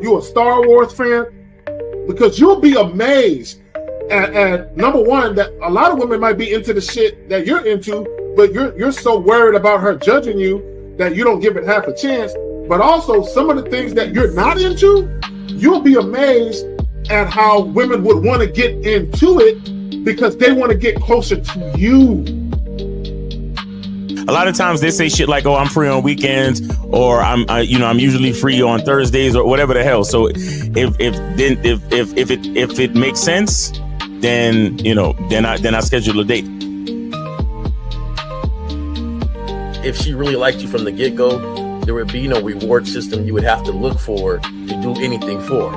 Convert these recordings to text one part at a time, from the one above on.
You a Star Wars fan? Because you'll be amazed at number one, that a lot of women might be into the shit that you're into, but you're so worried about her judging you that you don't give it half a chance. But also some of the things that you're not into, you'll be amazed at how women would want to get into it because they want to get closer to you. A lot of times they say shit like, "Oh, I'm free on weekends," or I'm usually free on Thursdays," or whatever the hell. So if it makes sense, then I schedule a date. If she really liked you from the get-go, there would be no reward system you would have to look for to do anything for,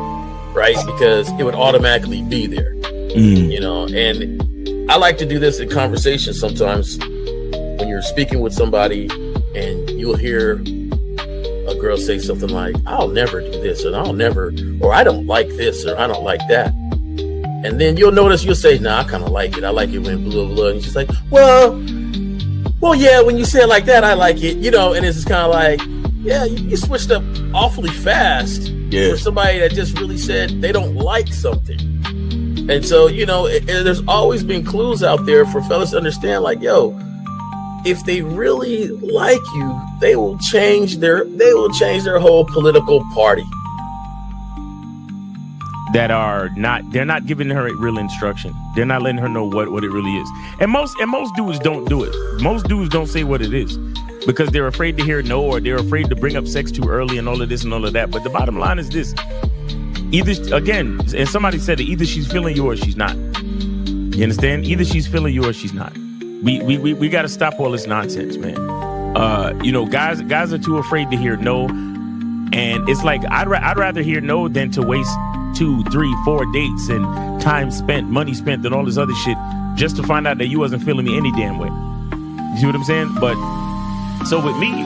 right? Because it would automatically be there, And I like to do this in conversations sometimes. When you're speaking with somebody and you'll hear a girl say something like, "I'll never do this," or "I don't like this," or "I don't like that." And then you'll notice you'll say, "Nah, I kind of like it. I like it when blah, blah." And she's like, well, yeah, when you say it like that, I like it, and it's just kind of like, yeah, you switched up awfully fast for somebody that just really said they don't like something. And so, there's always been clues out there for fellas to understand, like, yo, if they really like you, they will change their whole political party. They're not giving her real instruction. They're not letting her know what it really is. And most dudes don't do it. Most dudes don't say what it is because they're afraid to hear no, or they're afraid to bring up sex too early and all of this and all of that. But the bottom line is this. Either, again, and somebody said it, either she's feeling you or she's not. You understand? Either she's feeling you or she's not. We got to stop all this nonsense, man. Guys are too afraid to hear no, and it's like I'd rather hear no than to waste 2, 3, 4 dates and time spent, money spent, and all this other shit just to find out that you wasn't feeling me any damn way. You see what I'm saying? But so with me,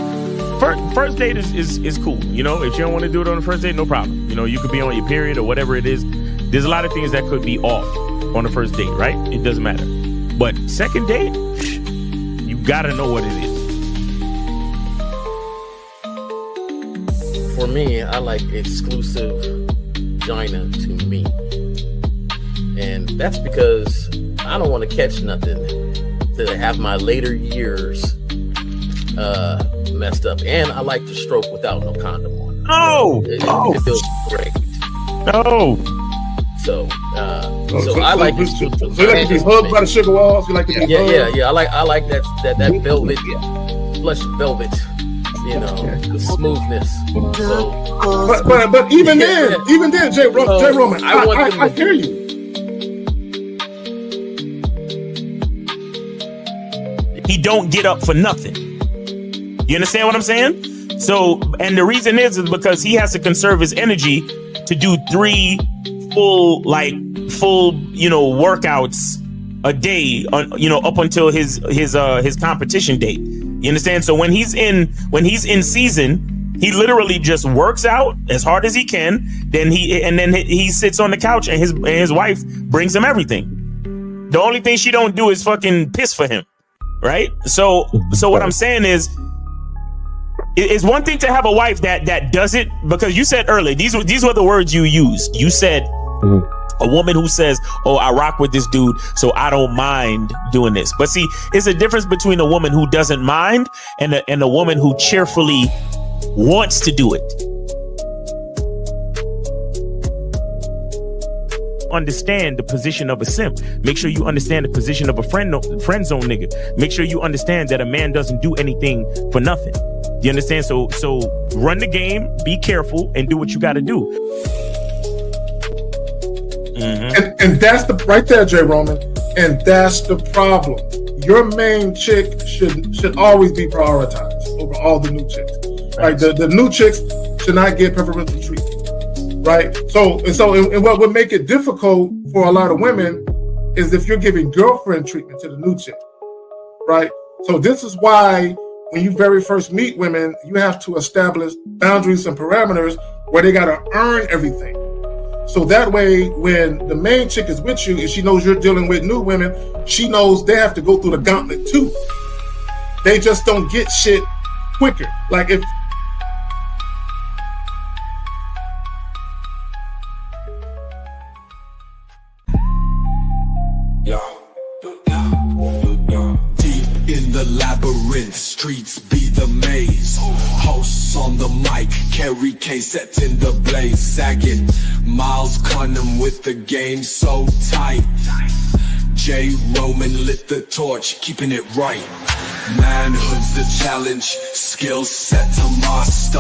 first date is cool. If you don't want to do it on the first date, no problem. You could be on your period or whatever it is. There's a lot of things that could be off on the first date, right? It doesn't matter. But second date, you gotta know what it is. For me, I like exclusive vagina to me. And that's because I don't want to catch nothing to have my later years messed up. And I like to stroke without no condom on. It feels great. Oh. So I like it. So you like to be hugged by the sugar walls? You like to be hugged? Yeah. I like that velvet, plush velvet. The smoothness. So, but even then, Jay Roman, I hear you. He don't get up for nothing. You understand what I'm saying? So, and the reason is because he has to conserve his energy to do 3 full workouts a day up until his competition date. You understand? So when he's in season, he literally just works out as hard as he can. Then he sits on the couch and his wife brings him everything. The only thing she don't do is fucking piss for him, right? So what I'm saying is, it's one thing to have a wife that does it, because you said earlier, these were the words you used. You said a woman who says, "Oh, I rock with this dude, so I don't mind doing this." But see, it's a difference between a woman who doesn't mind and a woman who cheerfully wants to do it. Understand the position of a simp. Make sure you understand the position of a friend zone nigga. Make sure you understand that a man doesn't do anything for nothing. You understand? So run the game, be careful, and do what you got to do. Mm-hmm. And that's right there, Jay Roman. And that's the problem. Your main chick should always be prioritized over all the new chicks. Right? The new chicks should not get preferential treatment. Right? So what would make it difficult for a lot of women is if you're giving girlfriend treatment to the new chick. Right? So this is why when you very first meet women, you have to establish boundaries and parameters where they got to earn everything. So that way, when the main chick is with you and she knows you're dealing with new women, she knows they have to go through the gauntlet too. They just don't get shit quicker. Like Kerry K set in the blaze, sagging. Miles Cunham with the game so tight. J. Roman lit the torch, keeping it right. Manhood's the challenge, skill set to master.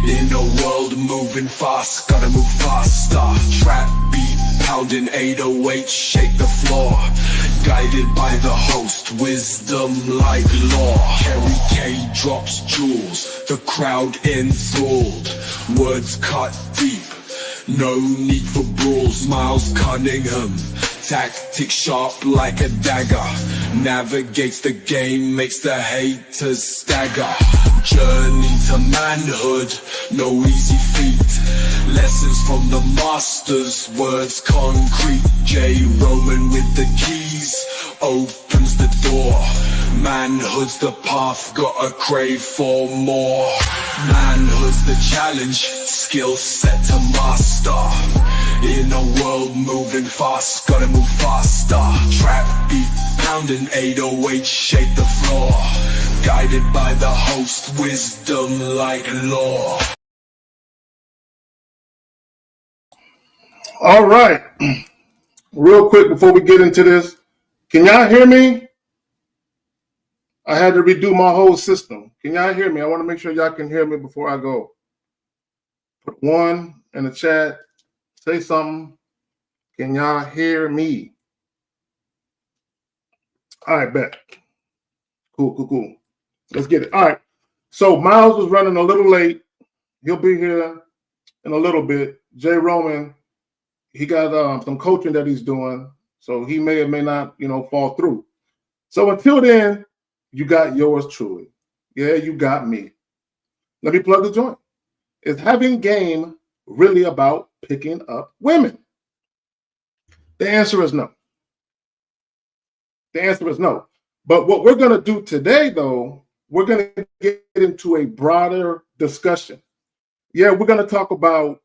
In a world moving fast, gotta move faster. Trap beat, pounding 808, shake the floor. Guided by the host, wisdom like law. Kerry K drops jewels, the crowd enthralled. Words cut deep, no need for brawls. Miles Cunningham, tactic sharp like a dagger. Navigates the game, makes the haters stagger. Journey to manhood, no easy feat. Lessons from the masters, words concrete. J. Roman with the keys, opens the door. Manhood's the path, got a crave for more. Manhood's the challenge, skill set to master. In a world moving fast, gotta move faster. Trap beat, pounding 808, shake the floor. Guided by the host, wisdom like law. All right. Real quick before we get into this, can y'all hear me? I had to redo my whole system. Can y'all hear me? I want to make sure y'all can hear me before I go. Put one in the chat. Say something. Can y'all hear me? All right, bet. Cool. Let's get it. All right. So Miles was running a little late. He'll be here in a little bit. J. Roman, he got some coaching that he's doing, so he may or may not, fall through. So until then, you got yours truly. Yeah, you got me. Let me plug the joint. Is having game really about picking up women? The answer is no. The answer is no. But what we're going to do today, though, we're going to get into a broader discussion. Yeah, we're going to talk about,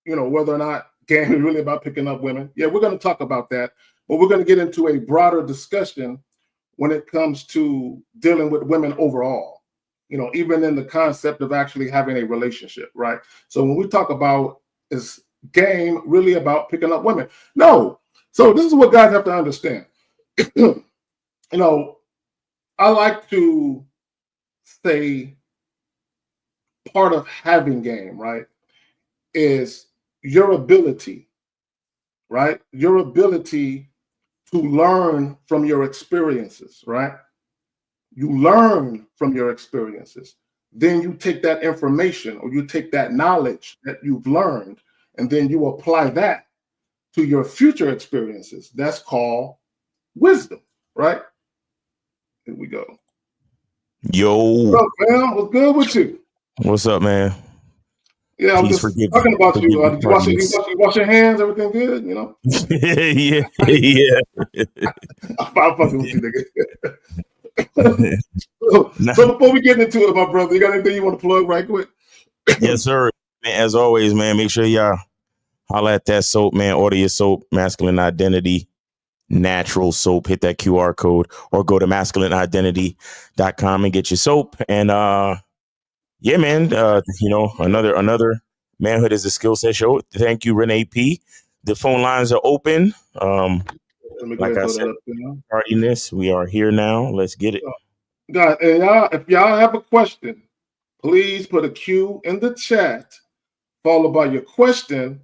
whether or not game is really about picking up women. Yeah, we're going to talk about that. But we're going to get into a broader discussion when it comes to dealing with women overall, even in the concept of actually having a relationship, right? So when we talk about is game really about picking up women? No. So this is what guys have to understand. I like to say part of having game, right, is your ability, right? Your ability to learn from your experiences, right? You learn from your experiences. Then you take that information or you take that knowledge that you've learned and then you apply that to your future experiences. That's called wisdom, right? Here we go. Yo. What's up, fam? What's good with you? What's up, man? Yeah, I'm just talking about you. Did you wash your hands? Everything good? Yeah. I'm fucking with you, nigga. So before we get into it, my brother, you got anything you want to plug right quick? Yes, sir. As always, man, make sure y'all holla at that soap, man. Order your soap, Masculine Identity Natural Soap. Hit that QR code or go to masculineidentity.com and get your soap. And yeah, man, another Manhood is a Skill Set show. Thank you, Renee P. The phone lines are open. Like I said, tardiness, we are here now. Let's get it. God, and if y'all have a question, please put a Q in the chat, followed by your question,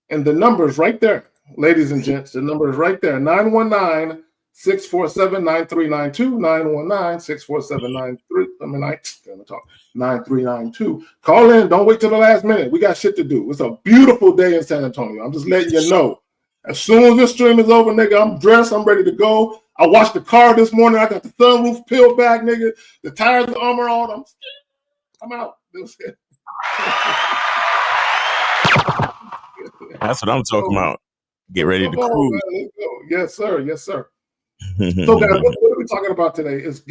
and the number is right there. Ladies and gents, the number is right there. 919-647-9392. 919-647-9392. Call in. Don't wait till the last minute. We got shit to do. It's a beautiful day in San Antonio. I'm just letting you know. As soon as this stream is over, nigga, I'm dressed. I'm ready to go. I washed the car this morning. I got the sunroof peeled back, nigga. The tires and armor on. I'm out. That's what I'm talking about. Get ready to cruise. Man, let's go. Yes, sir. Yes, sir. So, guys, what are we talking about today? Is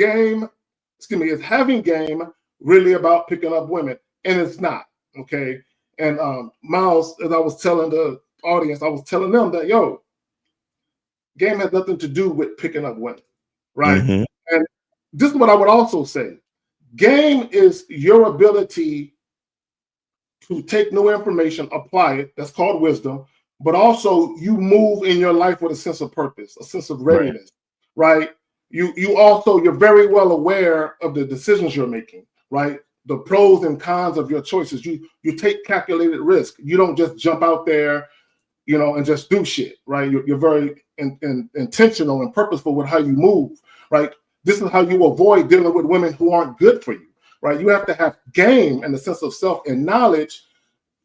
having game really about picking up women? And it's not, okay? And Miles, as I was telling the audience, I was telling them that, game has nothing to do with picking up women, right? Mm-hmm. And this is what I would also say. Game is your ability to take new information, apply it. That's called wisdom. But also you move in your life with a sense of purpose, a sense of readiness, right? You're very well aware of the decisions you're making, right? The pros and cons of your choices. You take calculated risk. You don't just jump out there, and just do shit, right? You're very intentional and purposeful with how you move, right? This is how you avoid dealing with women who aren't good for you, right? You have to have game and a sense of self and knowledge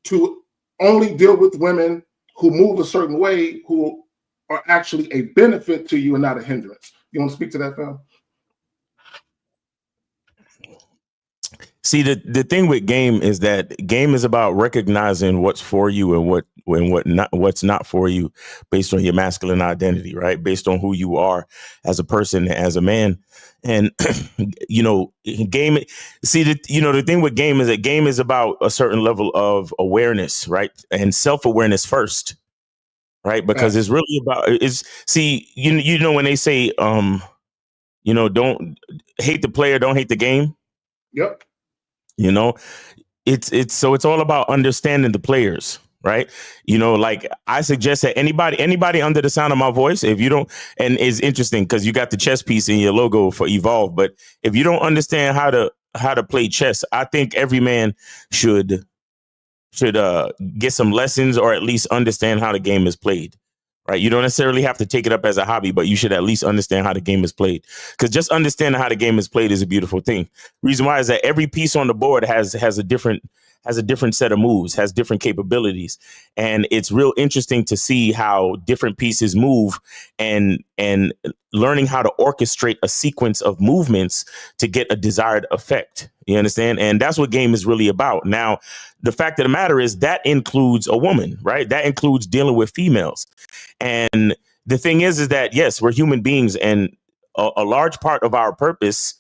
to only deal with women who move a certain way, who are actually a benefit to you and not a hindrance. You want to speak to that, fam? See, the thing with game is that game is about recognizing what's for you and what's not for you based on your masculine identity, right? Based on who you are as a person, as a man. And game. See, the thing with game is that game is about a certain level of awareness, right? And self-awareness first, right? Because it's really about when they say don't hate the player, don't hate the game. Yep. It's all about understanding the players, right? Like I suggest that anybody under the sound of my voice, if you don't, and it's interesting because you got the chess piece in your logo for Evolve, but if you don't understand how to play chess, I think every man should get some lessons or at least understand how the game is played. Right. You don't necessarily have to take it up as a hobby, but you should at least understand how the game is played, because just understanding how the game is played is a beautiful thing. Reason why is that every piece on the board has a different set of moves, has different capabilities. And it's real interesting to see how different pieces move and learning how to orchestrate a sequence of movements to get a desired effect. You understand? And that's what game is really about. Now, the fact of the matter is that includes a woman, right? That includes dealing with females. And the thing is that, yes, we're human beings, and a large part of our purpose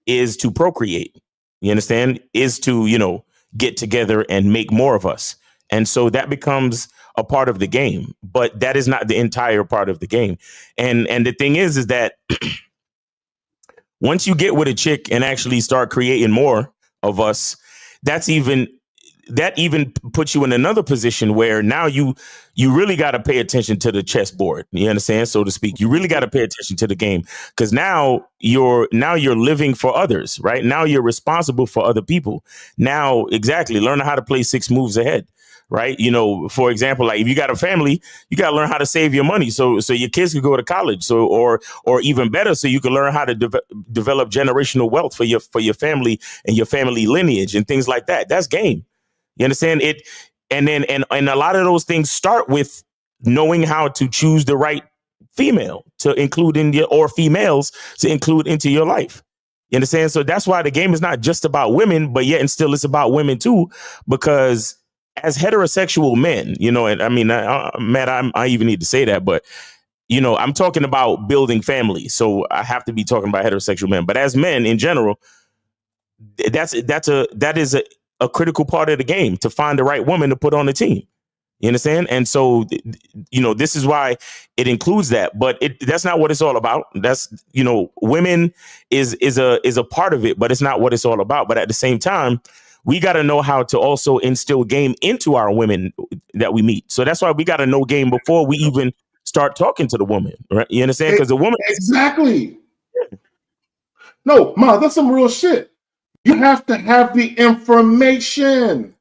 is to procreate. You understand? Is to, get together and make more of us. And so that becomes a part of the game, but that is not the entire part of the game. And the thing is that once you get with a chick and actually start creating more of us, that even puts you in another position where now you really got to pay attention to the chessboard. You understand, so to speak. You really got to pay attention to the game, because now you're living for others, right? Now you're responsible for other people. Now, exactly, learning how to play 6 moves ahead, right? For example, like if you got a family, you got to learn how to save your money so your kids can go to college. So or even better, so you can learn how to develop generational wealth for your family and your family lineage and things like that. That's game. You understand it? And then and a lot of those things start with knowing how to choose the right female to include or females to include into your life. You understand? So that's why the game is not just about women, but yet and still it's about women too, because as heterosexual men, and I mean, Matt, I even need to say that, but I'm talking about building families, so I have to be talking about heterosexual men. But as men in general, that is a critical part of the game, to find the right woman to put on the team. You understand? And so, this is why it includes that, but that's not what it's all about. That's, women is a part of it, but it's not what it's all about. But at the same time, we got to know how to also instill game into our women that we meet. So that's why we got to know game before we even start talking to the woman, right? You understand? Because the woman. Exactly. No, Ma, that's some real shit. You have to have the information.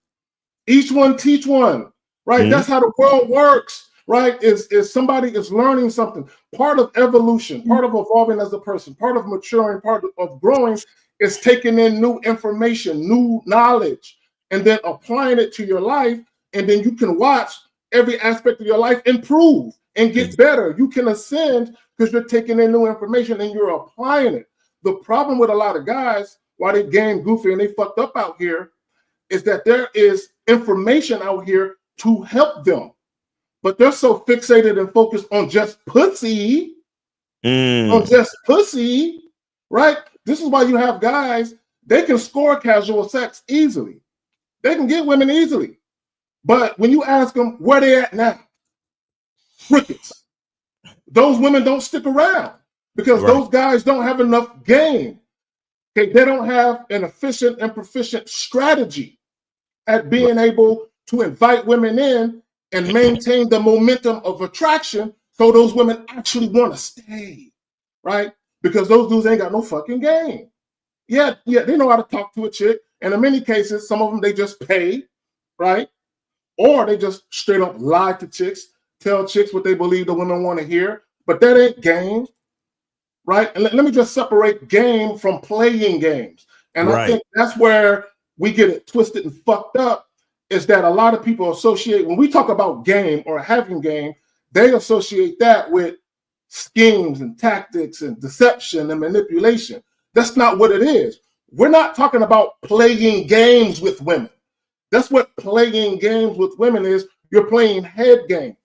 Each one teach one, right? Mm-hmm. That's how the world works, right? Is somebody is learning something. Part of evolution, part of evolving as a person, part of maturing, part of growing is taking in new information, new knowledge, and then applying it to your life. And then you can watch every aspect of your life improve and get better. You can ascend because you're taking in new information and you're applying it. The problem with a lot of guys, why they game goofy and they fucked up out here, is that there is information out here to help them, but they're so fixated and focused on just pussy, right? This is why you have guys, they can score casual sex easily. They can get women easily. But when you ask them where they at now, crickets. Those women don't stick around because those guys don't have enough game. Okay, they don't have an efficient and proficient strategy at being able to invite women in and maintain the momentum of attraction so those women actually want to stay, right? Because those dudes ain't got no fucking game. Yeah, they know how to talk to a chick. And in many cases, some of them, they just pay, right? Or they just straight up lie to chicks, tell chicks what they believe the women want to hear. But that ain't game, right? And let me just separate game from playing games. And I think that's where we get it twisted and fucked up, is that a lot of people associate, when we talk about game or having game, they associate that with schemes and tactics and deception and manipulation. That's not what it is. We're not talking about playing games with women. That's what playing games with women is. You're playing head games,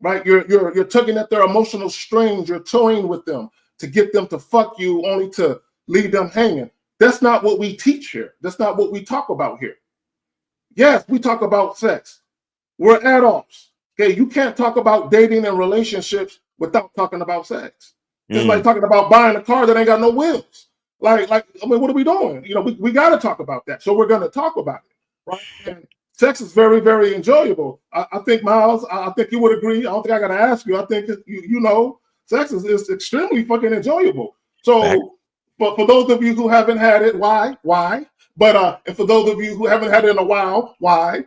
right? You're tugging at their emotional strings. You're toying with them to get them to fuck you, only to leave them hanging. That's not what we teach here. That's not what we talk about here. Yes, we talk about sex. We're adults. Okay, you can't talk about dating and relationships without talking about sex. It's like talking about buying a car that ain't got no wheels. Like, I mean, what are we doing? You know, we got to talk about that. So we're going to talk about it, right? And sex is very, very enjoyable. I think, Miles, I think you would agree. I don't think I got to ask you. I think, you know, sex is extremely fucking enjoyable. So, but for those of you who haven't had it, why? But and for those of you who haven't had it in a while, why,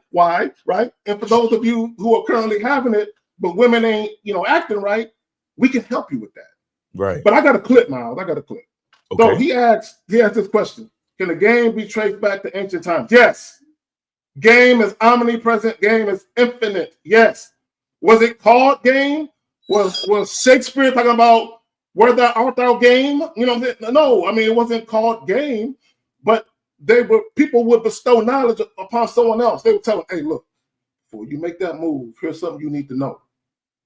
right? And for those of you who are currently having it, but women ain't, you know, acting right, we can help you with that. Right. But I got a clip, Miles. I got a clip. Okay. So he asked this question: can the game be traced back to ancient times? Yes. Game is omnipresent. Game is infinite. Yes. Was it called game? Was Shakespeare talking about where thou art thou game? You know, no. I mean, it wasn't called game, but people would bestow knowledge upon someone else. They would tell them, "Hey, look, before you make that move, here's something you need to know."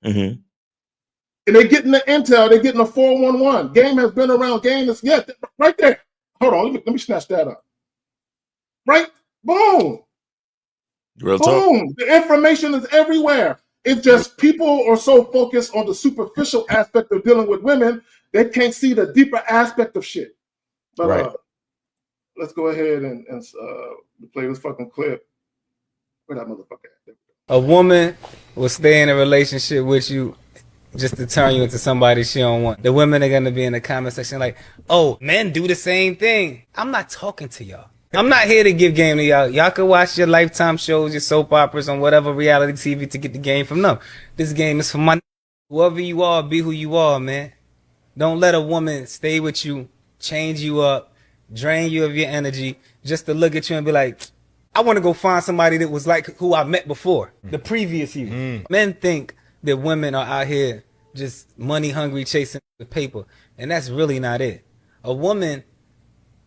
Mm-hmm. And they're getting the intel. They're getting the 411. Game has been around. Game is right there. Hold on, let me snatch that up. Right, boom. Real boom. Talk. The information is everywhere. It's just people are so focused on the superficial aspect of dealing with women, they can't see the deeper aspect of shit. But let's go ahead and play this fucking clip. Where that motherfucker at? A woman will stay in a relationship with you just to turn you into somebody she don't want. The women are going to be in the comment section like, oh, men do the same thing. I'm not talking to y'all. I'm not here to give game to y'all. Y'all can watch your Lifetime shows, your soap operas on whatever reality TV to get the game from them. This game is for my... Whoever you are, be who you are, man. Don't let a woman stay with you, change you up, drain you of your energy, just to look at you and be like, I want to go find somebody that was like who I met before, the previous you. Men think that women are out here just money hungry, chasing the paper. And that's really not it. A woman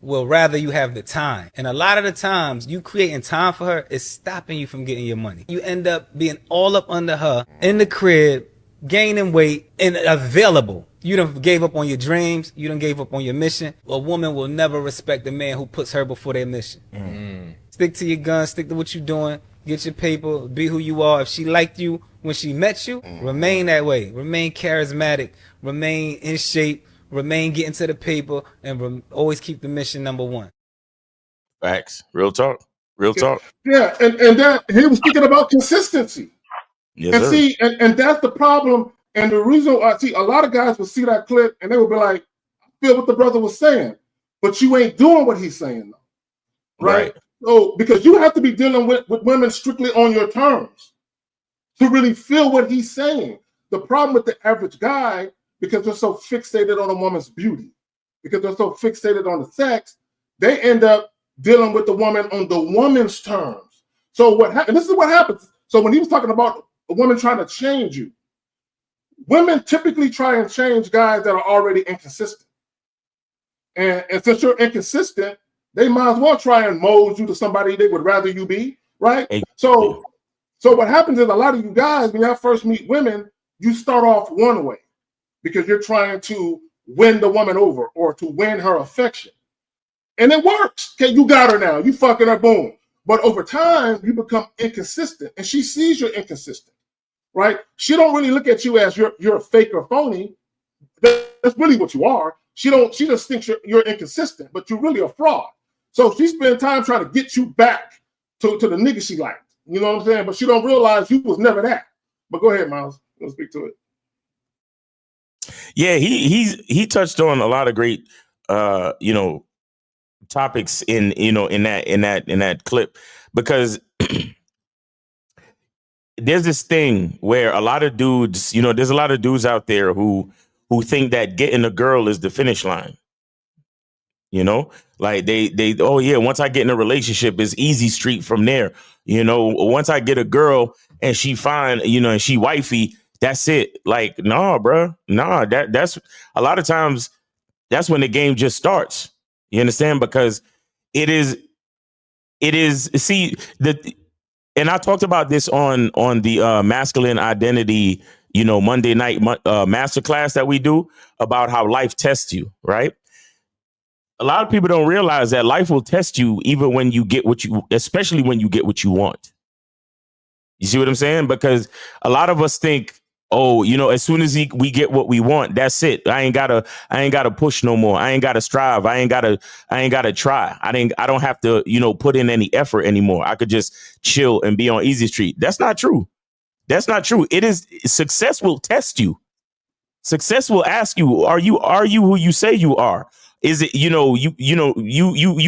will rather you have the time. And a lot of the times you creating time for her is stopping you from getting your money. You end up being all up under her in the crib, gaining weight and available. You done gave up on your dreams. You done gave up on your mission. A woman will never respect a man who puts her before their mission. Stick to your guns, stick to what you're doing, get your paper, be who you are. If she liked you when she met you, remain that way. Remain charismatic, remain in shape, remain getting to the paper, and always keep the mission number one. Facts. Real talk. Real talk. Yeah, and that he was speaking about consistency. Yes, and sir. see, and that's the problem. And the reason I see a lot of guys will see that clip and they will be like, I feel what the brother was saying, but you ain't doing what he's saying, though. Right? So because you have to be dealing with women strictly on your terms to really feel what he's saying. The problem with the average guy, because they're so fixated on a woman's beauty, because they're so fixated on the sex, they end up dealing with the woman on the woman's terms. So what happened? This is what happens. So when he was talking about a woman trying to change you, women typically try and change guys that are already inconsistent. And since you're inconsistent, they might as well try and mold you to somebody they would rather you be, right? So what happens is a lot of you guys, when y'all first meet women, you start off one way because you're trying to win the woman over or to win her affection. And it works. Okay, you got her now. You fucking her, boom. But over time, you become inconsistent, and she sees you're inconsistent, right? She don't really look at you as you're a fake or phony. That's really what you are. She just thinks you're inconsistent, but you're really a fraud. So she spends time trying to get you back to the nigga she liked. You know what I'm saying? But she don't realize you was never that. But go ahead, Miles. Let's speak to it. Yeah, he touched on a lot of great topics in that clip, because there's this thing where a lot of dudes, there's a lot of dudes out there who think that getting a girl is the finish line. Like they oh yeah, once I get in a relationship, it's easy street from there. Once I get a girl and she fine, and she wifey, that's it. Like, nah, bro. Nah, that's a lot of times that's when the game just starts. You understand? Because it is see and I talked about this on the masculine identity, Monday night masterclass that we do, about how life tests you, right? A lot of people don't realize that life will test you even when you get especially when you get what you want. You see what I'm saying? Because a lot of us think, oh, as soon as we get what we want, that's it. I ain't gotta push no more. I ain't gotta strive. I ain't gotta try. I don't have to, put in any effort anymore. I could just chill and be on easy street. That's not true. That's not true. Success will test you. Success will ask you, are you who you say you are? Is it, you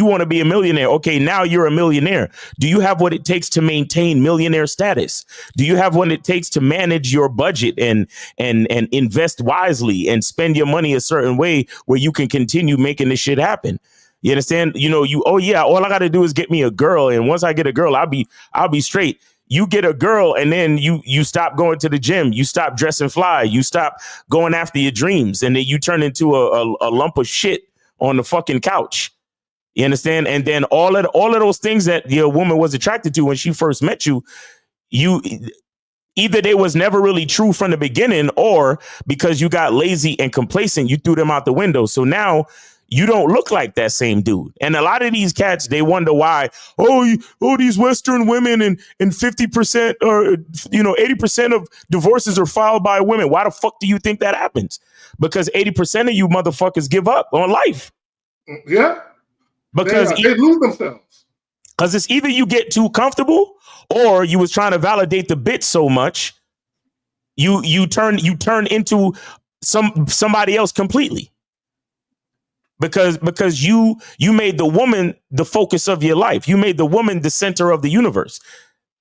want to be a millionaire? Okay, now you're a millionaire. Do you have what it takes to maintain millionaire status? Do you have what it takes to manage your budget and invest wisely and spend your money a certain way where you can continue making this shit happen? You understand? Oh yeah, all I got to do is get me a girl, and once I get a girl, I'll be straight. You get a girl and then you stop going to the gym. You stop dressing fly. You stop going after your dreams, and then you turn into a lump of shit on the fucking couch. You understand? And then all of those things that your woman was attracted to when she first met you, either they was never really true from the beginning, or because you got lazy and complacent, you threw them out the window. So now you don't look like that same dude. And a lot of these cats, they wonder why, these Western women and 50% or 80% of divorces are filed by women. Why the fuck do you think that happens? Because 80% of you motherfuckers give up on life. Yeah. Because they lose themselves. Because it's either you get too comfortable, or you was trying to validate the bitch so much, you turn into somebody else completely. Because you made the woman the focus of your life. You made the woman the center of the universe.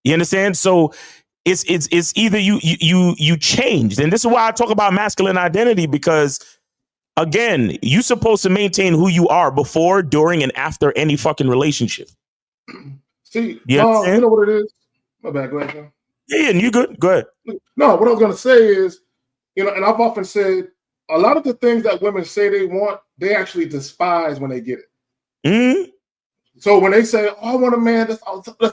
You understand? So it's either you changed. And this is why I talk about masculine identity, because again, you're supposed to maintain who you are before, during, and after any fucking relationship. See, you know what it is? My bad, go ahead, John. Yeah, and you good? Go ahead. No, what I was gonna say is, and I've often said, a lot of the things that women say they want, they actually despise when they get it. Mm-hmm. So when they say, I want a man that's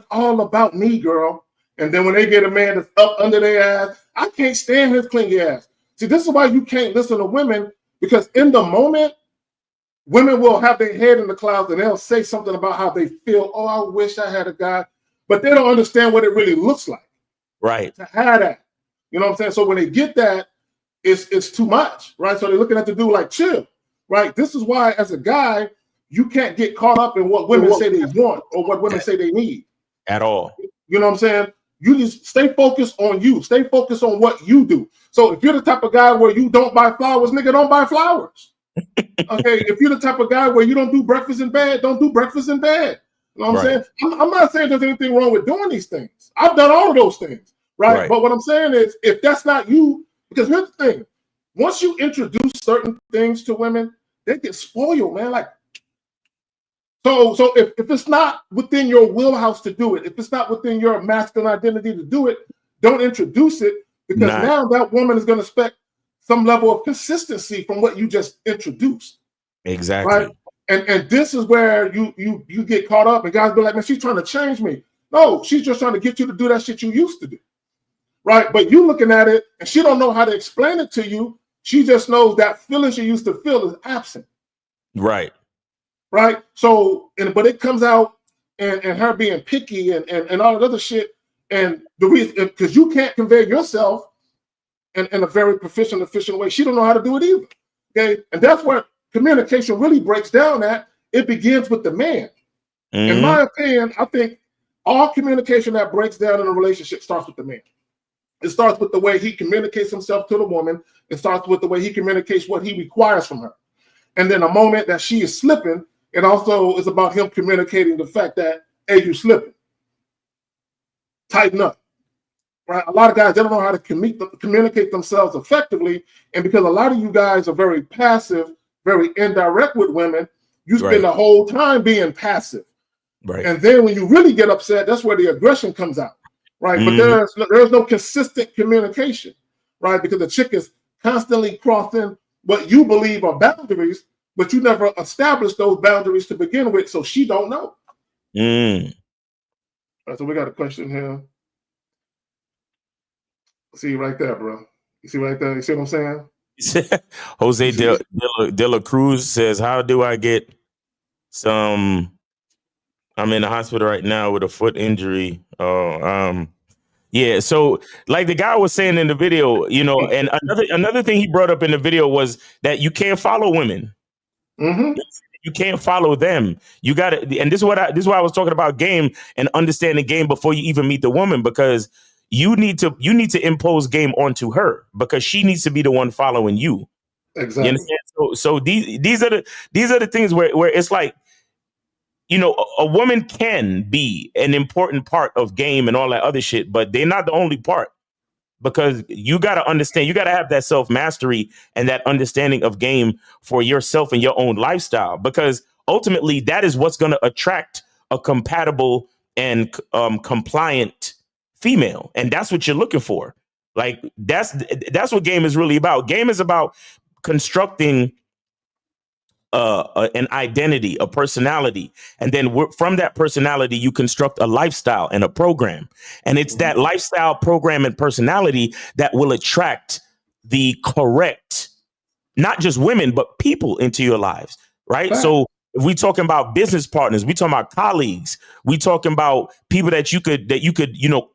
all about me, girl. And then when they get a man that's up under their ass, I can't stand his clingy ass. See, this is why you can't listen to women, because in the moment, women will have their head in the clouds and they'll say something about how they feel. Oh, I wish I had a guy. But they don't understand what it really looks like. Right. To have that. You know what I'm saying? So when they get that, it's too much, right? So they're looking at the dude like, chill, right? This is why, as a guy, you can't get caught up in what women say they want or what women say they need. At all. You know what I'm saying? You just stay focused on you. Stay focused on what you do. So if you're the type of guy where you don't buy flowers, nigga, don't buy flowers. Okay? If you're the type of guy where you don't do breakfast in bed, don't do breakfast in bed. You know what I'm saying? I'm not saying there's anything wrong with doing these things. I've done all of those things, right? But what I'm saying is, if that's not you, because here's the thing, once you introduce certain things to women, they get spoiled, man. Like, so if it's not within your wheelhouse to do it, if it's not within your masculine identity to do it, don't introduce it, because now that woman is going to expect some level of consistency from what you just introduced. Exactly. Right? And this is where you get caught up, and guys be like, man, she's trying to change me. No, she's just trying to get you to do that shit you used to do. Right? But you looking at it, and she don't know how to explain it to you. She just knows that feeling she used to feel is absent. Right. Right? So, but it comes out and her being picky and all that other shit. And the reason, because you can't convey yourself in a very proficient, efficient way. She don't know how to do it either. Okay? And that's where communication really breaks down at. It begins with the man. Mm-hmm. In my opinion, I think all communication that breaks down in a relationship starts with the man. It starts with the way he communicates himself to the woman. It starts with the way he communicates what he requires from her. And then the moment that she is slipping, it also is about him communicating the fact that, hey, you slipping. Tighten up. Right? A lot of guys, they don't know how to communicate themselves effectively. And because a lot of you guys are very passive, very indirect with women, you spend the whole time being passive. Right. And then when you really get upset, that's where the aggression comes out. Right. But there's no consistent communication. Right. Because the chick is constantly crossing what you believe are boundaries, but you never established those boundaries to begin with. So she don't know. All right, so we got a question here. See right there, bro. You see right there? You see what I'm saying? Jose de la Cruz says, how do I get some? I'm in the hospital right now with a foot injury. Yeah. So like the guy was saying in the video, you know, and another thing he brought up in the video was that you can't follow women. You can't follow them. You got to, and this is why I was talking about game and understanding game before you even meet the woman, because you need to impose game onto her because she needs to be the one following you. Exactly. You understand? So these are the things where it's like, you know, a woman can be an important part of game and all that other shit, but they're not the only part, because you got to understand, you got to have that self mastery and that understanding of game for yourself and your own lifestyle, because ultimately that is what's going to attract a compatible and compliant female. And that's what you're looking for. Like that's what game is really about. Game is about constructing an identity, a personality, and then from that personality you construct a lifestyle and a program, and it's that lifestyle, program, and personality that will attract the correct, not just women but people into your lives, right? Fact. So if we talking about business partners, we talking about colleagues, we talking about people that you could you know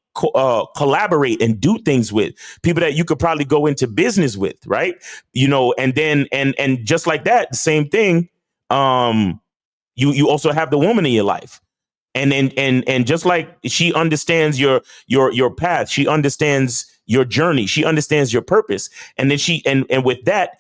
collaborate and do things with, people that you could probably go into business with, right? You know, and then and just like that, the same thing. You also have the woman in your life, and just like she understands your path, she understands your journey, she understands your purpose, and then and with that,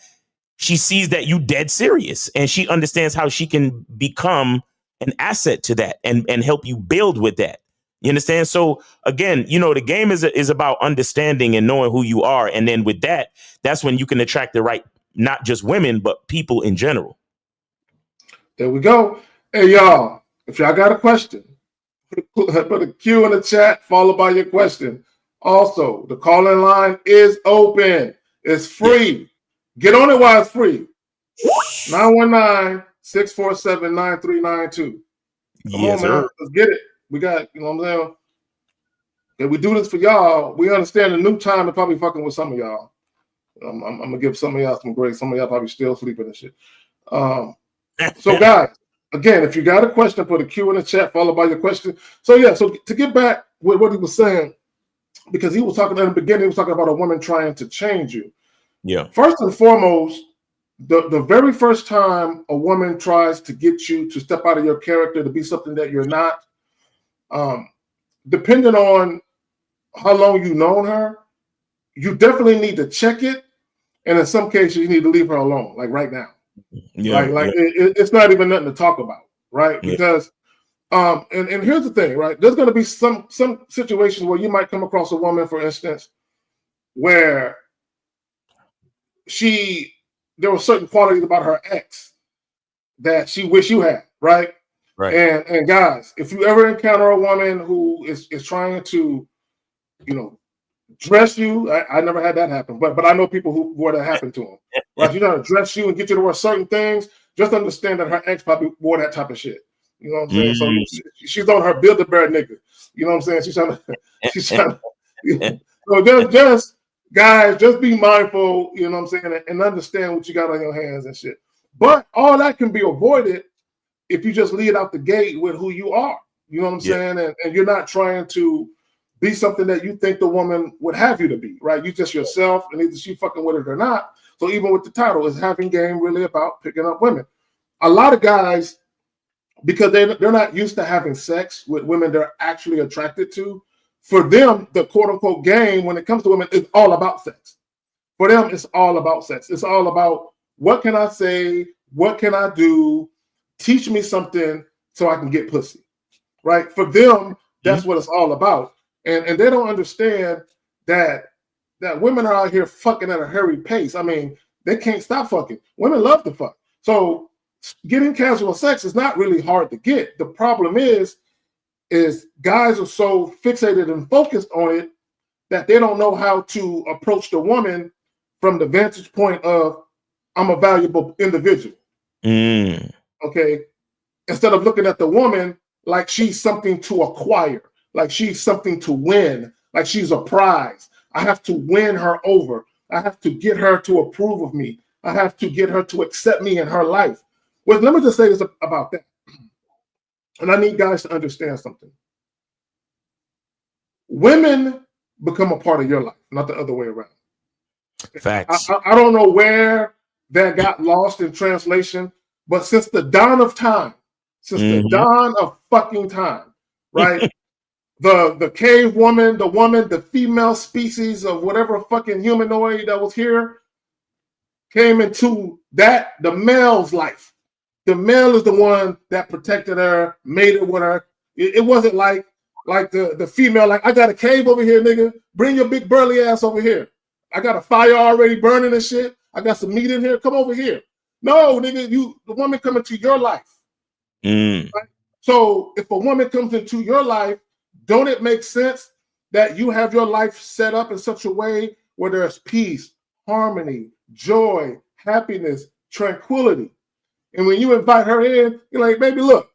she sees that you dead serious, and she understands how she can become an asset to that and help you build with that. You understand? So again, you know, the game is about understanding and knowing who you are. And then with that, that's when you can attract the right, not just women, but people in general. There we go. Hey, y'all, if y'all got a question, put a Q in the chat, followed by your question. Also, the call-in line is open. It's free. Get on it while it's free. 919-647-9392. Come on, man. Let's get it. We got, you know what I'm saying? If we do this for y'all, we understand the new time is probably fucking with some of y'all. I'm going to give some of y'all some grace. Some of y'all probably still sleeping and shit. So, guys, again, if you got a question, put a Q in the chat, followed by your question. So, yeah, so to get back with what he was saying, because he was talking in the beginning, he was talking about a woman trying to change you. Yeah. First and foremost, the very first time a woman tries to get you to step out of your character to be something that you're not, depending on how long you've known her, you definitely need to check it. And in some cases, you need to leave her alone, like right now. Yeah, like it's not even nothing to talk about, right? Yeah. Because and here's the thing, right? There's going to be some situations where you might come across a woman, for instance, where there were certain qualities about her ex that she wish you had, right? Right. And guys, if you ever encounter a woman who is trying to, you know, dress you, I never had that happen, but I know people where that happened to them. Right? She's trying to dress you and get you to wear certain things. Just understand that her ex probably wore that type of shit. You know what I'm saying? So she's on her Build-A-Bear nigga. You know what I'm saying? She's trying to so just guys, just be mindful, you know what I'm saying, and understand what you got on your hands and shit. But all that can be avoided if you just lead out the gate with who you are. You know what I'm saying? And you're not trying to be something that you think the woman would have you to be, right? You just yourself, and either she fucking with it or not. So even with the title, is having game really about picking up women? A lot of guys because they're not used to having sex with women they're actually attracted to. For them, the quote unquote game when it comes to women is all about sex. For them, it's all about sex. It's all about what can I say, what can I do, teach me something so I can get pussy, right? For them, that's what it's all about, and they don't understand that women are out here fucking at a hurried pace. I mean, they can't stop fucking. Women love to fuck, so getting casual sex is not really hard to get. The problem is guys are so fixated and focused on it that they don't know how to approach the woman from the vantage point of I'm a valuable individual. Okay. Instead of looking at the woman like she's something to acquire, like she's something to win, like she's a prize. I have to win her over. I have to get her to approve of me. I have to get her to accept me in her life. Well, let me just say this about that. And I need guys to understand something. Women become a part of your life, not the other way around. Facts. I don't know where that got lost in translation, but since the dawn of time, the dawn of fucking time, right? the cave woman, the female species of whatever fucking humanoid that was here came into the male's life. The male is the one that protected her, made it with her. It wasn't like the female, like, I got a cave over here, nigga. Bring your big burly ass over here. I got a fire already burning and shit. I got some meat in here. Come over here. No, nigga, the woman come into your life. Right? So if a woman comes into your life, don't it make sense that you have your life set up in such a way where there's peace, harmony, joy, happiness, tranquility? And when you invite her in, you're like, baby, look,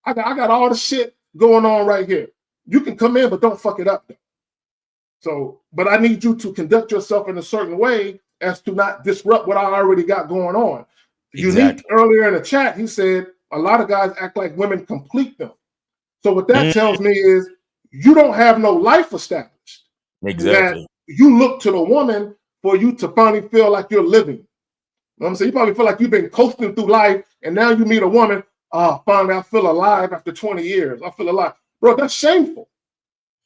I got all the shit going on right here. You can come in, but don't fuck it up. So, but I need you to conduct yourself in a certain way as to not disrupt what I already got going on. Unique earlier in the chat, he said a lot of guys act like women complete them. So what that tells me is you don't have no life established. Exactly. That you look to the woman for you to finally feel like you're living. You know what I'm saying? You probably feel like you've been coasting through life, and now you meet a woman, finally I feel alive after 20 years. I feel alive. Bro, that's shameful.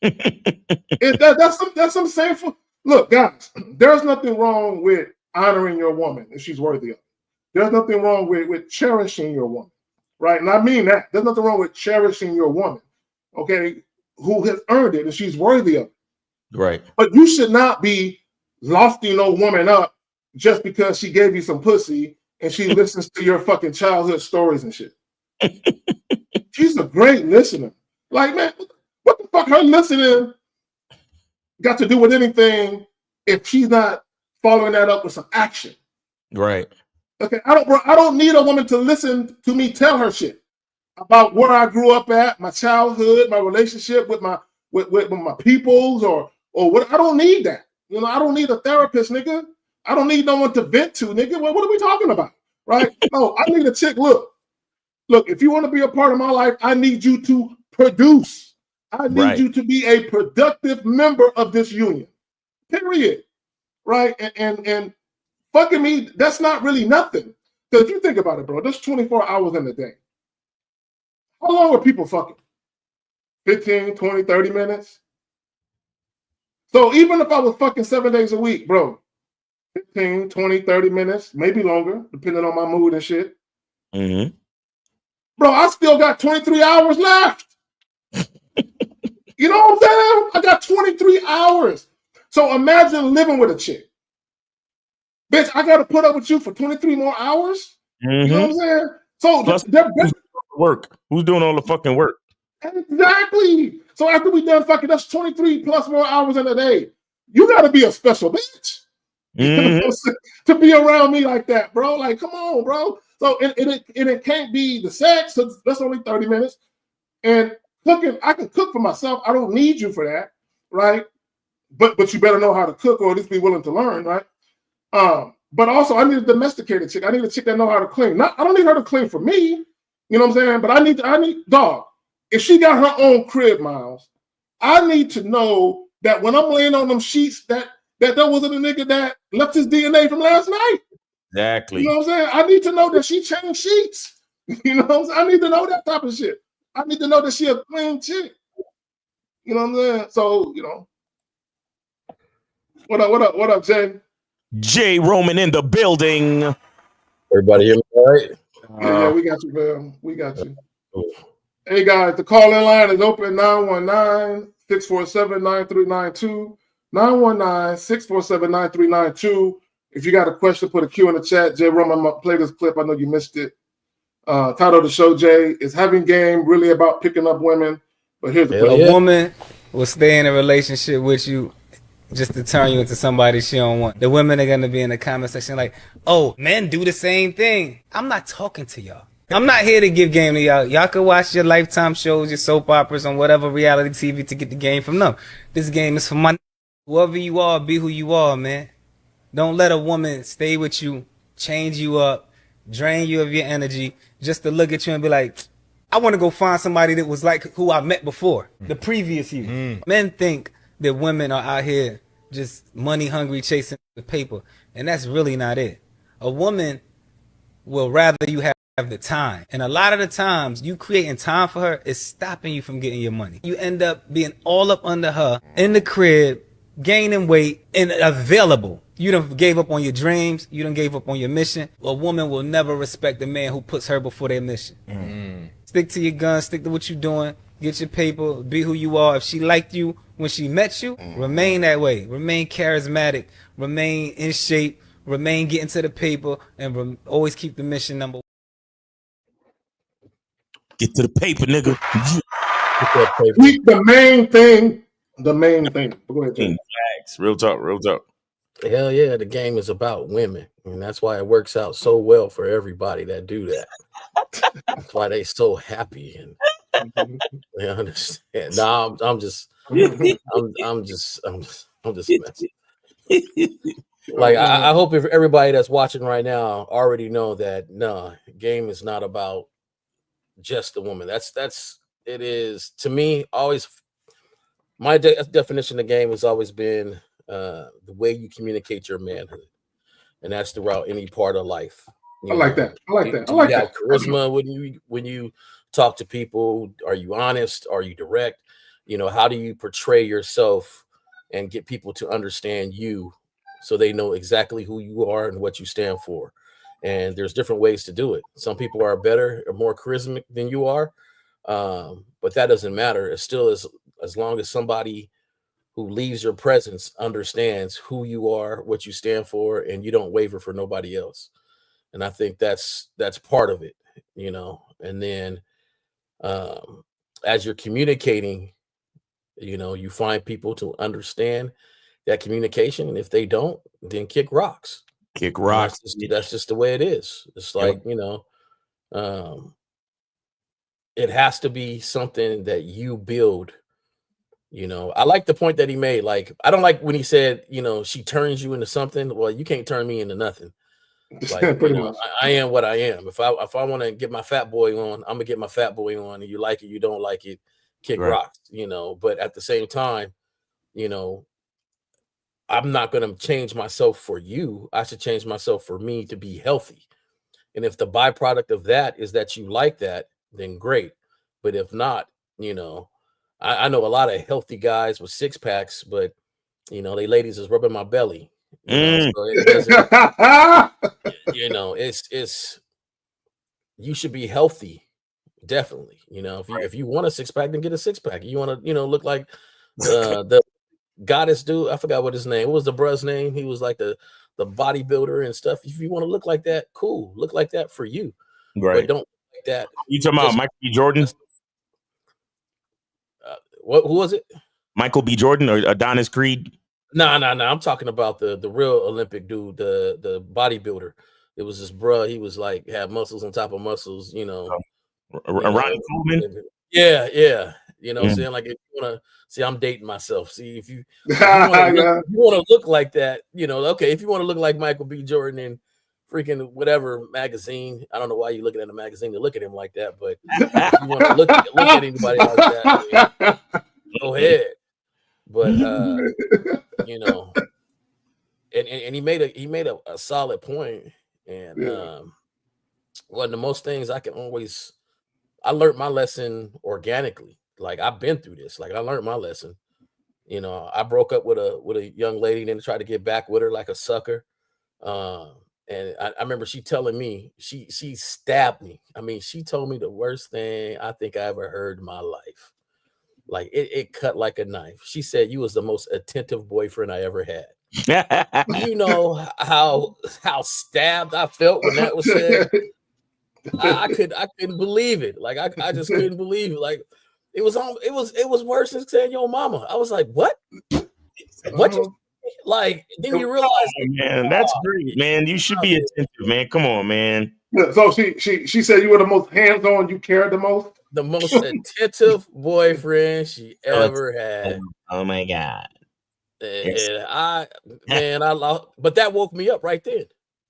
That's some shameful. Look, guys, there's nothing wrong with honoring your woman if she's worthy of it. There's nothing wrong with cherishing your woman, right? And I mean that. There's nothing wrong with cherishing your woman, okay, who has earned it and she's worthy of it. Right. But you should not be lofting no woman up just because she gave you some pussy and she listens to your fucking childhood stories and shit. She's a great listener. Like, man, what the fuck her listening got to do with anything if she's not following that up with some action? Right. Okay, I don't need a woman to listen to me tell her shit about where I grew up at, my childhood, my relationship with my peoples or what. I don't need that. You know, I don't need a therapist, nigga. I don't need no one to vent to, nigga. What are we talking about? Right? No, I need a chick. Look, if you want to be a part of my life, I need you to produce. I need you to be a productive member of this union. Period. Right? And fucking me, that's not really nothing. Because if you think about it, bro, there's 24 hours in the day. How long are people fucking? 15, 20, 30 minutes? So even if I was fucking 7 days a week, bro, 15, 20, 30 minutes, maybe longer, depending on my mood and shit. Mm-hmm. Bro, I still got 23 hours left. You know what I'm saying? I got 23 hours. So imagine living with a chick. Bitch, I got to put up with you for 23 more hours? Mm-hmm. You know what I'm saying? So plus, who's doing all the fucking work? Exactly. So after we done fucking, that's 23 plus more hours in a day. You got to be a special bitch to be around me like that, bro. Like, come on, bro. So it can't be the sex. So that's only 30 minutes. And cooking, I can cook for myself. I don't need you for that, right? But you better know how to cook or at least be willing to learn, right? But also I need a domesticated chick. I need a chick that know how to clean. I don't need her to clean for me. You know what I'm saying? But I need dog. If she got her own crib, Miles, I need to know that when I'm laying on them sheets, that wasn't a nigga that left his DNA from last night. Exactly. You know what I'm saying? I need to know that she changed sheets. You know what I'm saying? I need to know that type of shit. I need to know that she a clean chick. You know what I'm saying? So, you know. What up, Jay? J Roman in the building. Everybody hear me all right? Yeah, we got you, man. We got you. Hey, guys, the call-in line is open 919-647-9392. 919-647-9392. If you got a question, put a Q in the chat. Jay Roman, I'm going to play this clip. I know you missed it. Title of the show, Jay, is Having Game really about picking up women? But here's the question. A woman will stay in a relationship with you just to turn you into somebody she don't want. The women are going to be in the comment section like, oh, men do the same thing. I'm not talking to y'all. I'm not here to give game to y'all. Y'all can watch your Lifetime shows, your soap operas on whatever reality TV to get the game from them. This game is for my whoever you are, be who you are, man. Don't let a woman stay with you, change you up, drain you of your energy, just to look at you and be like, I want to go find somebody that was like who I met before, the previous you. Men think that women are out here just money hungry, chasing the paper, and that's really not it. A woman will rather you have the time, and a lot of the times you creating time for her is stopping you from getting your money. You end up being all up under her in the crib, gaining weight and available. You done gave up on your dreams. You done gave up on your mission. A woman will never respect a man who puts her before their mission. Stick to your guns, stick to what you're doing, get your paper, be who you are. If she liked you when she met you, remain that way. Remain charismatic, remain in shape, remain getting to the paper, and always keep the mission number one. Get to the paper, nigga. The main thing. The main thing. Go ahead, Jay. Real talk, real talk. Hell yeah, the game is about women, and that's why it works out so well for everybody that do that. That's why they so happy and they understand. No, I'm just messing. Like I hope if everybody that's watching right now already know that game is not about just the woman. That's it is to me always. My definition of game has always been the way you communicate your manhood, and that's throughout any part of life. I like that. Do you have charisma when you talk to people? Are you honest? Are you direct? How do you portray yourself and get people to understand you so they know exactly who you are and what you stand for? And there's different ways to do it. Some people are better or more charismatic than you are, but that doesn't matter. It still is, as long as somebody who leaves your presence understands who you are, what you stand for, and you don't waver for nobody else. And I think that's part of it, and then as you're communicating, you find people to understand that communication. And if they don't, then kick rocks. That's just the way it is. It's like, it has to be something that you build. I like the point that he made. Like, I don't like when he said, she turns you into something. Well, you can't turn me into nothing. Like, I am what I am. If I want to get my fat boy on, I'm gonna get my fat boy on. And you like it, you don't like it, kick rocks. But at the same time, I'm not gonna change myself for you. I should change myself for me to be healthy. And if the byproduct of that is that you like that, then great. But if not, I know a lot of healthy guys with six packs, but they ladies is rubbing my belly. So it doesn't, it's you should be healthy, definitely. If you want a six pack, then get a six pack. You want to look like the goddess dude. I forgot what his name. What was the bruh's name? He was like the bodybuilder and stuff. If you want to look like that, cool. Look like that for you, right? But don't look like that. You talking about Michael B. Jordan? Who was it? Michael B. Jordan or Adonis Creed? No. I'm talking about the real Olympic dude, the bodybuilder. It was this bruh. He was like had muscles on top of muscles. Ronnie Coleman. Yeah. Saying like if you want to see, I'm dating myself. See if you want to look like that, okay. If you want to look like Michael B. Jordan in freaking whatever magazine, I don't know why you're looking at a magazine to look at him like that, but if you want to look at anybody like that, go ahead. But and he made a solid point, and One of the most things I learned my lesson organically. Like I've been through this. Like I learned my lesson. You know, I broke up with a young lady and then tried to get back with her like a sucker. And I remember she telling me she stabbed me. I mean, she told me the worst thing I think I ever heard in my life. Like it cut like a knife. She said, "You was the most attentive boyfriend I ever had." You know how stabbed I felt when that was said. I couldn't believe it. Like I just couldn't believe it. Like it was worse than saying your mama. I was like, what? What you like? Then you realize, man, that's great, man. You should be attentive, man. Come on, man. Yeah, so she said you were the most hands-on, you cared the most. The most attentive boyfriend she ever had. Oh my God. And I lost, but that woke me up right then.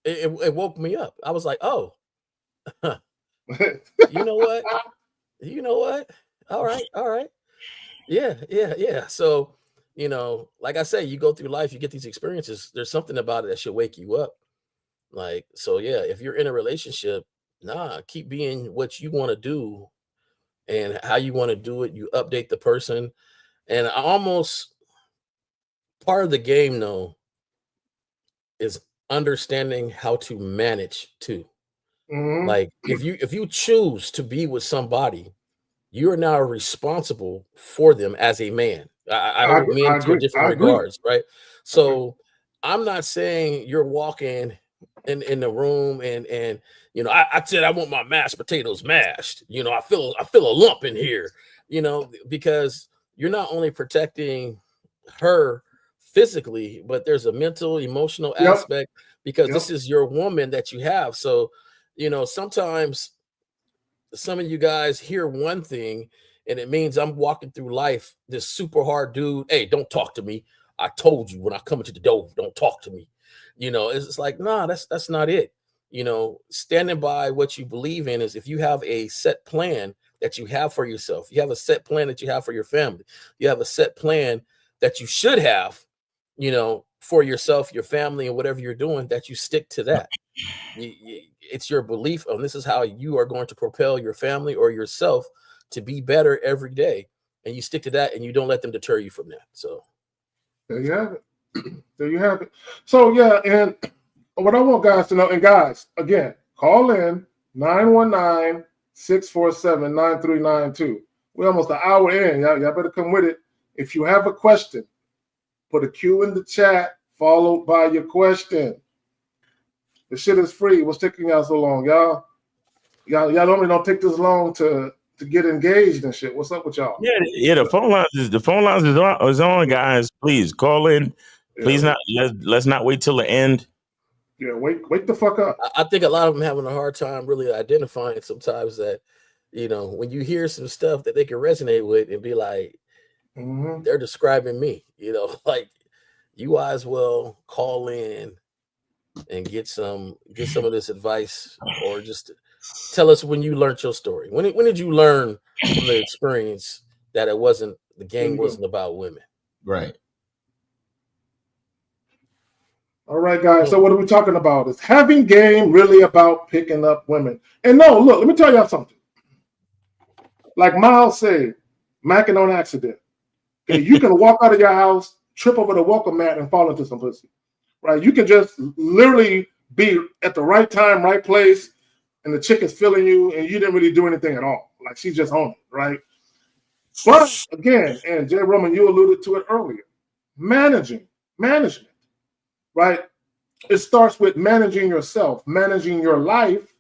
It woke me up. I was like, oh, you know what? You know what? All right. Yeah. So, you know, like I say, you go through life, you get these experiences. There's something about it that should wake you up. Like, so yeah, if you're in a relationship, keep being what you want to do and how you want to do it. You update the person. And almost part of the game, though, is understanding how to manage too. Like if you choose to be with somebody, you are now responsible for them as a man. I hold men to different regards, right? So I'm not saying you're walking in the room and you know, I said I want my mashed potatoes mashed. You know, I feel a lump in here, you know, because you're not only protecting her physically, but there's a mental, emotional aspect because this is your woman that you have. So, you know, sometimes some of you guys hear one thing and it means I'm walking through life, this super hard dude. Hey, don't talk to me. I told you when I come into the door, don't talk to me. You know, it's like, nah, that's not it. You know, standing by what you believe in is if you have a set plan that you have for yourself, you have a set plan that you have for your family, you have a set plan that you should have, you know, for yourself, your family, and whatever you're doing, that you stick to that. It's your belief on this is how you are going to propel your family or yourself to be better every day. And you stick to that and you don't let them deter you from that. So there you have it. There you have it. So yeah, and what I want guys to know, and guys, again, call in 919-647-9392. We're almost an hour in. Y'all better come with it. If you have a question, put a Q in the chat, followed by your question. The shit is free. What's taking y'all so long? Y'all normally don't take this long to get engaged and shit. What's up with y'all? Yeah. The phone lines is on, guys. Please call in. Please let's not wait till the end. Yeah, wake the fuck up. I think a lot of them having a hard time really identifying sometimes that, you know, when you hear some stuff that they can resonate with and be like, they're describing me, you know, like you might as well call in and get some of this advice, or just tell us when you learned your story. When did you learn from the experience that the game wasn't about women? Right. All right, guys. So what are we talking about? Is having game really about picking up women? And no, look, let me tell y'all something. Like Miles said, macking on accident. Okay, you can walk out of your house, trip over the welcome mat, and fall into some pussy. Right? You can just literally be at the right time, right place, and the chick is feeling you, and you didn't really do anything at all. Like she's just on it, right? But again, and Jay Roman, you alluded to it earlier, management, right? It starts with managing yourself, managing your life.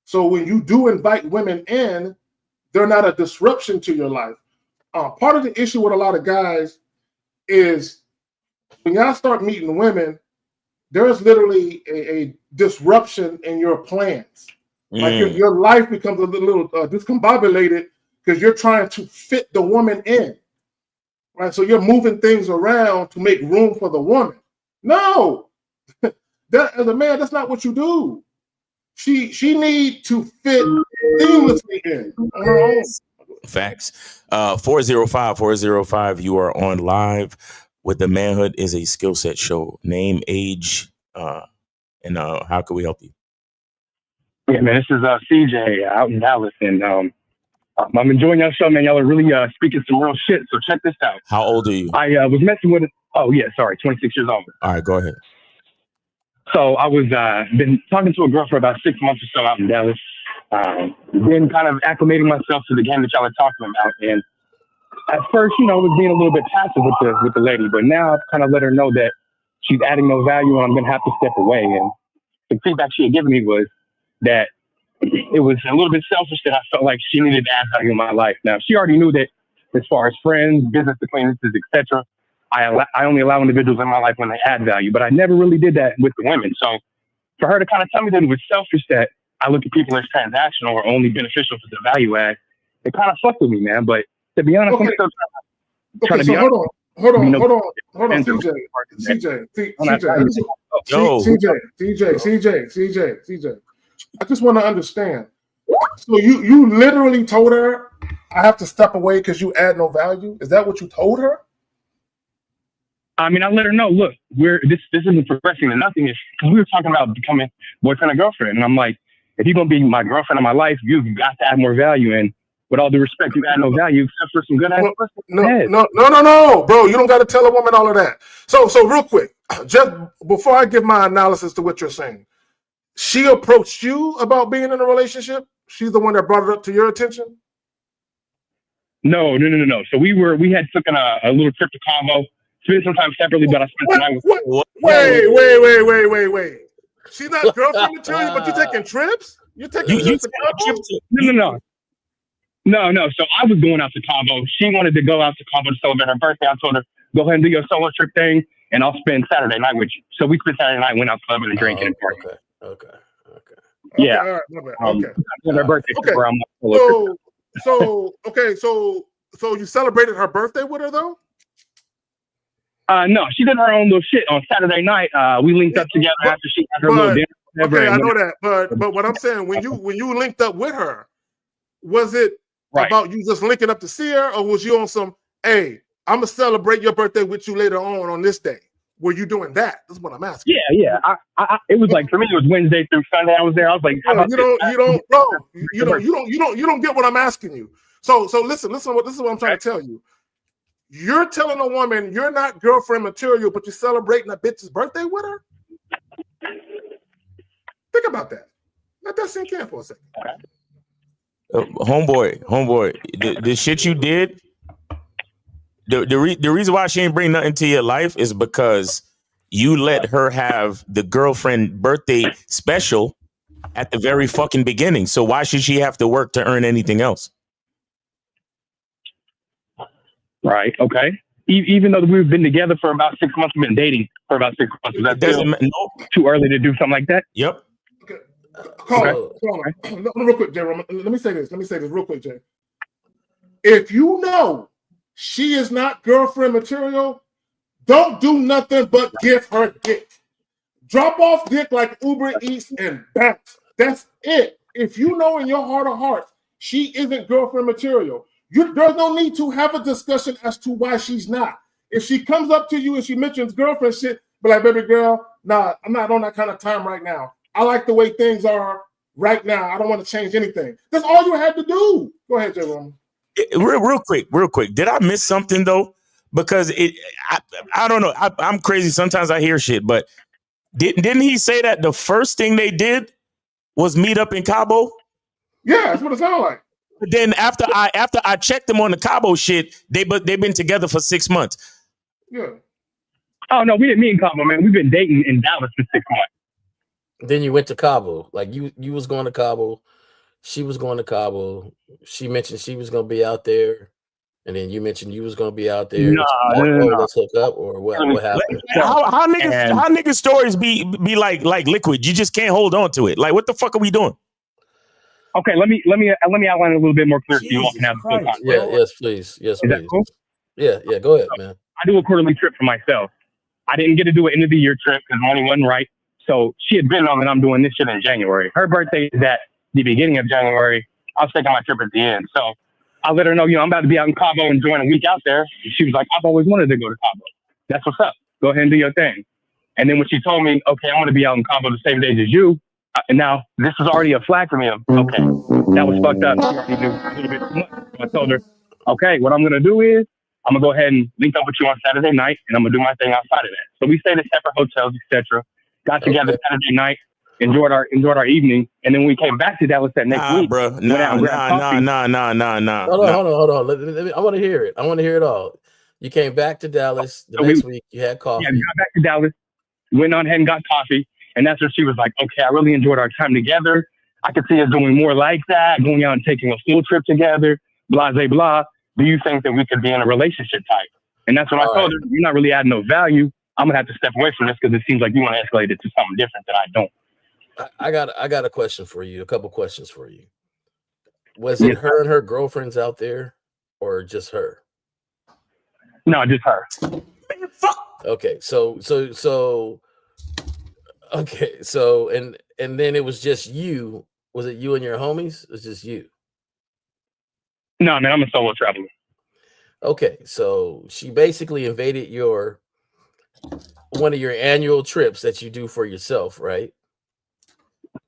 So when you do invite women in, they're not a disruption to your life. Part of the issue with a lot of guys is when y'all start meeting women, there's literally a disruption in your plans. Like your life becomes a little discombobulated because you're trying to fit the woman in, right? So you're moving things around to make room for the woman. No, that as a man, that's not what you do. She need to fit seamlessly in on her own. Facts. 405, you are on live with the Manhood is a Skill Set Show. Name, age, and how can we help you? Yeah, man, this is CJ out in Dallas, and I'm enjoying your show, man. Y'all are really speaking some real shit. So check this out. How old are you? I was messing with it. Oh yeah, sorry, 26 years old. All right, go ahead. So I was been talking to a girl for about 6 months or so out in Dallas. Been kind of acclimating myself to the game that y'all are talking about, and at first, I was being a little bit passive with the lady, but now I've kind of let her know that she's adding no value, and I'm gonna have to step away. And the feedback she had given me was that it was a little bit selfish that I felt like she needed to add value in my life. Now, she already knew that as far as friends, business acquaintances, etc., I only allow individuals in my life when they add value, but I never really did that with the women. So for her to kind of tell me that it was selfish that I look at people as transactional or only beneficial for the value add, it kind of fucked with me, man. But to be honest, Okay. I'm still trying to So be hold on, honest. CJ. I just want to understand. So you literally told her I have to step away because you add no value? Is that what you told her? I mean, I let her know, look, this isn't progressing to nothing. Because we were talking about becoming boyfriend and girlfriend. And I'm like, if you're going to be my girlfriend in my life, you've got to add more value. And with all due respect, you add no value except for some good ass person. No, bro. You don't got to tell a woman all of that. So real quick, just before I give my analysis to what you're saying, she approached you about being in a relationship? She's the one that brought it up to your attention? No. So we had taken a little trip to Cabo. Spent some time separately, but I spent the night with. Wait. She's not girlfriend material, but you're taking trips? You're taking trips to Cabo? No. So I was going out to Cabo. She wanted to go out to Cabo to celebrate her birthday. I told her, go ahead and do your solo trip thing, and I'll spend Saturday night with you. So we spent Saturday night, went out clubbing and drinking and partying. Okay. Yeah. All right, my bad. Okay. Her birthday. Okay. So you celebrated her birthday with her though? No, she did her own little shit on Saturday night. We linked up together after she had her little dinner. Okay, I know that, but what I'm saying, when you linked up with her, was it about you just linking up to see her, or was you on some, hey, I'm gonna celebrate your birthday with you later on this day? Were you doing that? That's what I'm asking. Yeah. It was like, for me, it was Wednesday through Sunday. I was there. I was like, you don't get what I'm asking you. So listen. This is what I'm trying to tell you. You're telling a woman you're not girlfriend material, but you're celebrating a bitch's birthday with her? Think about that. Let that sink in for a second. Homeboy, the shit you did, the reason why she ain't bring nothing to your life is because you let her have the girlfriend birthday special at the very fucking beginning. So why should she have to work to earn anything else? Right. Okay. Even though we've been together for about 6 months, we've been dating for about 6 months. Is that still too early to do something like that? Yep. Okay. Call on. Real quick, Jay. Let me say this real quick, Jay. If you know she is not girlfriend material, don't do nothing but give her dick. Drop off dick like Uber Eats and bounce. That's it. If you know in your heart of hearts she isn't girlfriend material, there's no need to have a discussion as to why she's not. If she comes up to you and she mentions girlfriend shit, be like, baby girl, nah, I'm not on that kind of time right now. I like the way things are right now. I don't want to change anything. That's all you had to do. Go ahead, Jay Roman. Real quick. Did I miss something though? Because I don't know. I'm crazy. Sometimes I hear shit, but didn't he say that the first thing they did was meet up in Cabo? Yeah, that's what it sounds like. But then after I checked them on the Cabo shit, they've been together for 6 months. Yeah. Oh no, we didn't meet in Cabo, man. We've been dating in Dallas for 6 months. Then you went to Cabo. Like you was going to Cabo. She was going to Cabo. She mentioned she was going to be out there. And then you mentioned you was going to be out there. No. Let's hook up, or what happened? How niggas stories be like liquid? You just can't hold on to it. Like, what the fuck are we doing? Okay, let me outline it a little bit more clear so you all can have the full context. Yes, please. Yes, please. Cool? Yeah, go ahead, man. I do a quarterly trip for myself. I didn't get to do an end of the year trip because money wasn't right. So she had been on that I'm doing this shit in January. Her birthday is at the beginning of January. I was taking my trip at the end. So I let her know, I'm about to be out in Cabo enjoying a week out there. And she was like, I've always wanted to go to Cabo. That's what's up. Go ahead and do your thing. And then when she told me, okay, I want to be out in Cabo the same days as you, Now, this was already a flag for me. Okay, that was fucked up. She already knew a little bit too much. So I told her, okay, what I'm going to do is I'm going to go ahead and link up with you on Saturday night, and I'm going to do my thing outside of that. So we stayed at separate hotels, etc. Got together Saturday night, enjoyed our evening, and then we came back to Dallas that next week. Bro. Hold on. I want to hear it. I want to hear it all. You came back to Dallas the next week. You had coffee. Yeah, got back to Dallas, went on ahead and got coffee. And that's where she was like, okay, I really enjoyed our time together. I could see us doing more like that, going out and taking a field trip together, blah, blah, blah. Do you think that we could be in a relationship type? And that's when I told her, you're not really adding no value. I'm going to have to step away from this because it seems like you want to escalate it to something different that I don't. I got a question for you, a couple questions for you. Was it her and her girlfriends out there or just her? No, just her. Okay, so and then it was just you. Was it you and your homies? It was just you? No, man, I'm a solo traveler. Okay, so she basically invaded one of your annual trips that you do for yourself, right?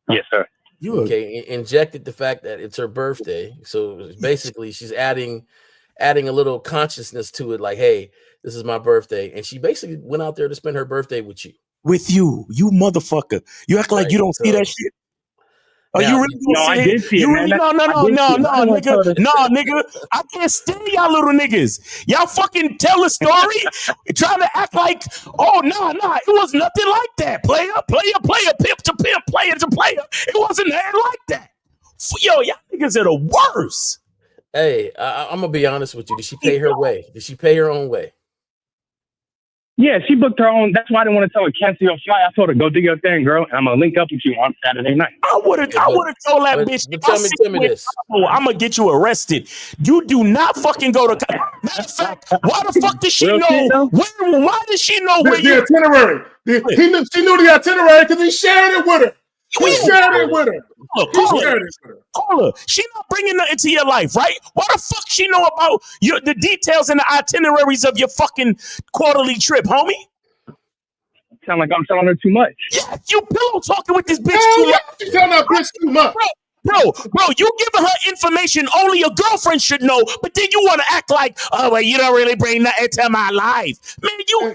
Yes, sir. Injected the fact that it's her birthday. So basically she's adding a little consciousness to it, like, hey, this is my birthday. And she basically went out there to spend her birthday with you. With you motherfucker. You act like you don't see that shit. Are you really I did see it, man. No, nigga. No, nigga. I can't stand y'all little niggas. Y'all fucking tell a story, trying to act like, oh, no, it was nothing like that. Player, pimp to pimp, player to player. It wasn't nothing like that. Yo, y'all niggas are the worst. Hey, I'm gonna be honest with you. Did she pay her way? Did she pay her own way? Yeah, she booked her own. That's why I didn't want to tell her cancel your flight. I told her, go do your thing, girl, and I'm gonna link up with you on Saturday night. I would have told that bitch. But tell me this. I'm gonna get you arrested. You do not fucking go to. Matter of fact, why the fuck does she know? Why does she know where the itinerary? She knew the itinerary because he shared it with her. Call her. She not bringing nothing to your life, right? Why the fuck she know about the details and the itineraries of your fucking quarterly trip, homie? Sound like I'm telling her too much. Yeah, you pillow talking with this bitch. You telling that bitch too much. Bro, you giving her information only your girlfriend should know, but then you want to act like, oh, well, you don't really bring nothing to my life. Man, you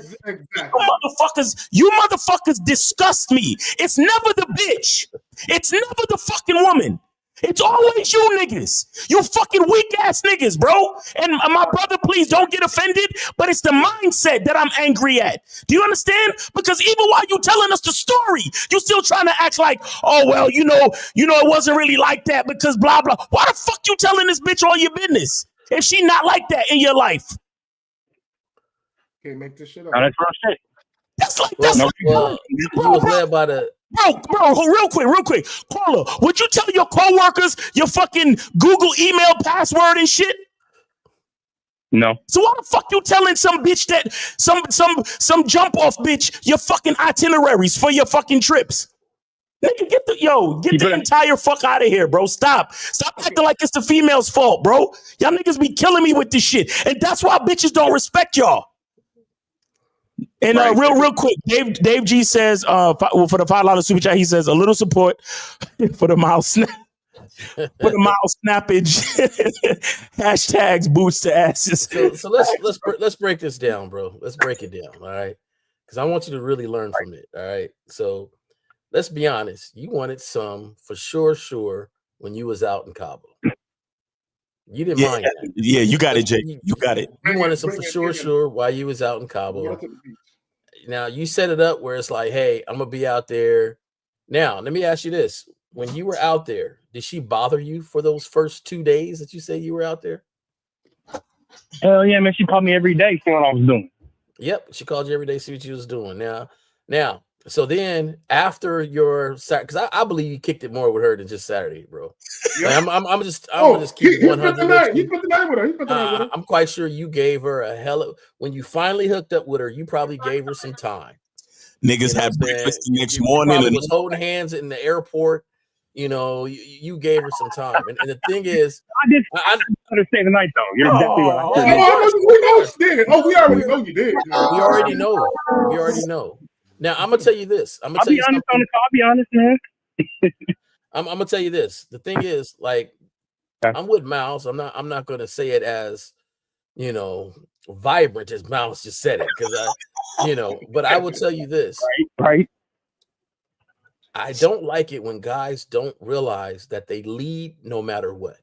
motherfuckers disgust me. It's never the bitch. It's never the fucking woman. It's always you niggas. You fucking weak ass niggas, bro. And my brother, please don't get offended, but it's the mindset that I'm angry at. Do you understand? Because even while you telling us the story, you still trying to act like, oh, well, you know, it wasn't really like that because blah, blah. Why the fuck you telling this bitch all your business if she not like that in your life? Can't make this shit up. No, that's real shit. He was led by the... Bro, real quick. Paula, would you tell your coworkers your fucking Google email password and shit? No. So why the fuck you telling some bitch that some jump off bitch your fucking itineraries for your fucking trips? Nigga, get the entire fuck out of here, bro. Stop acting like it's the female's fault, bro. Y'all niggas be killing me with this shit, and that's why bitches don't respect y'all. And real quick, Dave G says, for the $5 super chat, he says a little support for the mild snappage. Hashtags boots to asses. So let's break this down, bro. Let's break it down, all right? Because I want you to really learn from it, all right? So let's be honest. You wanted some for sure when you was out in Cabo. You didn't mind that. Yeah, you got it, Jay. You got it. You wanted some for sure while you was out in Cabo. Now, you set it up where it's like, hey, I'm going to be out there. Now, let me ask you this. When you were out there, did she bother you for those first 2 days that you say you were out there? Hell yeah, man. She called me every day, seeing what I was doing. Yep, she called you every day, see what you was doing. Now, so then after your, because I believe you kicked it more with her than just Saturday, bro. Yeah. Like, I'm just keep 100. You put the night with her. I'm quite sure you gave her a hell of, when you finally hooked up with her, you probably gave her some time. Niggas had breakfast the next morning and was holding hands in the airport. You know, you gave her some time, and the thing is, I to stay the night though. You're exactly right. We already know you did. We already know. Now I'm gonna tell you this. I'll be honest, man. I'm gonna tell you this. The thing is, like, Okay. I'm with Miles. I'm not gonna say it as, vibrant as Miles just said it, because but I will tell you this. Right. I don't like it when guys don't realize that they lead no matter what.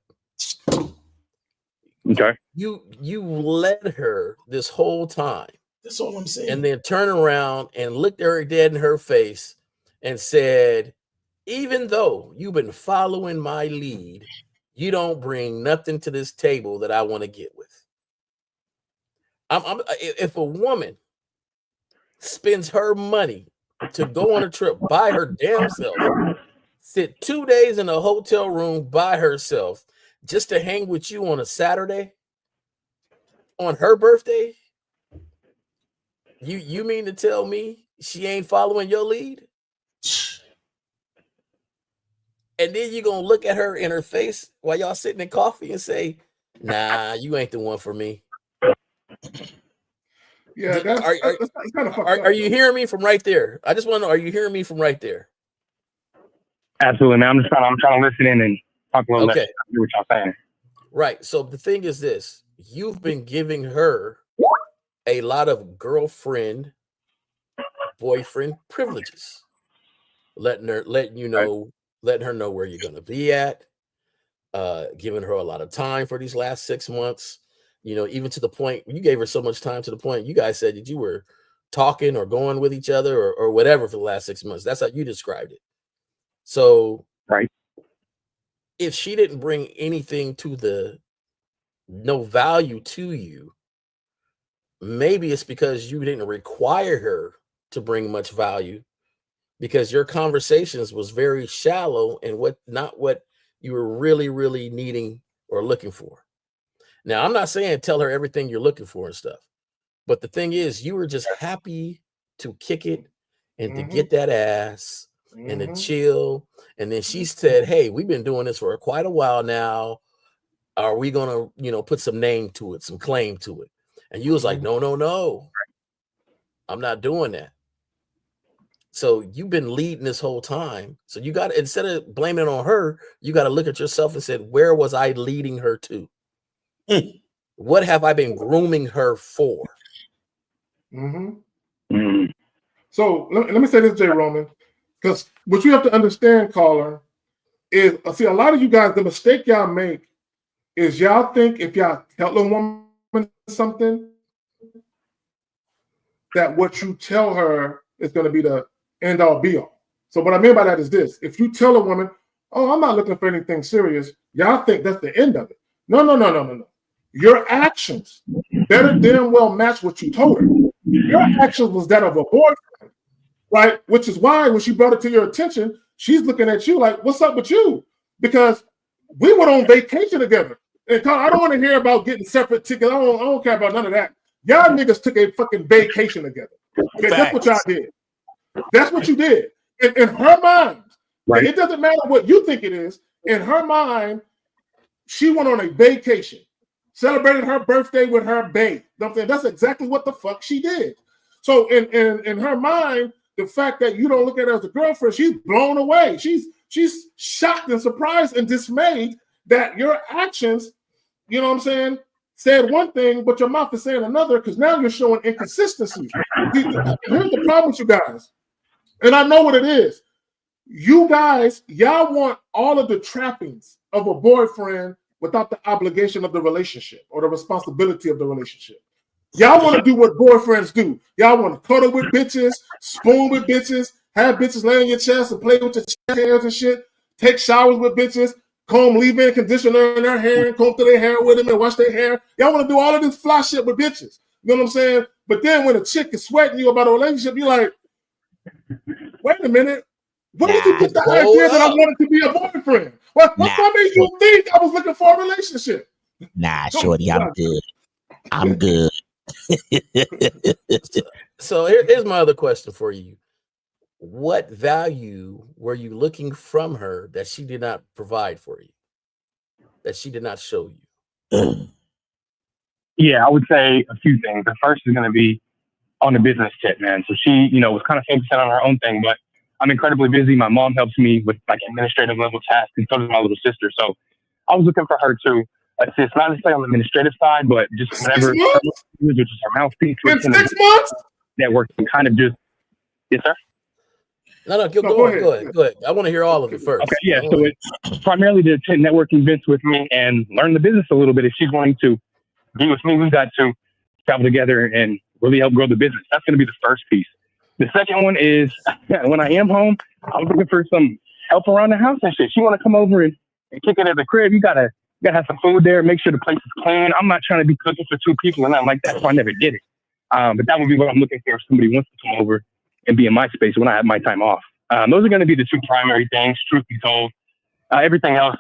Okay. You led her this whole time, That's all I'm saying. and then turn around and looked her dead in her face and said, even though you've been following my lead, you don't bring nothing to this table that I want to get with. If a woman spends her money to go on a trip by her damn self, sit 2 days in a hotel room by herself just to hang with you on a Saturday on her birthday, you mean to tell me she ain't following your lead? And then you're gonna look at her in her face while y'all sitting in coffee and say, nah, you ain't the one for me. Yeah, that's kind of fucked up. Are you hearing me from right there? I just want to know, are you hearing me from right there? Absolutely, man. I'm trying to listen in and talk a little less. Okay. I hear what y'all saying. Right. So the thing is this: you've been giving her a lot of girlfriend, boyfriend privileges, letting her know where you're gonna be at, giving her a lot of time for these last 6 months. Even to the point you gave her so much time to the point you guys said that you were talking or going with each other or whatever for the last 6 months. That's how you described it. So, right. If she didn't bring anything no value to you, maybe it's because you didn't require her to bring much value, because your conversations was very shallow and not what you were really, really needing or looking for. Now, I'm not saying tell her everything you're looking for and stuff, but the thing is, you were just happy to kick it and to get that ass and to chill. And then she said, hey, we've been doing this for quite a while now. Are we going to, put some name to it, some claim to it? And you was like, no, I'm not doing that. So you've been leading this whole time. So you got to, instead of blaming it on her, you got to look at yourself and said, where was I leading her to? What have I been grooming her for? So let me say this, Jay Roman, because what you have to understand, caller, is see, a lot of you guys, the mistake y'all make is y'all think if y'all tell a woman something, that what you tell her is going to be the end all be all. So what I mean by that is this: if you tell a woman, "Oh, I'm not looking for anything serious," y'all think that's the end of it. No. Your actions better damn well match what you told her. Your actions was that of a boyfriend, right? Which is why when she brought it to your attention, she's looking at you like, "What's up with you?" Because we went on vacation together. And I don't want to hear about getting separate tickets. I don't care about none of that. Y'all niggas took a fucking vacation together. Okay, that's what y'all did. That's what you did. In her mind, right. It doesn't matter what you think it is. In her mind, she went on a vacation, celebrated her birthday with her babe. That's exactly what the fuck she did. So in her mind, the fact that you don't look at her as a girlfriend, she's blown away. She's shocked and surprised and dismayed that your actions, you know what I'm saying, said one thing, but your mouth is saying another, because now you're showing inconsistency. Here's the problem with you guys, and I know what it is. You guys, y'all want all of the trappings of a boyfriend without the obligation of the relationship or the responsibility of the relationship. Y'all want to do what boyfriends do. Y'all want to cuddle with bitches, spoon with bitches, have bitches lay on your chest and play with your hairs and shit, take showers with bitches, comb leave-in conditioner in their hair and comb through their hair with them and wash their hair. Y'all want to do all of this fly shit with bitches. You know what I'm saying? But then when a chick is sweating you about a relationship, you're like, wait a minute. Where did you get the idea that I wanted to be a boyfriend? What made you think I was looking for a relationship? Nah, shorty, I'm good. I'm good. So here's my other question for you. What value were you looking from her that she did not provide for you? That she did not show you? Yeah, I would say a few things. The first is going to be on the business tip, man. So she, was kind of focusing on her own thing, but I'm incredibly busy. My mom helps me with like administrative level tasks, and so does my little sister. So I was looking for her to assist, not necessarily on the administrative side, but just 6 whatever, months? which is her mouthpiece. In 6 months? Network and kind of just, yes, sir. No, go ahead. I want to hear all of it first. Okay, yeah. So it's primarily to attend networking events with me and learn the business a little bit. If she's wanting to be with me, we've got to travel together and really help grow the business. That's going to be the first piece. The second one is when I am home, I was looking for some help around the house and shit. She want to come over and kick it at the crib. You gotta have some food there. Make sure the place is clean. I'm not trying to be cooking for 2 people and nothing like that, so I never did it. But that would be what I'm looking for if somebody wants to come over and be in my space when I have my time off. Those are going to be the 2 primary things, truth be told. Everything else,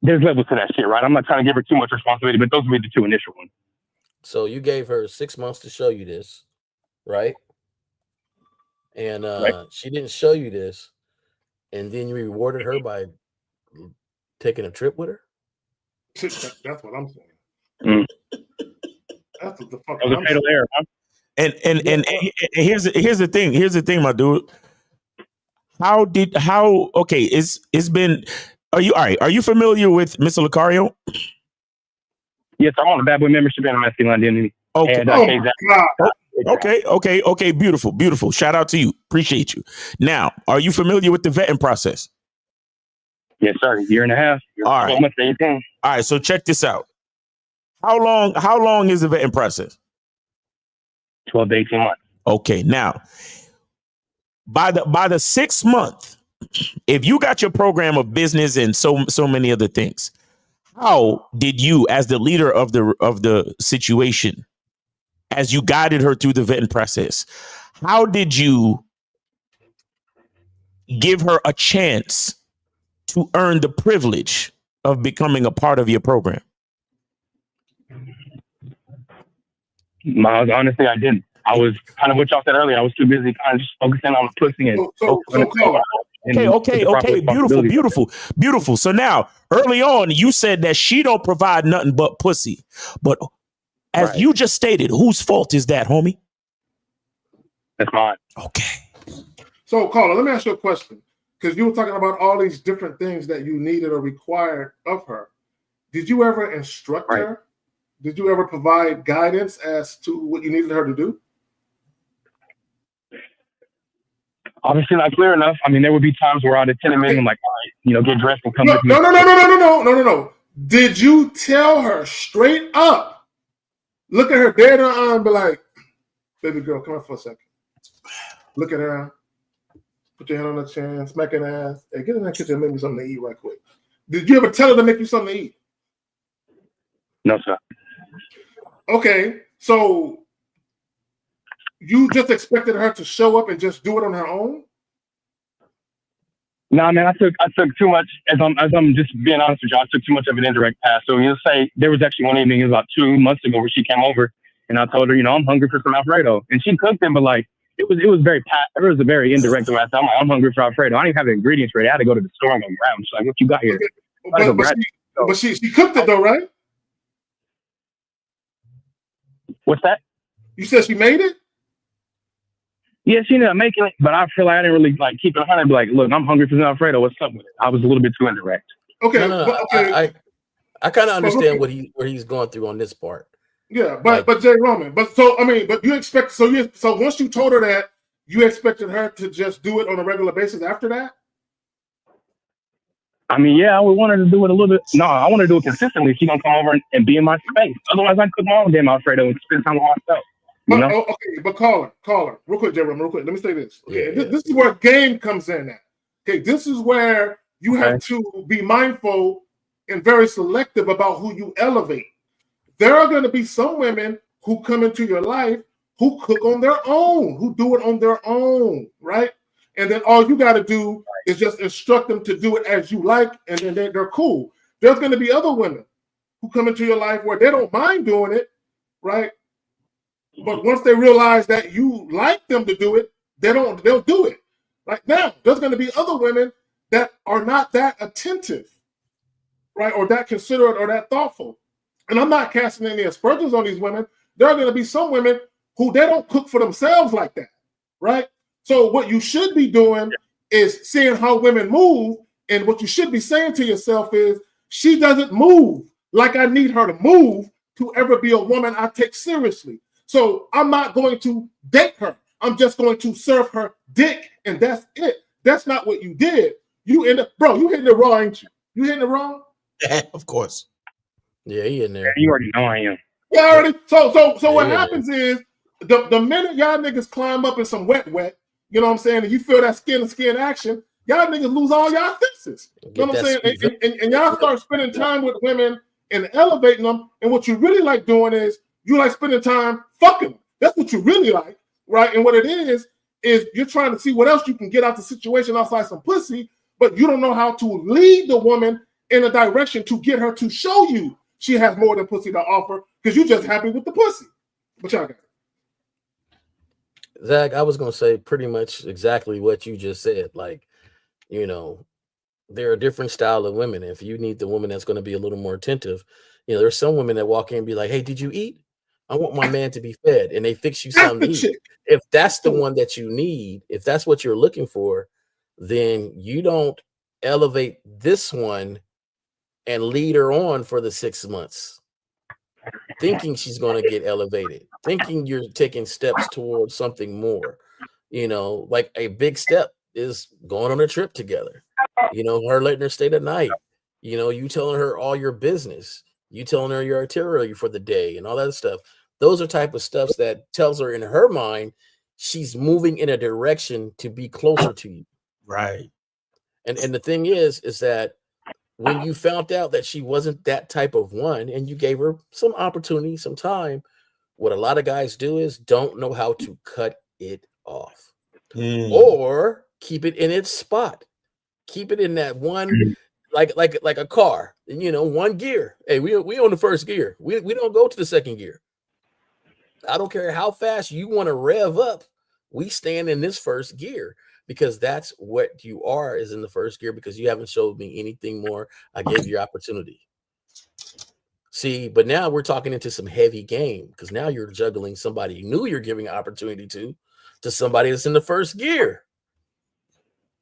there's levels to that shit, right? I'm not trying to give her too much responsibility, but those would be the 2 initial ones. So you gave her 6 months to show you this, right? And Right. She didn't show you this, and then you rewarded her by taking a trip with her? That's what I'm saying. Mm. That's what the fuck That was a fatal error, huh? And here's the thing. Here's the thing, my dude. Okay, it's been. Are you all right? Are you familiar with Mr. Lucario? Yes, I'm on the Bad Boy membership and masculine identity. Okay. And, Oh my God. Okay. Beautiful. Shout out to you. Appreciate you. Now, are you familiar with the vetting process? Yes, sir. 1.5 years. All right. 12 months to 18. All right. So check this out. How long is the vetting process? 12 to 18 months. Okay. Now, by the 6th month, if you got your program of business and so many other things, how did you, as the leader of the situation, as you guided her through the vetting process, how did you give her a chance to earn the privilege of becoming a part of your program? Miles, honestly, I didn't. I was kind of what y'all said earlier. I was too busy kind of just focusing on the pussy and Okay. Beautiful. So now, early on, you said that she don't provide nothing but pussy. But as you just stated, whose fault is that, homie? That's mine. Okay. So, caller, let me ask you a question. Because you were talking about all these different things that you needed or required of her. Did you ever instruct her? Did you ever provide guidance as to what you needed her to do? Obviously not clear enough. I mean, there would be times where I'd attend a meeting, I'm like, all right, get dressed and come with me. No. Did you tell her straight up, look at her dead in her eye and be like, baby girl, come here for a second. Look at her. Put your hand on her chin, smack her ass. Hey, get in that kitchen and make me something to eat right quick. Did you ever tell her to make you something to eat? No, sir. Okay, so you just expected her to show up and just do it on her own? No, man, I took too much, as I'm just being honest with you, I took too much of an indirect path. So you'll say there was actually one evening, it was about 2 months ago, where she came over and I told her, I'm hungry for some Alfredo. And she cooked them, but like it was a very indirect way. I'm like, I'm hungry for Alfredo. I didn't even have the ingredients ready. I had to go to the store and go grab them. She's like, what you got here? But she cooked it though, right? What's that? You said she made it? Yeah, she ended up making it, but I feel like I didn't really like keep it 100. Be like, look, I'm hungry for some Alfredo. What's up with it? I was a little bit too indirect. Okay, I kind of understand where he's going through on this part. Yeah, but Jay Roman, but you expect so once you told her that, you expected her to just do it on a regular basis after that? I mean, yeah, I would want her to do it a little bit. No, I want her to do it consistently. She's gonna come over and be in my space. Otherwise, I cook my own damn Alfredo and spend time with myself. Okay, but caller, real quick, Jay Roman, real quick. Let me say this. Okay, this is where game comes in at. Okay, this is where you have to be mindful and very selective about who you elevate. There are going to be some women who come into your life who cook on their own, who do it on their own, right? And then all you got to do is just instruct them to do it as you like, and then they're cool. There's going to be other women who come into your life where they don't mind doing it, right? But once they realize that you like them to do it, they'll do it. Right now, there's going to be other women that are not that attentive, right? Or that considerate or that thoughtful. And I'm not casting any aspersions on these women. There are going to be some women who they don't cook for themselves like that, right? So what you should be doing is seeing how women move, and what you should be saying to yourself is, she doesn't move like I need her to move to ever be a woman I take seriously. So I'm not going to date her. I'm just going to serve her dick, and that's it. That's not what you did. You end up, bro, you hitting it wrong, ain't you? You hitting it wrong? Of course. Yeah, he in there. You already know I am. Yeah, already. So what Yeah. happens is the minute y'all niggas climb up in some wet, you know what I'm saying, and you feel that skin to skin action, y'all niggas lose all y'all senses. You know what I'm saying? And y'all start spending time with women and elevating them. And what you really like doing is you like spending time fucking them. That's what you really like, right? And what it is you're trying to see what else you can get out the situation outside some pussy, but you don't know how to lead the woman in a direction to get her to show you she has more than pussy to offer because you're just happy with the pussy. What y'all got? Zach, I was gonna say pretty much exactly what you just said. Like, there are different style of women. If you need the woman that's going to be a little more attentive, there's some women that walk in and be like, "Hey, did you eat? I want my man to be fed," and they fix you something to eat. Chick. If that's the one that you need, if that's what you're looking for, then you don't elevate this one and lead her on for the 6 months, thinking she's going to get elevated, thinking you're taking steps towards something more. Like a big step is going on a trip together. Her letting her stay the night. You telling her all your business. You telling her your itinerary for the day and all that stuff. Those are type of stuff that tells her in her mind she's moving in a direction to be closer to you. Right. And the thing is that when you found out that she wasn't that type of one and you gave her some opportunity, some time, what a lot of guys do is don't know how to cut it off or keep it in its spot. Keep it in that one, like a car, one gear. Hey, we on the first gear. We don't go to the second gear. I don't care how fast you want to rev up. We stand in this first gear because that's what you are, is in the first gear, because you haven't showed me anything more. I gave you opportunity. See, but now we're talking into some heavy game because now you're juggling somebody new you're giving opportunity to somebody that's in the first gear.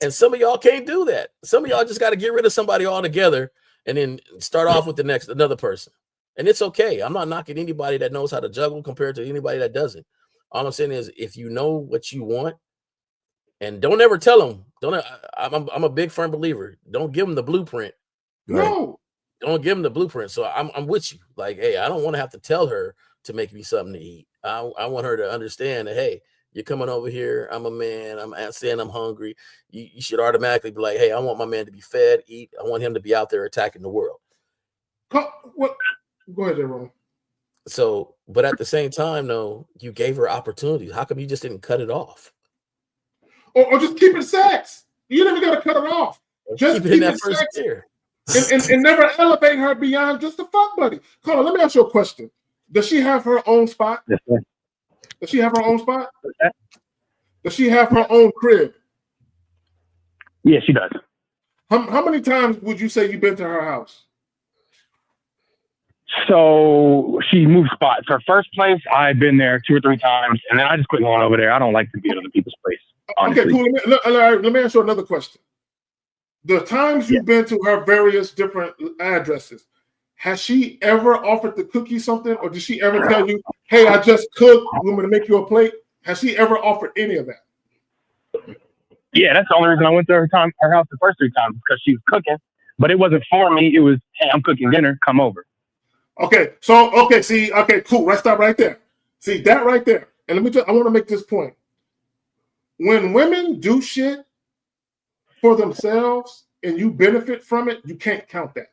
And some of y'all can't do that. Some of y'all just got to get rid of somebody altogether and then start off with another person. And it's okay. I'm not knocking anybody that knows how to juggle compared to anybody that doesn't. All I'm saying is, if you know what you want, and don't ever tell them. I'm a big firm believer. Don't give them the blueprint. No. Don't give them the blueprint. So I'm with you. Like, hey, I don't want to have to tell her to make me something to eat. I want her to understand that, hey, you're coming over here. I'm a man. I'm saying I'm hungry. You should automatically be like, hey, I want my man to be fed, eat. I want him to be out there attacking the world. What? Go ahead, Jerome. So, but at the same time, though, you gave her opportunities. How come you just didn't cut it off? Or just keep it sex. You never got to cut it off. Just keep it first sex. year. And never elevate her beyond just a fuck buddy. Carla, let me ask you a question. Does she have her own spot? Yes, sir. Does she have her own spot? Does she have her own crib? Yeah, she does. How many times would you say you've been to her house? So she moved spots. Her first place, I've been there 2 or 3 times, and then I just quit going over there. I don't like to be at other people's place. Honestly. Okay, cool. Let me ask you another question. The times you've been to her various different addresses, has she ever offered to cook you something, or did she ever tell you, hey, I just cooked, you want me to make you a plate? Has she ever offered any of that? Yeah, that's the only reason I went to her house the first 3 times, because she was cooking, but it wasn't for me. It was, hey, I'm cooking dinner, come over. Okay, cool. Let's stop right there. See that right there. And I want to make this point. When women do shit for themselves and you benefit from it, you can't count that.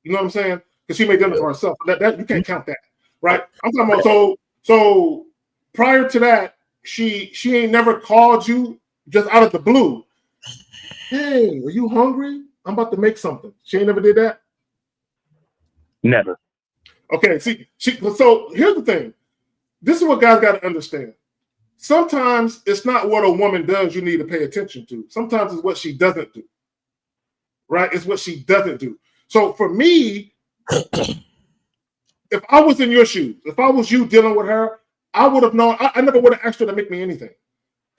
You know what I'm saying? Because she may do it for herself. That you can't count that, right? I'm talking about so prior to that, she ain't never called you just out of the blue. Hey, are you hungry? I'm about to make something. She ain't never did that? Never. Okay, so here's the thing. This is what guys got to understand. Sometimes it's not what a woman does you need to pay attention to. Sometimes it's what she doesn't do. Right? It's what she doesn't do. So for me, if I was in your shoes, if I was you dealing with her, I would have known. I never would have asked her to make me anything.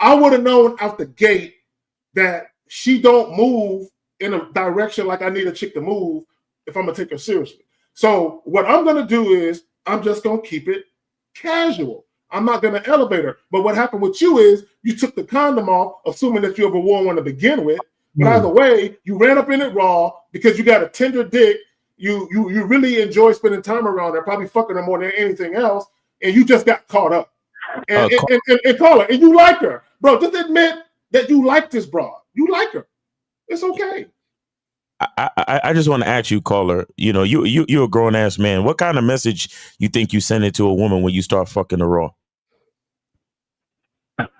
I would have known out the gate that she don't move in a direction like I need a chick to move if I'm gonna take her seriously. So what I'm gonna do is I'm just gonna keep it casual. I'm not gonna elevate her. But what happened with you is you took the condom off, assuming that you ever wore one to begin with. But either way, you ran up in it raw because you got a tender dick. You really enjoy spending time around her, probably fucking her more than anything else, and you just got caught up. And call her, and you like her, bro. Just admit that you like this broad. You like her. It's okay. I just want to ask you, caller. You know, you're a grown ass man. What kind of message you think you send it to a woman when you start fucking her raw?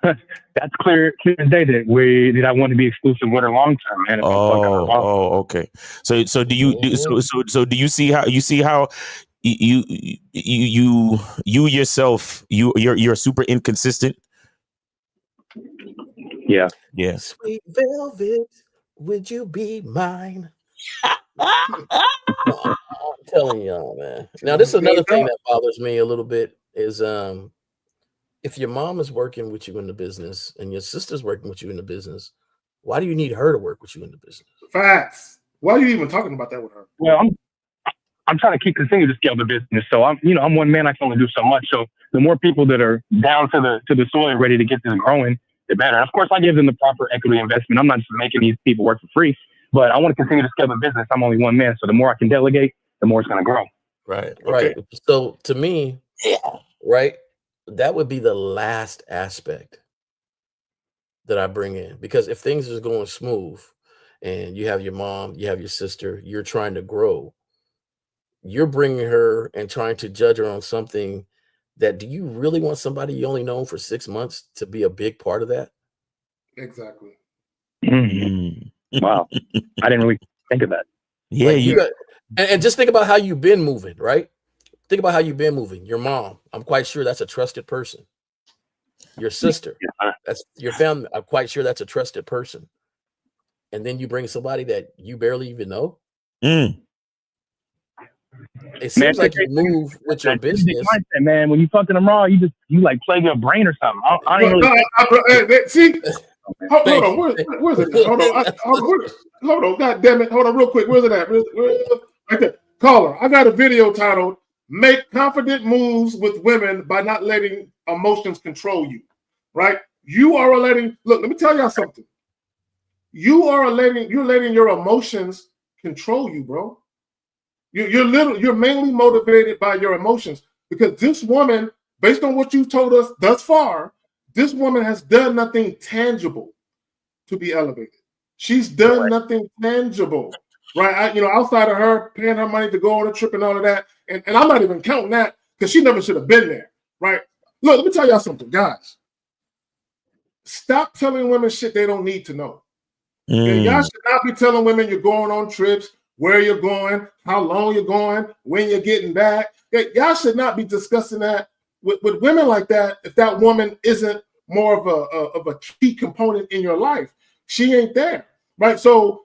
That's clear as day that I want to be exclusive with her long term, man. Okay. So do you see how you yourself you're super inconsistent? Yeah. Sweet velvet, would you be mine? I'm telling y'all, man. Now, this is another thing that bothers me a little bit is if your mom is working with you in the business and your sister's working with you in the business, why do you need her to work with you in the business? Facts. Why are you even talking about that with her? Well, I'm trying to continue to scale the business. So I'm one man. I can only do so much. So the more people that are down to the soil ready to get this growing, the better. And of course, I give them the proper equity investment. I'm not just making these people work for free, but I want to continue to scale the business. I'm only one man. So the more I can delegate, the more it's going to grow. Right. So to me, right, that would be the last aspect that I bring in, because if things are going smooth and you have your mom, you have your sister, you're trying to grow, you're bringing her and trying to judge her on something that, do you really want somebody you only known for 6 months to be a big part of that? Exactly. Wow. I didn't really think of that. Yeah. Like and just think about how you've been moving, right? Think about how you've been moving. Your mom, I'm quite sure that's a trusted person. Your sister, that's your family. I'm quite sure that's a trusted person. And then you bring somebody that you barely even know. It seems like you move with your business. Mindset, man, when you fucking them raw, you like play your brain or something. I don't really see. Hold on, where's it at? Hold on, God damn it. Hold on, real quick. Where's it at? Right there. Caller, I got a video titled "Make Confident Moves with Women by Not Letting Emotions Control You." Right? You're letting let me tell y'all something. You're letting your emotions control you, bro. You're mainly motivated by your emotions, because this woman, based on what you've told us thus far, this woman has done nothing tangible to be elevated. She's done nothing tangible, right? Outside of her paying her money to go on a trip and all of that, and I'm not even counting that because she never should have been there, right? Look, let me tell y'all something, guys. Stop telling women shit they don't need to know. Okay? Y'all should not be telling women you're going on trips, where you're going, how long you're going, when you're getting back. Okay? Y'all should not be discussing that with women like that if that woman isn't more of a key component in your life. She ain't there, right? So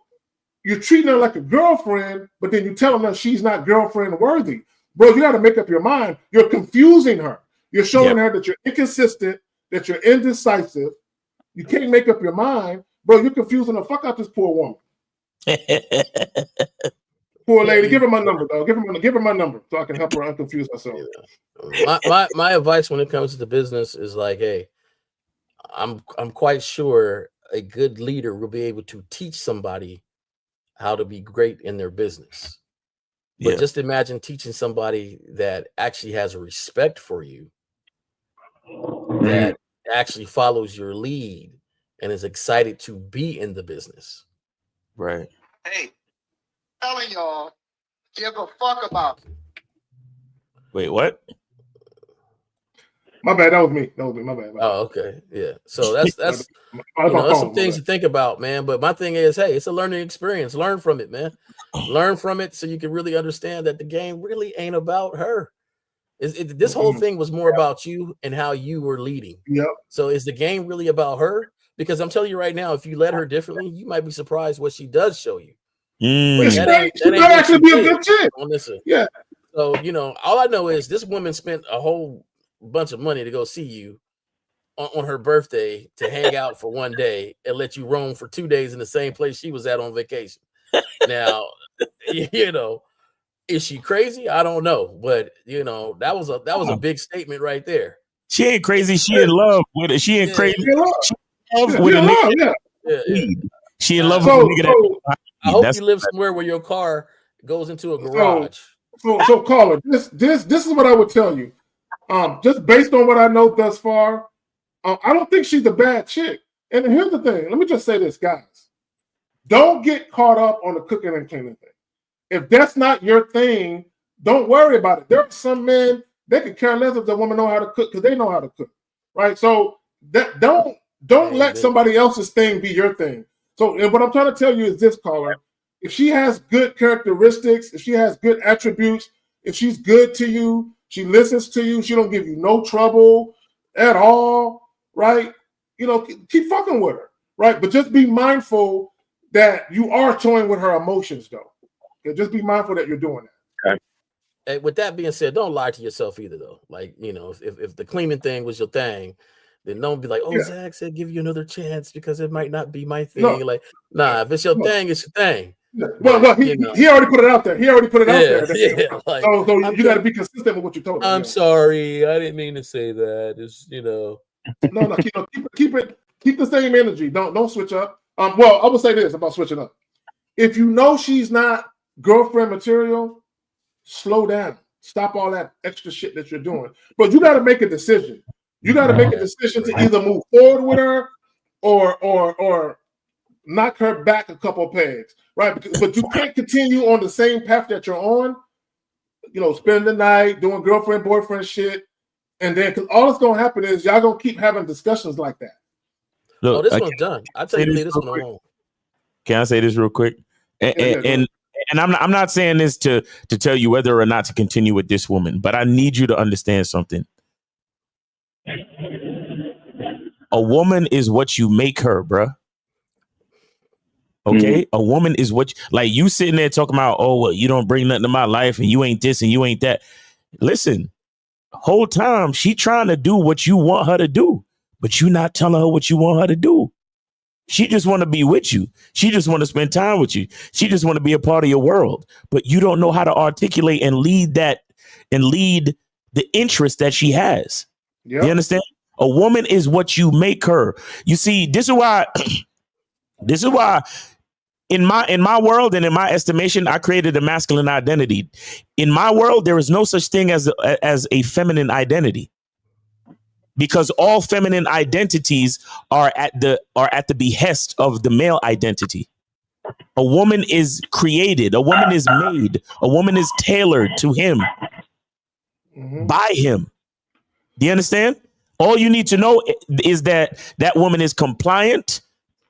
you're treating her like a girlfriend, but then you're telling her she's not girlfriend worthy. Bro, you got to make up your mind. You're confusing her. You're showing her that you're inconsistent, that you're indecisive. You can't make up your mind. Bro, you're confusing the fuck out this poor woman. Poor lady. Give her my number, though. Give her my number so I can help her unconfuse herself. My advice when it comes to the business is like, hey, I'm quite sure a good leader will be able to teach somebody how to be great in their business. But just imagine teaching somebody that actually has a respect for you, that actually follows your lead and is excited to be in the business. Right. Hey, telling y'all, give a fuck about it. Wait, what? My bad. That was me. My bad. Oh, okay. Yeah. So that's that's some things to think about, man. But my thing is, hey, it's a learning experience. Learn from it, man. Learn from it so you can really understand that the game really ain't about her. This whole thing was more about you and how you were leading. Yep. So is the game really about her? Because I'm telling you right now, if you let her differently, you might be surprised what she does show you. She might actually be a good chick. Listen. Yeah. So all I know is this woman spent a whole bunch of money to go see you, on her birthday to hang out for one day and let you roam for 2 days in the same place she was at on vacation. Now, you know, is she crazy? I don't know, but you know, that was a big statement right there. She ain't crazy. She in love with it. She ain't crazy. She in love with a nigga. Yeah. She in love with a nigga that. I hope you live somewhere where your car goes into a garage. So caller, this is what I would tell you. Just based on what I know thus far, I don't think she's a bad chick. And here's the thing. Let me just say this, guys. Don't get caught up on the cooking and cleaning thing. If that's not your thing, don't worry about it. There are some men, they could care less if the woman know how to cook because they know how to cook, right? So that don't let somebody else's thing be your thing. So, and what I'm trying to tell you is this, caller. If she has good characteristics, if she has good attributes, if she's good to you, she listens to you, she don't give you no trouble at all, right? You know, keep fucking with her, right? But just be mindful that you are toying with her emotions, though. Okay? Just be mindful that you're doing that. Okay. And with that being said, don't lie to yourself either, though. Like, you know, if the cleaning thing was your thing, then don't be like, oh, Zach said give you another chance because it might not be my thing. No. Like, nah, if it's your thing, it's your thing. Yeah. Well, he already put it out there. He already put it out there. Yeah, like, so you got to be consistent with what you told him. I'm sorry, I didn't mean to say that. It's, you know. No, keep the same energy. Don't switch up. Well, I would say this about switching up. If you know she's not girlfriend material, slow down. Stop all that extra shit that you're doing. But you got to make a decision. You got to make a decision to either move forward with her or knock her back a couple pegs, right? But you can't continue on the same path that you're on. You know, spend the night doing girlfriend boyfriend shit, and then because all that's gonna happen is y'all gonna keep having discussions like that. Look, this one's done. I'll tell you this one alone. Can I say this real quick? And I'm not saying this to tell you whether or not to continue with this woman, but I need you to understand something. A woman is what you make her, bruh. Okay, a woman is what like you sitting there talking about. Oh, well, you don't bring nothing to my life, and you ain't this, and you ain't that. Listen, whole time she trying to do what you want her to do, but you not telling her what you want her to do. She just want to be with you. She just want to spend time with you. She just want to be a part of your world, but you don't know how to articulate and lead the interest that she has. Yep. You understand? A woman is what you make her. You see, this is why in my world and in my estimation, I created a masculine identity. In my world, there is no such thing as a feminine identity, because all feminine identities are at the behest of the male identity. A woman is created, a woman is made, a woman is tailored to him, by him. Do you understand? All you need to know is that woman is compliant,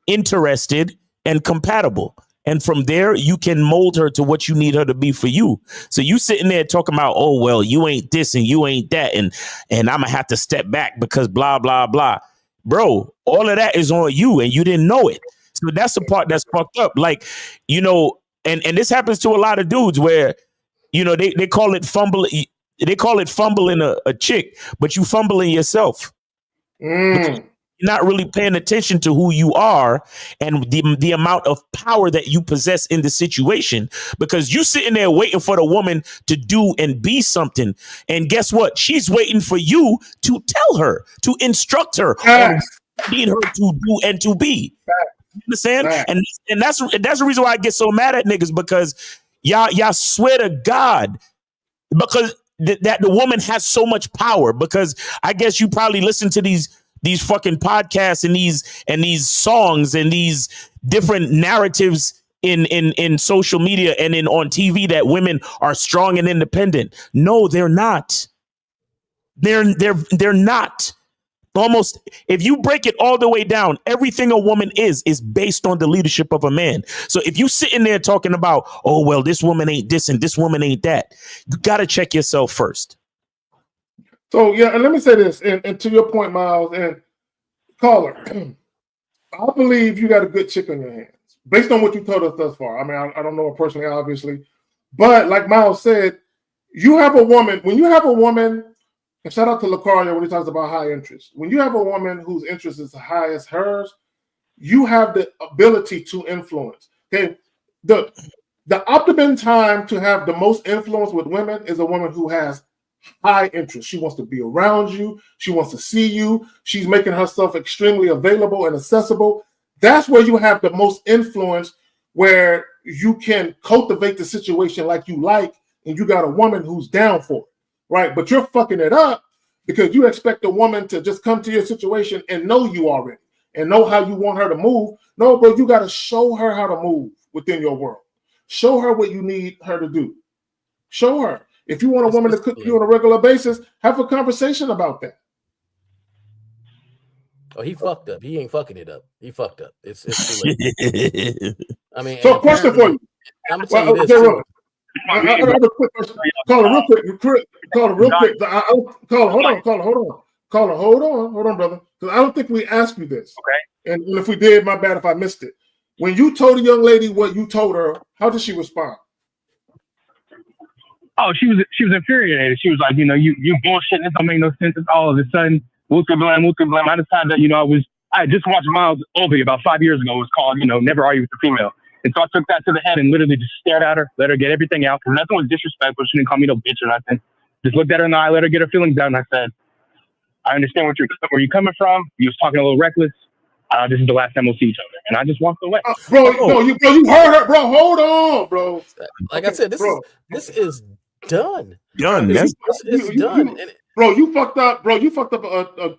interested, and compatible. And from there, you can mold her to what you need her to be for you. So you sitting there talking about, oh, well, you ain't this and you ain't that. And I'm going to have to step back because blah, blah, blah. Bro, all of that is on you and you didn't know it. So that's the part that's fucked up. Like, you know, and this happens to a lot of dudes where, you know, they call it fumbling. They call it fumbling a chick, but you fumbling yourself. You're not really paying attention to who you are and the amount of power that you possess in the situation, because you sitting there waiting for the woman to do and be something. And guess what? She's waiting for you to tell her, to instruct her on what you need her to do and to be. You understand? And that's the reason why I get so mad at niggas, because y'all swear to God, because that the woman has so much power. Because I guess you probably listen to these fucking podcasts and these songs and these different narratives in social media and on TV that women are strong and independent. No, they're not. They're not. Almost, if you break it all the way down, everything a woman is based on the leadership of a man. So if you sitting there talking about, oh, well, this woman ain't this and this woman ain't that, you got to check yourself first. So, yeah, and let me say this, and to your point, Miles, and caller, I believe you got a good chick on your hands, based on what you told us thus far. I mean, I don't know her personally, obviously, but like Miles said, you have a woman, when you have a woman and shout out to Lucario when he talks about high interest. When you have a woman whose interest is as high as hers, you have the ability to influence. Okay, the optimum time to have the most influence with women is a woman who has high interest. She wants to be around you. She wants to see you. She's making herself extremely available and accessible. That's where you have the most influence, where you can cultivate the situation like you like, and you got a woman who's down for it, right? But you're fucking it up because you expect a woman to just come to your situation and know you already and know how you want her to move. No, bro, you got to show her how to move within your world. Show her what you need her to do. Show her. If you want a woman to cook you on a regular basis, have a conversation about that. Oh, he fucked up. He ain't fucking it up. He fucked up. It's too late. I mean, so question for you. I'm gonna tell you this too. I have a quick question. Call it real quick. Call it real quick. Hold on, brother. Because I don't think we asked you this. Okay. And if we did, my bad if I missed it. When you told a young lady what you told her, how did she respond? Oh, she was infuriated. She was like, you bullshit. This don't make no sense. It's all of a sudden, wooka blam. I decided that, I just watched Miles Obi about 5 years ago. It was called, Never Argue with a Female. And so I took that to the head and literally just stared at her, let her get everything out, because nothing was disrespectful. She didn't call me no bitch or nothing. Just looked at her in the eye, let her get her feelings out, and I said, I understand where you're coming from. You was talking a little reckless. This is the last time we'll see each other. And I just walked away. You heard her, bro. Hold on, bro. Like I said, this is done. Done. It's done. Bro, you fucked up. Bro, you fucked up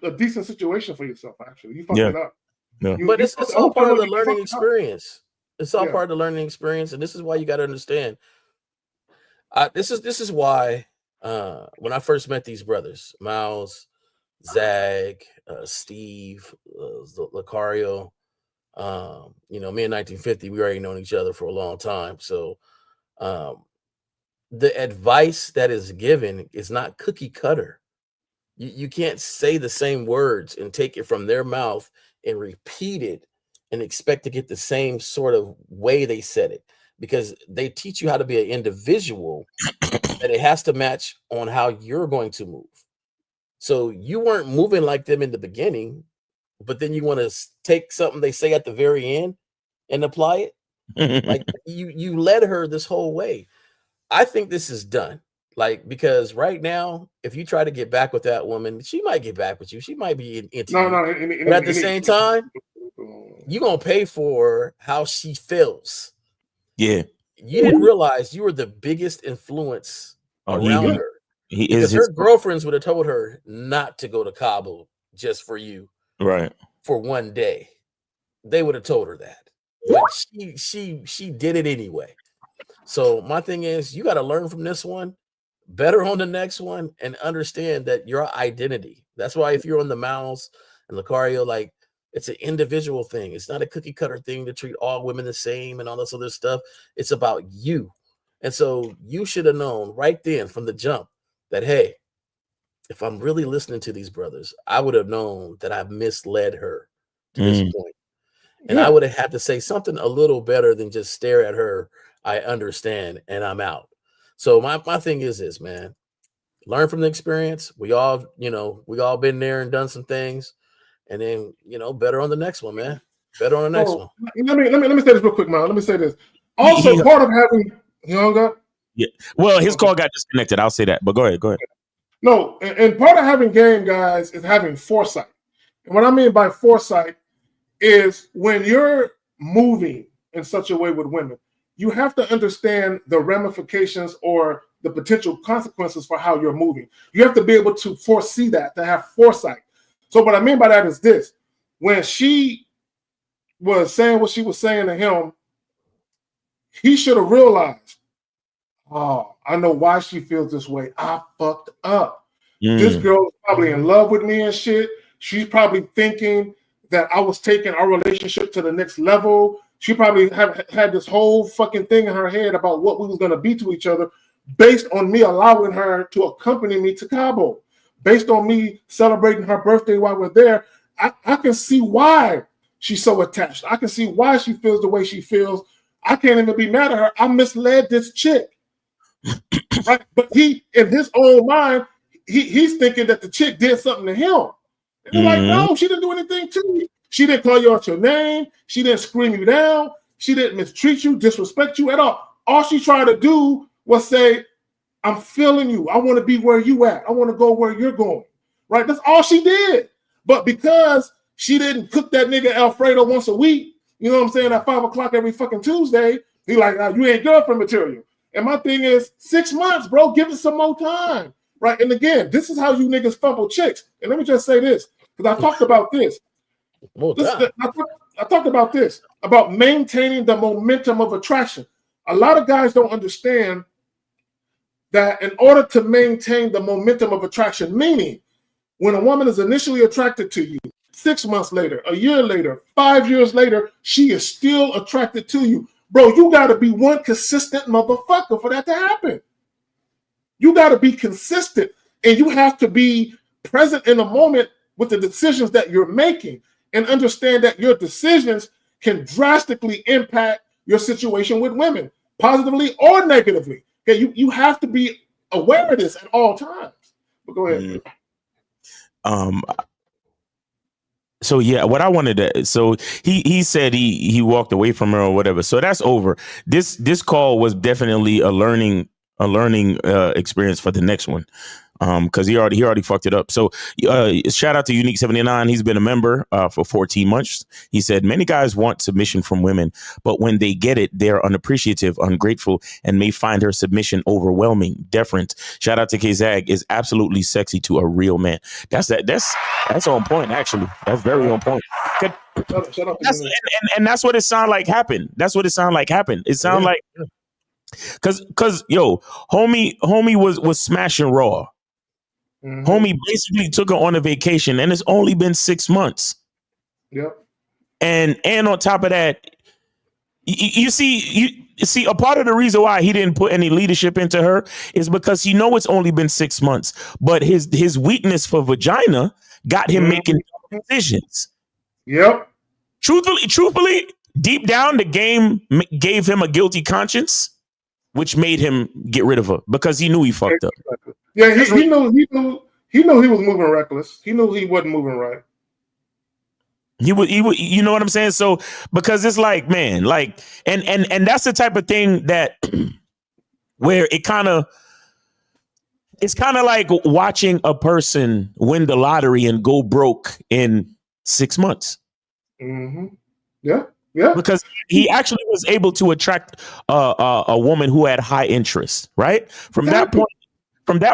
a decent situation for yourself. Actually, you fucked it up. Yeah. But it's all part of the learning experience. It's all part of the learning experience, and this is why you got to understand. This is why when I first met these brothers, Miles, Zag, Steve, Lucario, me in 1950, we already known each other for a long time. So the advice that is given is not cookie cutter. You can't say the same words and take it from their mouth and repeat it and expect to get the same sort of way they said it, because they teach you how to be an individual, that it has to match on how you're going to move. So you weren't moving like them in the beginning, but then you want to take something they say at the very end and apply it. Like you led her this whole way. I think this is done. Like, because right now, if you try to get back with that woman, she might get back with you. She might be into you. But at the same time, you're going to pay for how she feels. Yeah. You didn't realize you were the biggest influence around her. Because her girlfriends would have told her not to go to Cabo just for you. Right. For one day. They would have told her that. But she did it anyway. So my thing is, you got to learn from this one, better on the next one, and understand that your identity. That's why if you're on the Miles and Lucario, like, it's an individual thing. It's not a cookie cutter thing to treat all women the same and all this other stuff. It's about you. And so you should have known right then from the jump that, hey, if I'm really listening to these brothers, I would have known that I've misled her to this point. And I would have had to say something a little better than just stare at her. I understand, and I'm out. So my thing is this, man. Learn from the experience. We all been there and done some things. And then, better on the next one, man. Better on the next one. Let me say this real quick, man. Let me say this. Also, part of having younger. Yeah. Well, his call got disconnected. I'll say that. But go ahead. No, and part of having game, guys, is having foresight. And what I mean by foresight is when you're moving in such a way with women, you have to understand the ramifications or the potential consequences for how you're moving. You have to be able to foresee that, to have foresight. So what I mean by that is this. When she was saying what she was saying to him, he should have realized, oh, I know why she feels this way. I fucked up. This girl is probably in love with me and shit. She's probably thinking that I was taking our relationship to the next level. She probably had this whole fucking thing in her head about what we was going to be to each other based on me allowing her to accompany me to Cabo. Based on me celebrating her birthday while we're there, I can see why she's so attached. I can see why she feels the way she feels. I can't even be mad at her. I misled this chick. Right? But he, in his own mind, he's thinking that the chick did something to him. And they're like, no, she didn't do anything to you. She didn't call you out your name. She didn't scream you down. She didn't mistreat you, disrespect you at all. All she tried to do was say, I'm feeling you. I want to be where you at. I want to go where you're going. Right? That's all she did. But because she didn't cook that nigga Alfredo once a week, you know what I'm saying, at 5 o'clock every fucking Tuesday, he like, you ain't girlfriend material. And my thing is, 6 months, bro, give it some more time. Right? And again, this is how you niggas fumble chicks. And let me just say this, because I talked about this. I talked about this, about maintaining the momentum of attraction. A lot of guys don't understand that in order to maintain the momentum of attraction, meaning when a woman is initially attracted to you, 6 months later, a year later, 5 years later, she is still attracted to you. Bro, you got to be one consistent motherfucker for that to happen. You got to be consistent, and you have to be present in the moment with the decisions that you're making, and understand that your decisions can drastically impact your situation with women, positively or negatively. Okay, you have to be aware of this at all times. But go ahead. So yeah, what I wanted to, so he said he walked away from her or whatever. So that's over. This call was definitely a learning experience for the next one. Because he already fucked it up. So shout out to Unique 79. He's been a member for 14 months. He said many guys want submission from women, but when they get it, they're unappreciative, ungrateful, and may find her submission overwhelming. Deference. Shout out to K-Zag is absolutely sexy to a real man. That's on point, actually. That's very on point. And that's what it sounded like happened. That's what it sounded like happened. It sounded like because yo, homie was smashing raw. Mm-hmm. Homie basically took her on a vacation, and it's only been 6 months. Yep. And on top of that, you see, a part of the reason why he didn't put any leadership into her is because he know it's only been 6 months, but his weakness for vagina got him making decisions. Yep. Truthfully, deep down, the game gave him a guilty conscience, which made him get rid of her because he knew he fucked up. Yeah, he knew he was moving reckless. He knew he wasn't moving right. He would, you know what I'm saying? So because it's like, man, like, and that's the type of thing that where it's kind of like watching a person win the lottery and go broke in 6 months. Mm-hmm. Yeah. Yeah. Because he actually was able to attract a woman who had high interest, right? From that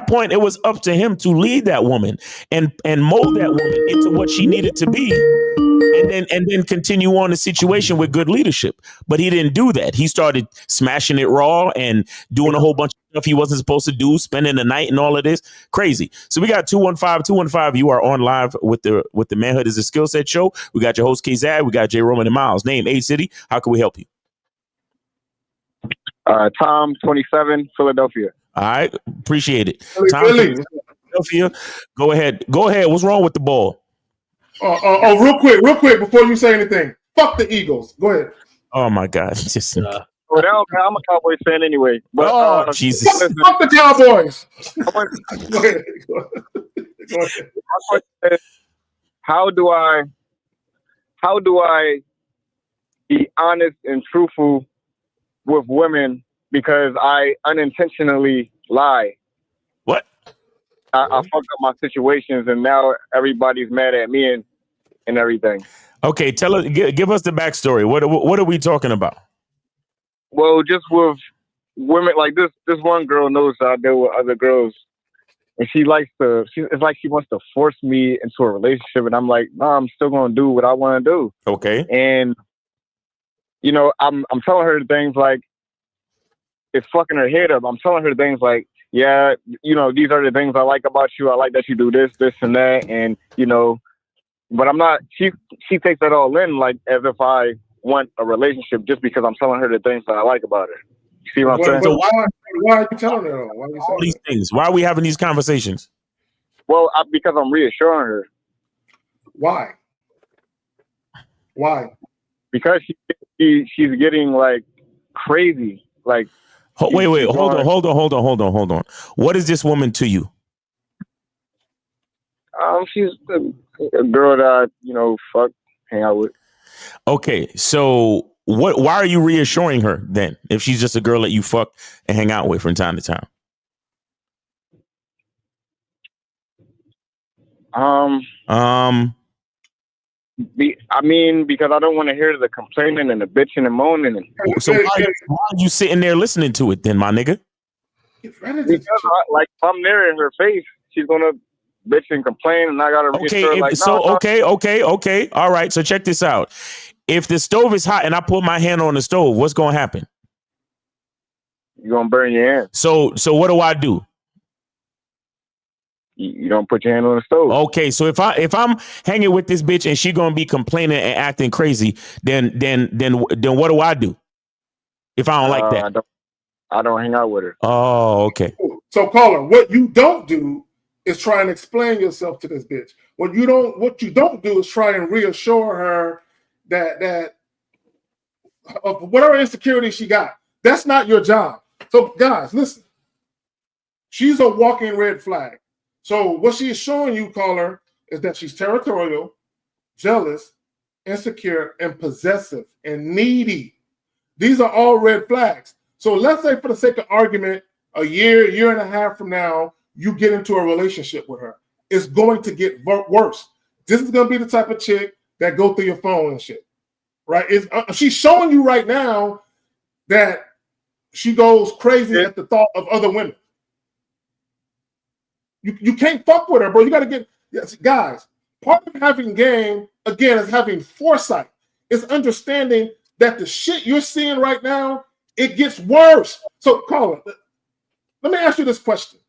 point, it was up to him to lead that woman and mold that woman into what she needed to be, and then continue on the situation with good leadership. But he didn't do that. He started smashing it raw and doing a whole bunch of stuff he wasn't supposed to do, spending the night and all of this. Crazy. So we got 215. You are on live with the Manhood is a Skill Set show. We got your host K-Zad. We got J. Roman and Miles. Name, age, city. How can we help you? Tom, 27, Philadelphia. All right, appreciate it. Tom, Philadelphia. Go ahead. What's wrong with the ball? Real quick, before you say anything, fuck the Eagles. Go ahead. Oh my God, just I'm a Cowboys fan anyway. But, Jesus, fuck the Cowboys. Go ahead. Go ahead. How do I be honest and truthful with women? Because I unintentionally lie. What? I fucked up my situations, and now everybody's mad at me and everything. Okay, tell us, give us the backstory. What are we talking about? Well, just with women like this one girl knows that I deal with other girls, and it's like she wants to force me into a relationship, and I'm like, no, I'm still gonna do what I want to do. Okay. And you know, I'm telling her things like, it's fucking her head up. I'm telling her things like, yeah, you know, these are the things I like about you. I like that you do this, and that. And, you know, but I'm not, she takes that all in like as if I want a relationship just because I'm telling her the things that I like about her. You see what I'm saying? So why are you telling her? Why are you all these things? Why are we having these conversations? Well, because I'm reassuring her. Why? Because she's getting like crazy. Like, wait, hold on. What is this woman to you? She's a girl that hang out with. Okay, so why are you reassuring her then if she's just a girl that you fuck and hang out with from time to time? Because I don't want to hear the complaining and the bitching and moaning. So why are you sitting there listening to it then, my nigga? Because if I'm there in her face, she's gonna bitch and complain, and I gotta reassure okay. All right, so check this out. If the stove is hot and I put my hand on the stove, what's gonna happen? You're gonna burn your hand. So what do I do? You don't put your hand on the stove. Okay, so if I'm hanging with this bitch and she gonna be complaining and acting crazy, then what do I do? If I don't like that, I don't hang out with her. Oh, okay. So, caller, what you don't do is try and explain yourself to this bitch. What you don't do is try and reassure her that of whatever insecurity she got. That's not your job. So, guys, listen. She's a walking red flag. So what she is showing you, caller, is that she's territorial, jealous, insecure, and possessive, and needy. These are all red flags. So let's say, for the sake of argument, a year and a half from now, you get into a relationship with her. It's going to get worse. This is going to be the type of chick that go through your phone and shit, right? She's showing you right now that she goes crazy at the thought of other women. You can't fuck with her, bro. You got to guys, part of having game, again, is having foresight. It's understanding that the shit you're seeing right now, it gets worse. So, Colin, let me ask you this question.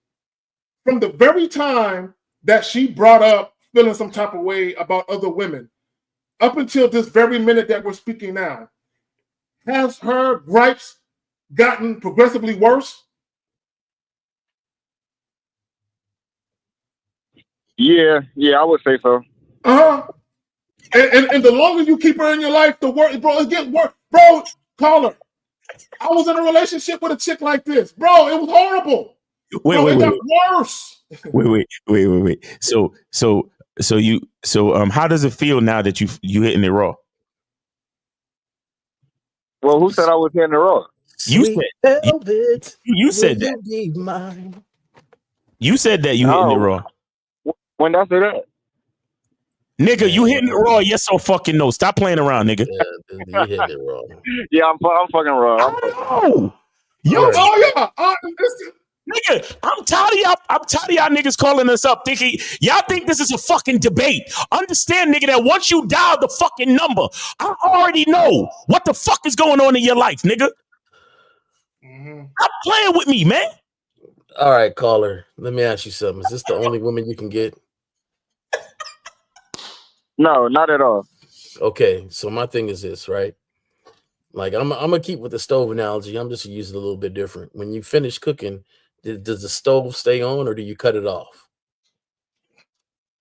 From the very time that she brought up feeling some type of way about other women, up until this very minute that we're speaking now, has her gripes gotten progressively worse? Yeah, I would say so. And the longer you keep her in your life, the worse, bro. It gets worse, bro. Call her. I was in a relationship with a chick like this, bro. It was horrible. It got worse. Wait. So how does it feel now that you hitting it raw? Well, who said I was hitting it raw? You said that. You said that you hitting it raw. When did I say that? Nigga, you hitting it raw? Yes, so fucking no. Stop playing around, nigga. Yeah, you hitting it raw. Yeah, I'm fucking raw. Nigga, I'm tired of y'all. I'm tired of y'all niggas calling us up thinking y'all think this is a fucking debate. Understand, nigga, that once you dial the fucking number, I already know what the fuck is going on in your life, nigga. Stop playing with me, man. All right, caller. Let me ask you something. Is this the only woman you can get? No, not at all. Okay, so my thing is this, right? Like I'm gonna keep with the stove analogy. I'm just gonna use it a little bit different. When you finish cooking, does the stove stay on or do you cut it off?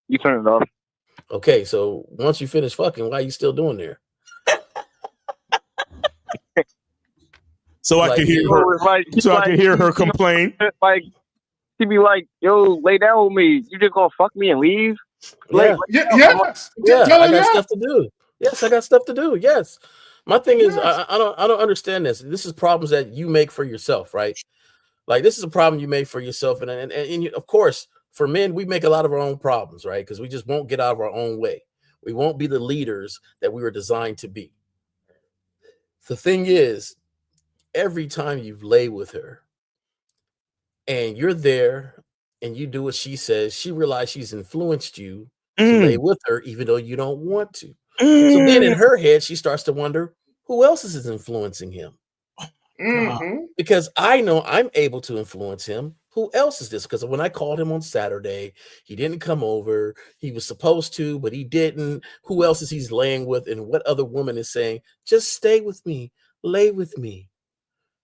You turn it off. Okay, so once you finish fucking, why are you still doing there? So I can hear her. I can hear her complain. Like she'd be like, "Yo, lay down with me. You just gonna fuck me and leave?" Yeah, I got stuff to do. Yes, I got stuff to do. Yes. My thing is, I don't understand this. This is problems that you make for yourself, right? Like this is a problem you make for yourself, and of course, for men, we make a lot of our own problems, right? Because we just won't get out of our own way. We won't be the leaders that we were designed to be. The thing is, every time you lay with her, and you're there, and you do what she says, she realizes she's influenced you to lay with her, even though you don't want to. So then in her head, she starts to wonder, who else is influencing him? Because I know I'm able to influence him. Who else is this? Because when I called him on Saturday, he didn't come over. He was supposed to, but he didn't. Who else is he's laying with? And what other woman is saying, just stay with me, lay with me.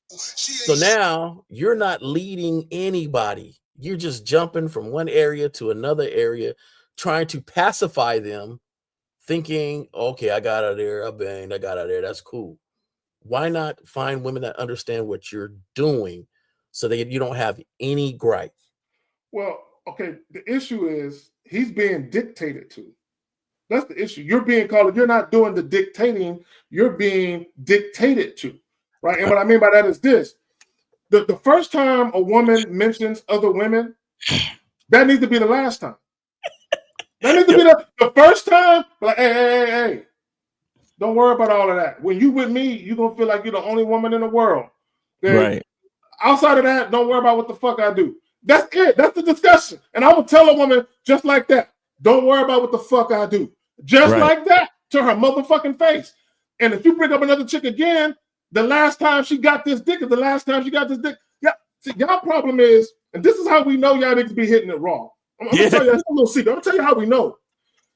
So now you're not leading anybody. You're just jumping from one area to another area, trying to pacify them, thinking, okay, I got out of there. I banged. I got out of there. That's cool. Why not find women that understand what you're doing so that you don't have any gripe? Well, okay. The issue is he's being dictated to. That's the issue. You're being called. You're not doing the dictating. You're being dictated to, right? And what I mean by that is this: the first time a woman mentions other women, that needs to be the last time. That needs to be the first time. Like, hey. Don't worry about all of that. When you with me, you're gonna feel like you're the only woman in the world. Right. Outside of that, don't worry about what the fuck I do. That's it. That's the discussion. And I would tell a woman just like that. Don't worry about what the fuck I do. Just like that to her motherfucking face. And if you bring up another chick again, the last time she got this dick is the last time she got this dick. Yeah. See, y'all problem is, and this is how we know y'all niggas be hitting it wrong. I'm gonna tell you a little secret. I'm gonna tell you how we know.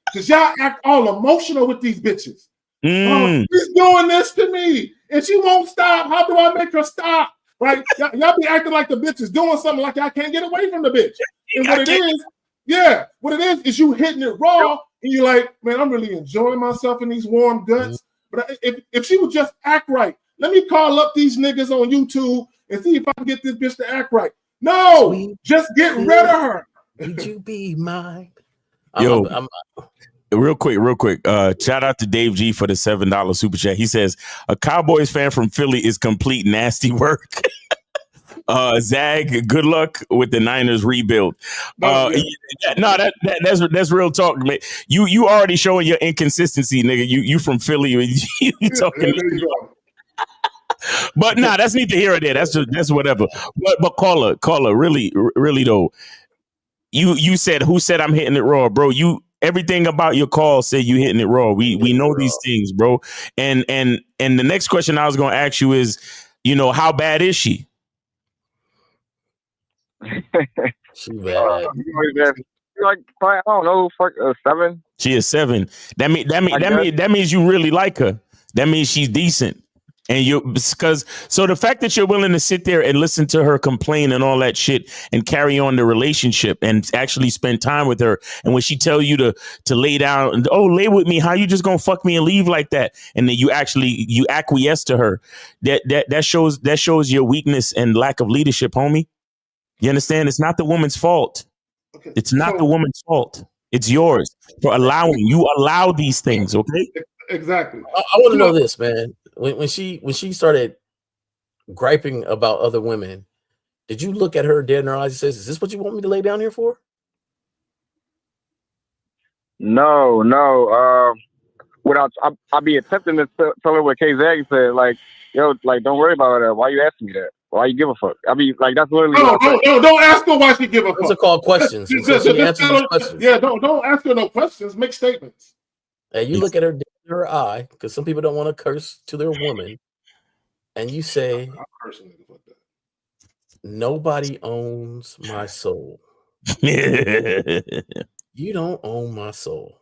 Because y'all act all emotional with these bitches. Oh, she's doing this to me, and she won't stop. How do I make her stop? Right? Y'all be acting like the bitch is doing something like I can't get away from the bitch. And what it is you hitting it raw, and you're like, man, I'm really enjoying myself in these warm guts. But if she would just act right, let me call up these niggas on YouTube and see if I can get this bitch to act right. No, just get rid of her. Would you be mine? Yo. Real quick. Shout out to Dave G for the $7 super chat. He says a Cowboys fan from Philly is complete nasty work. Zag, good luck with the Niners rebuild. That's real talk, man. You already showing your inconsistency, nigga. You from Philly, you talking. But that's neither here or there. That's whatever. But caller, really though. You said who said I'm hitting it raw, bro? Everything about your call said you hitting it raw. We know these things, bro. And the next question I was gonna ask you is, how bad is she? She bad. Like, I don't know, 7. She is 7. That means you really like her. That means she's decent. And so the fact that you're willing to sit there and listen to her complain and all that shit and carry on the relationship and actually spend time with her. And when she tell you to lay down and lay with me, how you just gonna fuck me and leave like that? And then you acquiesce to her. That shows your weakness and lack of leadership, homie. You understand? It's not the woman's fault. Okay. It's not the woman's fault. It's yours for allowing. You allow these things, okay? Exactly. I want to know this, man. When she started griping about other women, did you look at her dead in her eyes and says, "Is this what you want me to lay down here for?" No. I'll be attempting to tell her what K Zag said, like, yo, like, don't worry about her. Why you asking me that? Why you give a fuck? I mean, like, that's literally. No, don't ask her why she give a fuck. Those are called questions. Questions. Yeah, don't ask her no questions. Make statements. And you look at her dead in her eye, because some people don't want to curse to their woman, and you say, "Nobody owns my soul." You don't own my soul,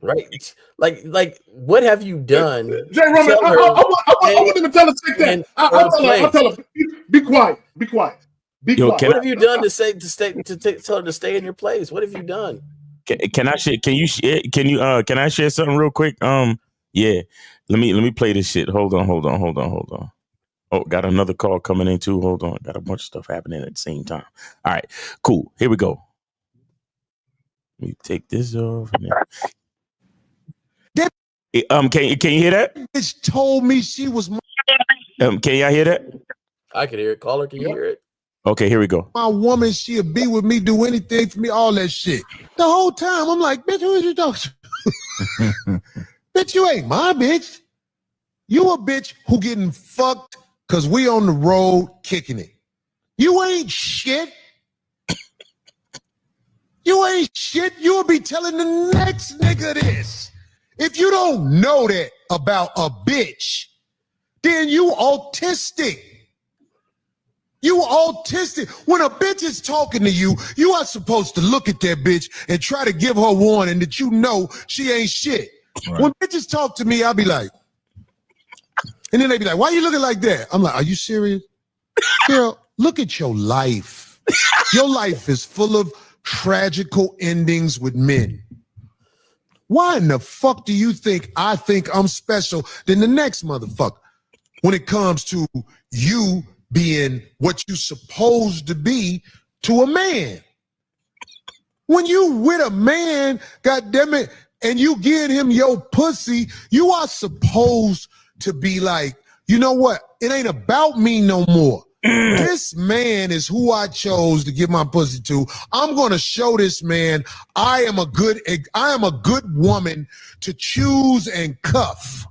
right? Like, what have you done? Jay Roman, I wouldn't even tell her to take that. I'll tell her, be quiet. What have you done to tell her to stay in your place? What have you done? Can I share? Can I share something real quick? Yeah. Let me play this shit. Hold on. Oh, got another call coming in too. Hold on. Got a bunch of stuff happening at the same time. All right, cool. Here we go. Let me take this off. Can you hear that? Bitch told me she was. Can y'all hear that? I can hear it. Caller, can you hear it? Okay, here we go. My woman, she'll be with me, do anything for me, all that shit. The whole time, I'm like, bitch, who is you talking to? Bitch, you ain't my bitch. You a bitch who getting fucked because we on the road kicking it. You ain't shit. You ain't shit. You'll be telling the next nigga this. If you don't know that about a bitch, then you autistic. You autistic. When a bitch is talking to you, you are supposed to look at that bitch and try to give her warning that you know she ain't shit. Right. When bitches talk to me, I'll be like, and then they be like, why you looking like that? I'm like, are you serious? Girl, look at your life. Your life is full of tragical endings with men. Why in the fuck do you think I think I'm special than the next motherfucker when it comes to you being what you supposed to be to a man? When you with a man, goddammit, and you give him your pussy, you are supposed to be like, you know what? It ain't about me no more. This man is who I chose to give my pussy to. I'm gonna show this man I am a good woman to choose and cuff.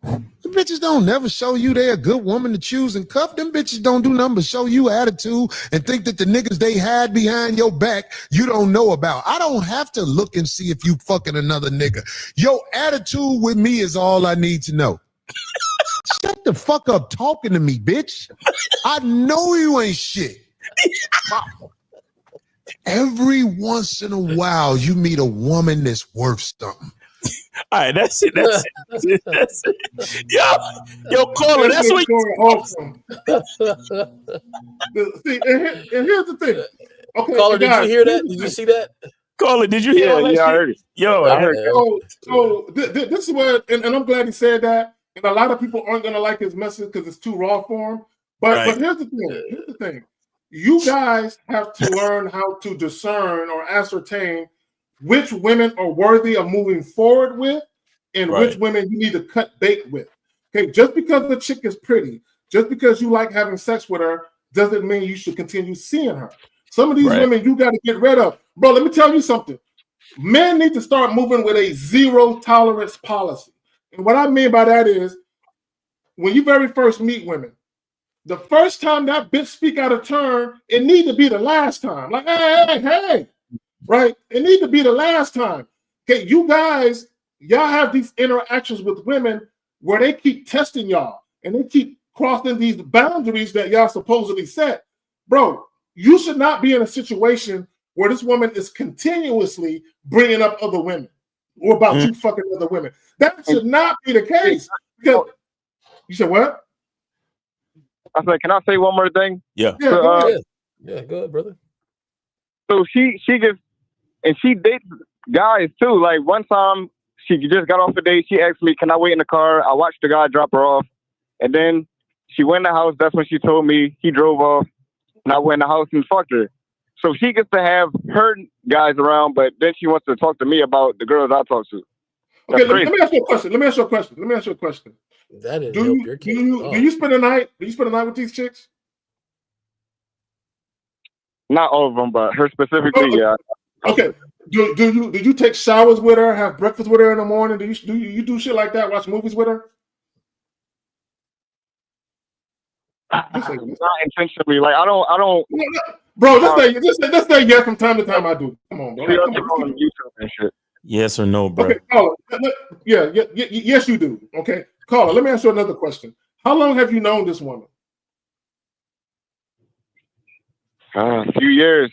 The bitches don't never show you they're a good woman to choose and cuff. Them bitches don't do nothing but show you attitude and think that the niggas they had behind your back you don't know about. I don't have to look and see if you fucking another nigga. Your attitude with me is all I need to know. Shut the fuck up talking to me, bitch. I know you ain't shit. Every once in a while, you meet a woman that's worth something. All right, that's it. That's it. That's it. Yo, caller, that's what awesome. See, and here's the thing. Okay, caller, guys, did you hear that? Did you see that? Caller, did you hear all that shit? I heard it. Yo, I heard it. So this is what, and I'm glad he said that. And a lot of people aren't gonna like his message because it's too raw for him. But here's the thing. Here's the thing. You guys have to learn how to discern or ascertain which women are worthy of moving forward with and which women you need to cut bait with. Okay, just because the chick is pretty, just because you like having sex with her, doesn't mean you should continue seeing her. Some of these women you got to get rid of. Bro, let me tell you something. Men need to start moving with a zero tolerance policy. And what I mean by that is when you very first meet women, the first time that bitch speak out of turn, it need to be the last time. Like, hey. Right? It need to be the last time. Okay, you guys, y'all have these interactions with women where they keep testing y'all and they keep crossing these boundaries that y'all supposedly set. Bro, you should not be in a situation where this woman is continuously bringing up other women or about you fucking other women. That should not be the case. Because you said what? I said, can I say one more thing? Yeah. Yeah, go ahead, brother. So she gets, and she dates guys too. Like one time she just got off a date. She asked me, can I wait in the car? I watched the guy drop her off. And then she went in the house. That's when she told me. He drove off. And I went in the house and fucked her. So she gets to have her guys around, but then she wants to talk to me about the girls I talk to. Okay, let me ask you a question. Let me ask you a question. That didn't help your case. Do you spend a night? Do you spend a night with these chicks? Not all of them, but her specifically, yeah. Okay. Do you take showers with her? Have breakfast with her in the morning? Do you do shit like that? Watch movies with her? Not intentionally. Like I don't. Bro, let's say yes from time to time. I do. Come on, bro. And shit. Yes or no, bro? Okay, caller. Yeah, yes, you do. Okay, caller. Let me ask you another question. How long have you known this woman? A few years.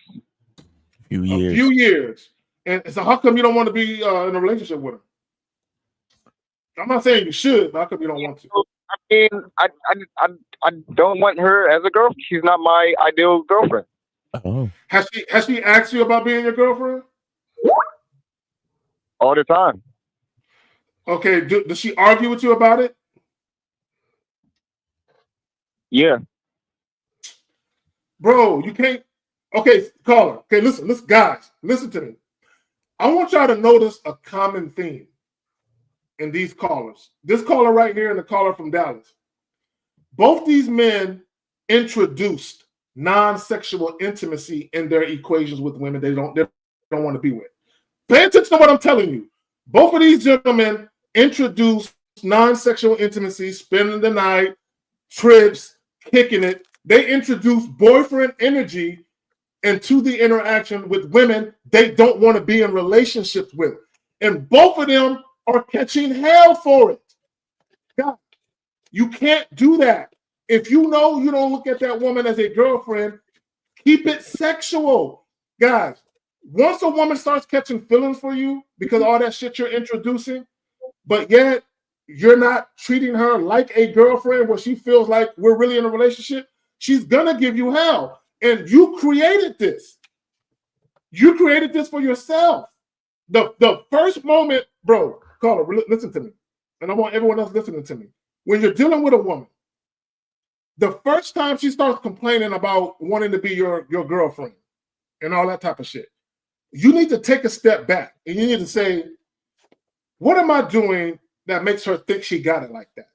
A few years. And so how come you don't want to be in a relationship with her? I'm not saying you should, but how come you don't want to? I mean, I don't want her as a girlfriend. She's not my ideal girlfriend. Oh. Has she asked you about being your girlfriend? All the time. Okay, does she argue with you about it? Yeah. Bro, you can't. Okay, caller. Okay, listen, guys, listen to me. I want y'all to notice a common theme in these callers. This caller right here and the caller from Dallas. Both these men introduced non-sexual intimacy in their equations with women they don't want to be with. Pay attention to what I'm telling you. Both of these gentlemen introduced non-sexual intimacy, spending the night, trips, kicking it. They introduced boyfriend energy into the interaction with women they don't want to be in relationships with. And both of them are catching hell for it. God, you can't do that. If you know you don't look at that woman as a girlfriend, keep it sexual. Guys, once a woman starts catching feelings for you because all that shit you're introducing, but yet you're not treating her like a girlfriend where she feels like we're really in a relationship, she's gonna give you hell. And you created this. You created this for yourself. The first moment, bro, caller, listen to me. And I want everyone else listening to me. When you're dealing with a woman, the first time she starts complaining about wanting to be your girlfriend, and all that type of shit. You need to take a step back and you need to say, what am I doing that makes her think she got it like that?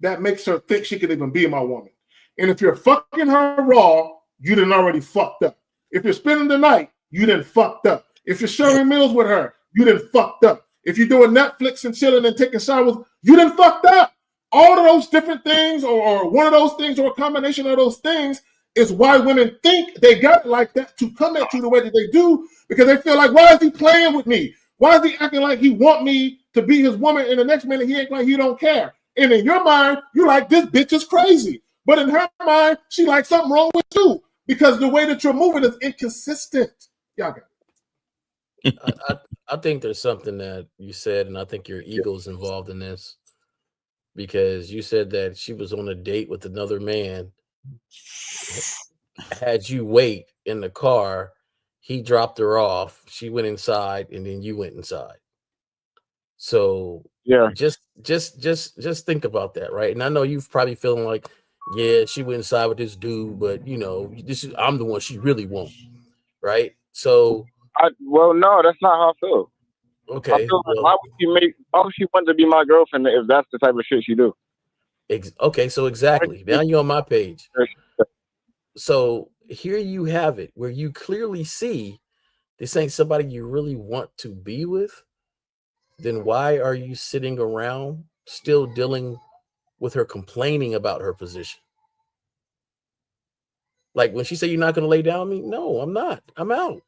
That makes her think she could even be my woman. And if you're fucking her raw, you done already fucked up. If you're spending the night, you done fucked up. If you're sharing meals with her, you done fucked up. If you're doing Netflix and chilling and taking showers, you done fucked up. All of those different things, or one of those things, or a combination of those things, is why women think they got it like that to come at you the way that they do, because they feel like, why is he playing with me? Why is he acting like he want me to be his woman, and the next minute he act like he don't care? And in your mind, you're like, this bitch is crazy. But in her mind, she like something wrong with you because the way that you're moving is inconsistent. Y'all got it. I think there's something that you said, and I think your ego's involved in this, because you said that she was on a date with another man, had you wait in the car, he dropped her off, she went inside, and then you went inside. So Yeah. just think about that, right? And I know you've probably feeling like, yeah, she went inside with this dude, but I'm the one she really wants, right? So no, that's not how I feel. Okay. I feel like, why would she want to be my girlfriend if that's the type of shit she do? Okay, so exactly. Now you're on my page. So here you have it, where you clearly see this ain't somebody you really want to be with. Then why are you sitting around still dealing with her complaining about her position? Like when she said, you're not going to lay down with me? No, I'm not. I'm out.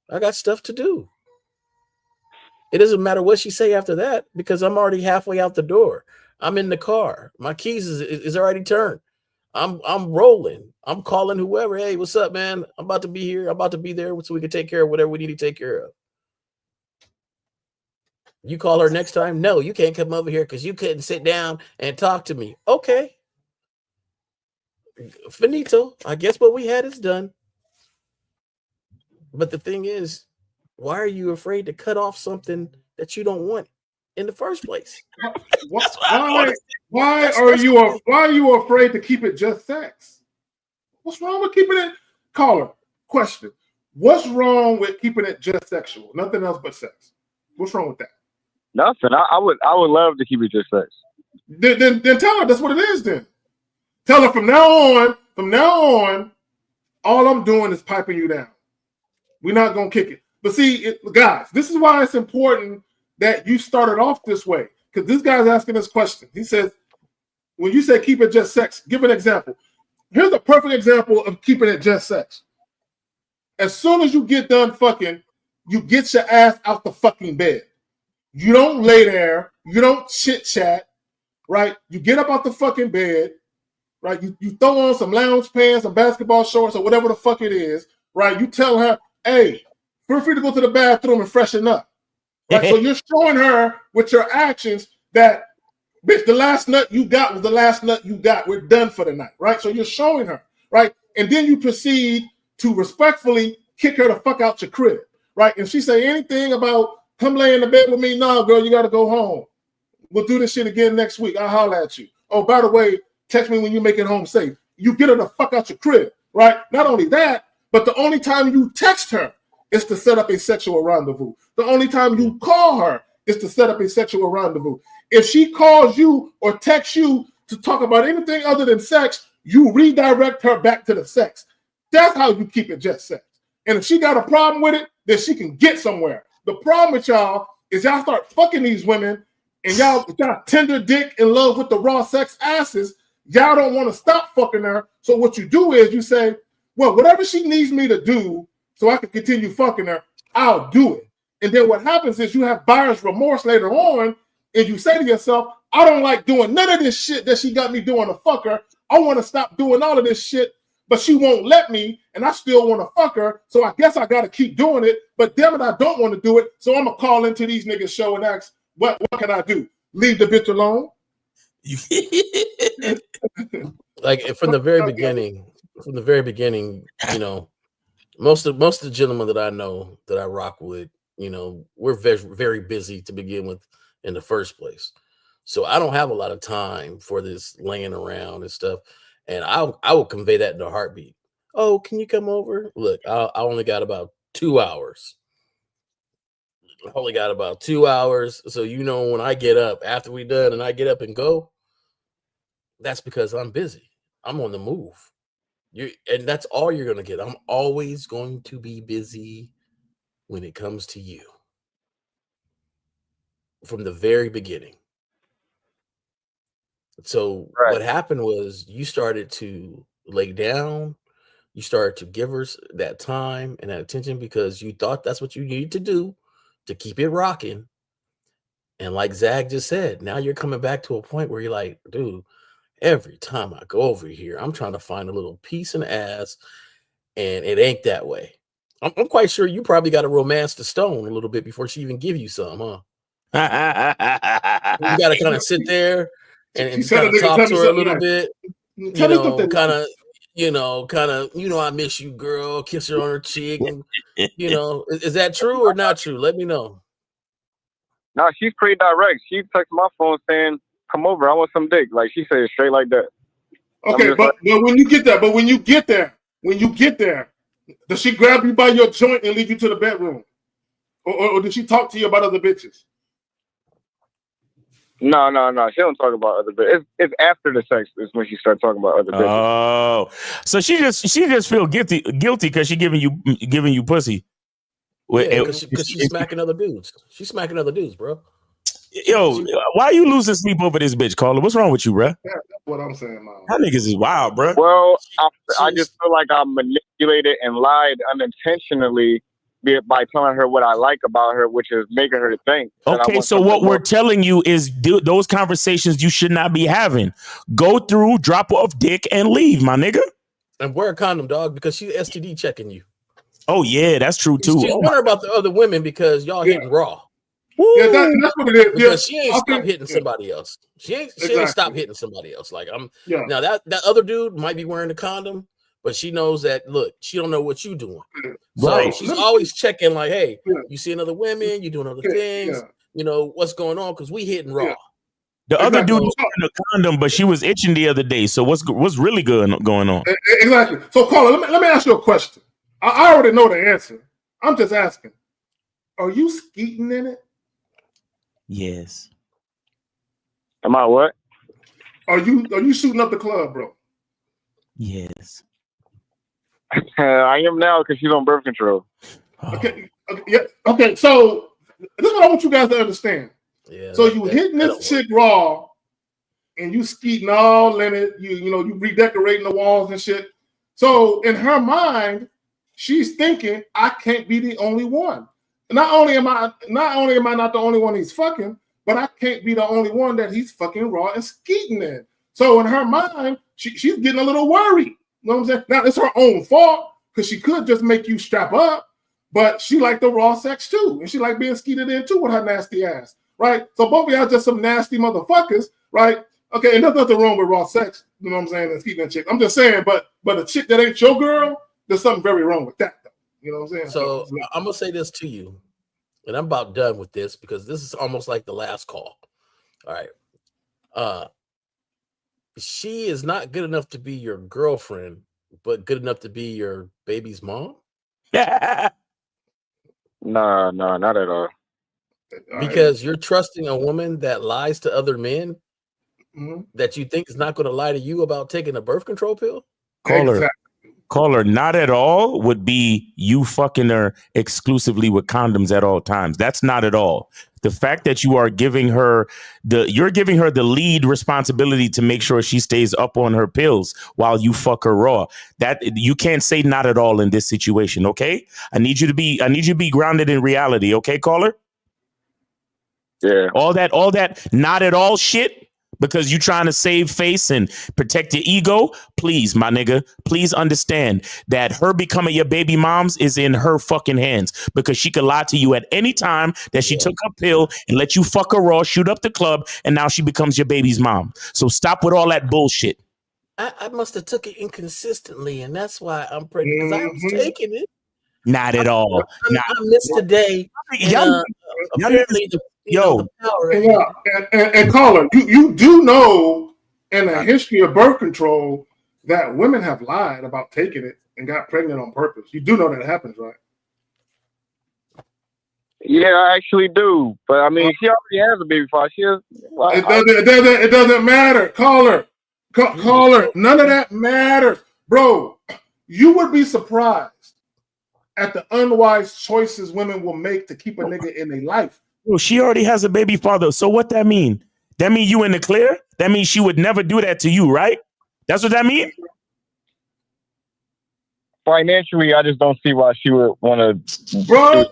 I got stuff to do. It doesn't matter what she say after that, because I'm already halfway out the door. I'm in the car. My keys is already turned. I'm rolling. I'm calling whoever. Hey, what's up, man? I'm about to be here. I'm about to be there so we can take care of whatever we need to take care of. You call her next time? No, you can't come over here because you couldn't sit down and talk to me. Okay. Finito. I guess what we had is done. But the thing is, why are you afraid to cut off something that you don't want in the first place? Why are you afraid to keep it just sex? What's wrong with keeping it? Caller, question. What's wrong with keeping it just sexual? Nothing else but sex. What's wrong with that? Nothing. I would love to keep it just sex. Then tell her that's what it is. Then tell her from now on, all I'm doing is piping you down. We're not gonna kick it. But see, guys, this is why it's important that you started off this way. Because this guy's asking this question. He says, when you say keep it just sex, give an example. Here's a perfect example of keeping it just sex. As soon as you get done fucking, you get your ass out the fucking bed. You don't lay there. You don't chit chat, right? You get up out the fucking bed, right? You throw on some lounge pants, some basketball shorts, or whatever the fuck it is, right? You tell her, hey, feel free to go to the bathroom and freshen up. Right? So you're showing her with your actions that, bitch, the last nut you got was the last nut you got. We're done for the night, right? So you're showing her, right? And then you proceed to respectfully kick her the fuck out your crib, right? If she say anything about come lay in the bed with me, no, girl, you got to go home. We'll do this shit again next week. I'll holler at you. Oh, by the way, text me when you make it home safe. You get her the fuck out your crib, right? Not only that, but the only time you text her is to set up a sexual rendezvous. The only time you call her is to set up a sexual rendezvous. If she calls you or texts you to talk about anything other than sex, you redirect her back to the sex. That's how you keep it just sex. And if she got a problem with it, then she can get somewhere. The problem with y'all is y'all start fucking these women and y'all tender dick in love with the raw sex asses. Y'all don't want to stop fucking her. So what you do is you say, well, whatever she needs me to do so I can continue fucking her, I'll do it. And then what happens is you have buyer's remorse later on, and you say to yourself, I don't like doing none of this shit that she got me doing to fuck her. I want to stop doing all of this shit, but she won't let me, and I still want to fuck her, so I guess I got to keep doing it, but damn it, I don't want to do it, so I'm going to call into these niggas' show and ask, what can I do? Leave the bitch alone? Like from the very beginning, you know, most of the gentlemen that I know that I rock with, you know, we're very, very busy to begin with in the first place. So I don't have a lot of time for this laying around and stuff. And I will convey that in a heartbeat. oh, can you come over? Look, I only got about 2 hours. I only got about 2 hours. So, when I get up after we done and I get up and go, that's because I'm busy. I'm on the move. And that's all you're going to get. I'm always going to be busy when it comes to you. From the very beginning. So what happened was you started to lay down. You started to give her that time and that attention because you thought that's what you needed to do to keep it rocking. And like Zach just said, now you're coming back to a point where you're like, dude, every time I go over here, I'm trying to find a little piece in the ass, and it ain't that way. I'm quite sure you probably got to romance the stone a little bit before she even give you some, huh? You got to kind of sit there and kind of talk to her a little bit. I miss you, girl. Kiss her on her cheek. And, is that true or not true? Let me know. No, she's pretty direct. She texted my phone saying, "Come over, I want some dick." Like she said it straight like that. Okay, but when you get there, does she grab you by your joint and lead you to the bedroom, or did she talk to you about other bitches? No. She don't talk about other bitches. It's after the sex is when she starts talking about other bitches. Oh, so she just feel guilty because she giving you pussy. Yeah, because she's smacking other dudes. She's smacking other dudes, bro. Yo, why you losing sleep over this bitch, Caller? What's wrong with you, bro? That's what I'm saying, man. That niggas is wild, bro. Well, I just feel like I manipulated and lied unintentionally by telling her what I like about her, which is making her to think. Okay, so what we're telling you is those conversations you should not be having. Go through, drop off dick, and leave, my nigga. And wear a condom, dog, because she's STD checking you. Oh, yeah, that's true, too. She's wondering about the other women because y'all hitting raw. Woo. Yeah, that's what it is. Because she ain't stopped hitting somebody else. She ain't stopped hitting somebody else. Like now that other dude might be wearing a condom, but she knows that. Look, she don't know what you doing. So she's always checking. Like, hey, you see another women, you doing other things. What's going on? Because we hitting raw. The other dude was wearing a condom, but she was itching the other day. So what's really going on? Exactly. So, Caller, let me ask you a question. I already know the answer. I'm just asking. Are you skeeting in it? Yes. Am I what? Are you shooting up the club, bro? Yes. I am now because she's on birth control. Okay. Yeah. Okay. So this is what I want you guys to understand. Yeah. So you hitting this chick raw, and you skeeting all in it. You redecorating the walls and shit. So in her mind, she's thinking, I can't be the only one. Not only am I not the only one he's fucking, but I can't be the only one that he's fucking raw and skeeting in. So in her mind, she's getting a little worried. You know what I'm saying? Now it's her own fault because she could just make you strap up, but she like the raw sex too, and she like being skeeted in too with her nasty ass, right? So both of y'all just some nasty motherfuckers, right? Okay, and there's nothing wrong with raw sex, you know what I'm saying? And skeeting a chick. I'm just saying, but a chick that ain't your girl, there's something very wrong with that. You know what I'm saying? So I'm gonna say this to you, and I'm about done with this because this is almost like the last call. All right. She is not good enough to be your girlfriend, but good enough to be your baby's mom. No, not at all. Because you're trusting a woman that lies to other men that you think is not going to lie to you about taking a birth control pill. Caller, not at all would be you fucking her exclusively with condoms at all times. That's not at all. The fact that you are giving her the lead responsibility to make sure she stays up on her pills while you fuck her raw. That you can't say not at all in this situation. Okay. I need you to be grounded in reality. Okay, Caller? Yeah. All that not at all shit. Because you trying to save face and protect your ego, please, my nigga, please understand that her becoming your baby mom's is in her fucking hands because she could lie to you at any time that she took a pill and let you fuck her raw, shoot up the club, and now she becomes your baby's mom. So stop with all that bullshit. I must have took it inconsistently, and that's why I'm pregnant because I was taking it. Not at all. I missed a day. Apparently, and Caller, you do know in the history of birth control that women have lied about taking it and got pregnant on purpose. You do know that happens, right? Yeah, I actually do. But I mean, she already has a baby father. She has. Well, It doesn't matter. Call her. Call her. None of that matters, bro. You would be surprised at the unwise choices women will make to keep a nigga in their life. Well, she already has a baby father. So what that mean? That mean you in the clear? That means she would never do that to you, right? That's what that mean? Financially, I just don't see why she would want to. Bro.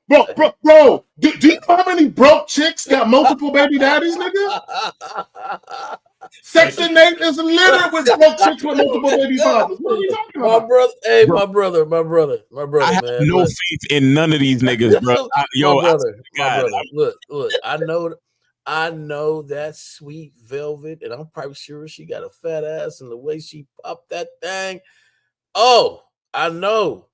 Do you know how many broke chicks got multiple baby daddies, nigga? Section 8 is littered with broke chicks with multiple baby fathers. What are we talking about? My brother, I have man. no faith in none of these niggas, bro. My brother. Look. I know that sweet velvet, and I'm probably sure she got a fat ass, and the way she popped that thing. Oh, I know.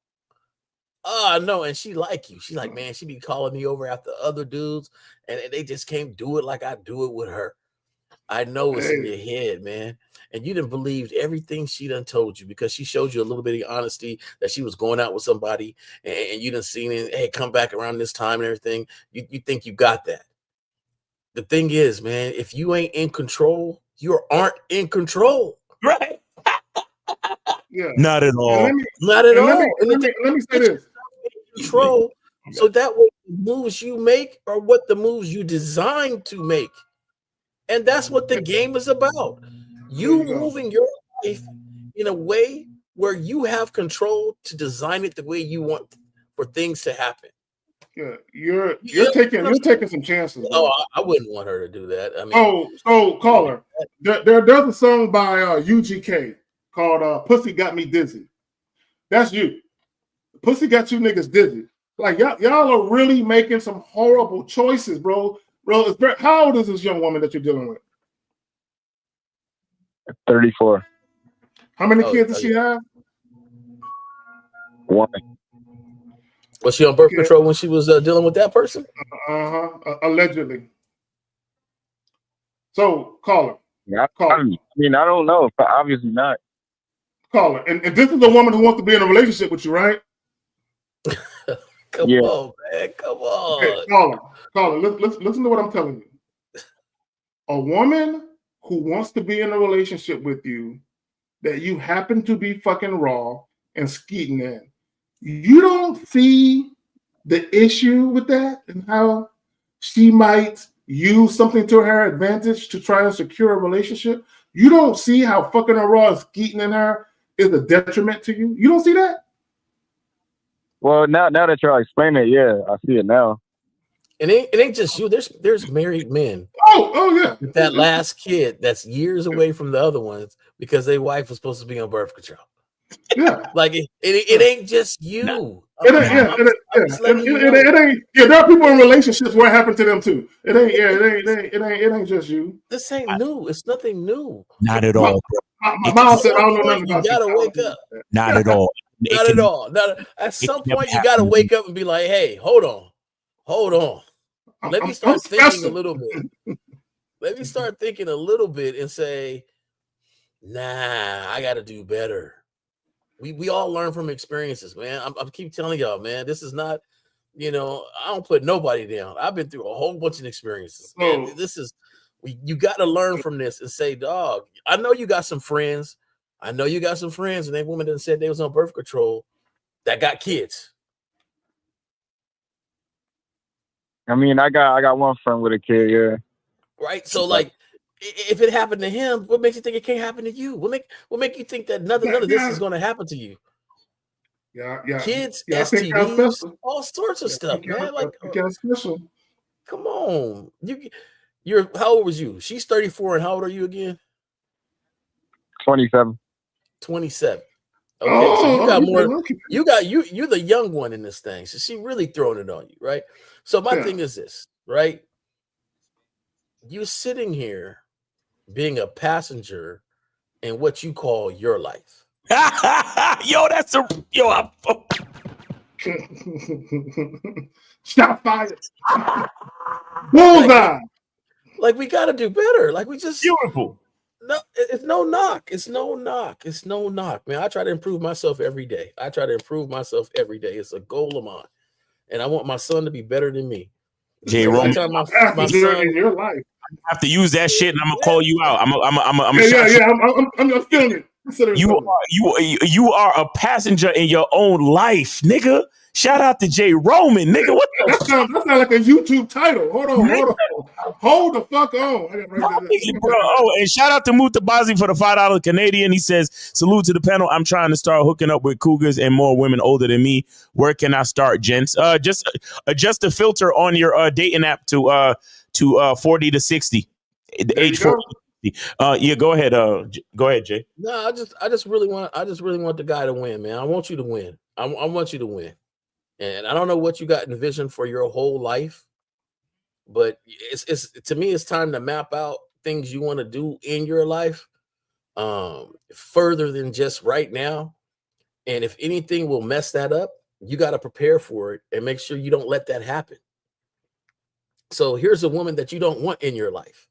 And she like you. She like, man, she be calling me over after other dudes, and they just can't do it like I do it with her. I know it's in your head, man. And you done believed everything she done told you because she showed you a little bit of honesty that she was going out with somebody, and you done seen it, hey, come back around this time and everything. You think you got that. The thing is, man, if you ain't in control, you aren't in control. Right. Yeah. Not at all. Not at all. Let me say this. Control. So that way the moves you make are what the moves you designed to make. And that's what the game is about. You moving your life in a way where you have control to design it the way you want for things to happen. Yeah, you're taking some chances. Bro. Oh, I wouldn't want her to do that. I mean, so caller, there's a song by UGK called "Pussy Got Me Dizzy." That's you. Pussy got you niggas dizzy. Like y'all are really making some horrible choices, bro. Bro, how old is this young woman that you're dealing with? 34. How many kids does she have? 1. Was she on birth control when she was dealing with that person? Allegedly. So, caller. I mean, I don't know. Obviously not. Caller. And this is a woman who wants to be in a relationship with you, right? Come on, man. Come on. Okay, caller. Listen to what I'm telling you. A woman who wants to be in a relationship with you that you happen to be fucking raw and skeeting in. You don't see the issue with that and how she might use something to her advantage to try and secure a relationship. You don't see how fucking her raw and skeeting in her is a detriment to you. You don't see that? Well, now that you're explaining it, yeah, I see it now. It ain't just you. There's married men. Oh yeah. With that last kid that's years away from the other ones because their wife was supposed to be on birth control. Yeah. Like it ain't just you. It ain't. There are people in relationships where it happened to them too. It ain't just you. This ain't new. It's nothing new. Not at all. My mom said, I don't know nothing about you. You gotta wake up. Not at all. Not at all. At some point, you gotta wake up and be like, hey, hold on. Let me start thinking a little bit. Let me start thinking a little bit and say, nah, I gotta do better. We all learn from experiences, man. I keep telling y'all, man, this is not, I don't put nobody down. I've been through a whole bunch of experiences. Man. You got to learn from this and say, dog, I know you got some friends. And that woman that said they was on birth control that got kids. I mean, I got one friend with a kid, yeah. Right. So like, if it happened to him, what makes you think it can't happen to you? What make you think that none of this is going to happen to you? Yeah. Kids, STDs, all sorts of stuff, man. Like, special. Come on, you're how old was you? She's 34, and how old are you again? 27. 27. Okay, so you got more. You're the young one in this thing. So she really throwing it on you, right? So my thing is this, right? You sitting here being a passenger in what you call your life. Stop fired. Bullseye. Like we got to do better. Like we just beautiful. No, it's no knock. It's no knock. It's no knock, man. I try to improve myself every day. It's a goal of mine, and I want my son to be better than me. Jay So every Roman, time That's my the journey son, in your life. I have to use that shit, and I'm gonna call you out. I'm Yeah, shout you. I'm feeling it. Consider it You something. are you are a passenger in your own life, nigga. Shout out to Jay Roman, nigga. What the That sounds like a YouTube title. Hold on. Hold the fuck on. I gotta write that down. bro? Oh, and shout out to Mutabazi for the $5 Canadian. He says, "Salute to the panel. I'm trying to start hooking up with cougars and more women older than me. Where can I start, gents? Just adjust the filter on your dating app to 40 to 60, the There age you go. 40 to 60. Yeah, go ahead. Go ahead, Jay. no, I just really want the guy to win, man. I want you to win. I want you to win. And I don't know what you got envisioned for your whole life, but it's to me, it's time to map out things you want to do in your life, further than just right now. And if anything will mess that up, you got to prepare for it and make sure you don't let that happen. So here's a woman that you don't want in your life.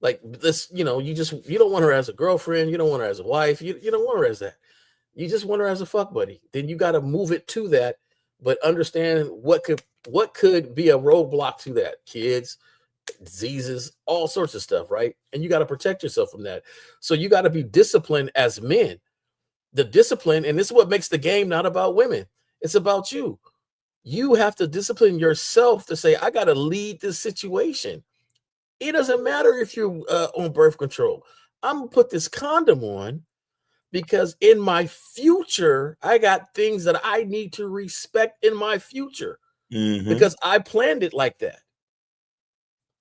Like this, you don't want her as a girlfriend, you don't want her as a wife, you don't want her as that. You just want her as a fuck buddy. Then you got to move it to that, but understand what could be a roadblock to that. Kids, diseases, all sorts of stuff, right? And you got to protect yourself from that. So you got to be disciplined as men. The discipline, and this is what makes the game not about women. It's about you. You have to discipline yourself to say, I got to lead this situation. It doesn't matter if you're on birth control. I'm going to put this condom on because in my future, I got things that I need to respect in my future because I planned it like that.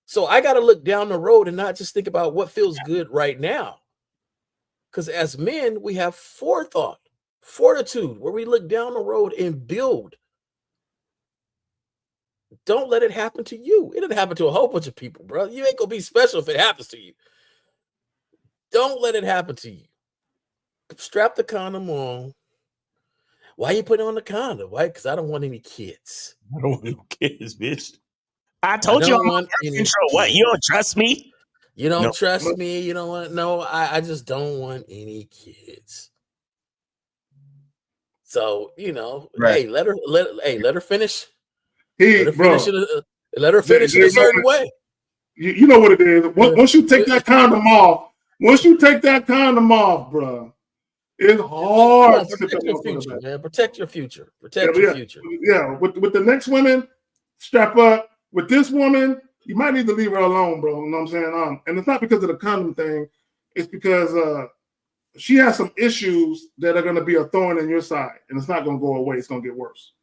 So I got to look down the road and not just think about what feels good right now. Because as men, we have forethought, fortitude, where we look down the road and build. Don't let it happen to you. It didn't happen to a whole bunch of people, bro. You ain't going to be special if it happens to you. Don't let it happen to you. Strap the condom on. Why you putting on the condom? Why? Because I don't want any kids. I don't want no kids, bitch. I told you don't I'm on want birth any control. What? You don't trust me? You don't No. trust me. You don't want. No, I just don't want any kids. So Right. hey, let her finish. Let her finish in a certain way. You know what it is. Once you take that condom off, bro, it's hard to protect your future, man. Protect your future. Yeah, with the next women, strap up. With this woman, you might need to leave her alone, bro. You know what I'm saying? And it's not because of the condom thing. It's because she has some issues that are going to be a thorn in your side, and it's not going to go away. It's going to get worse.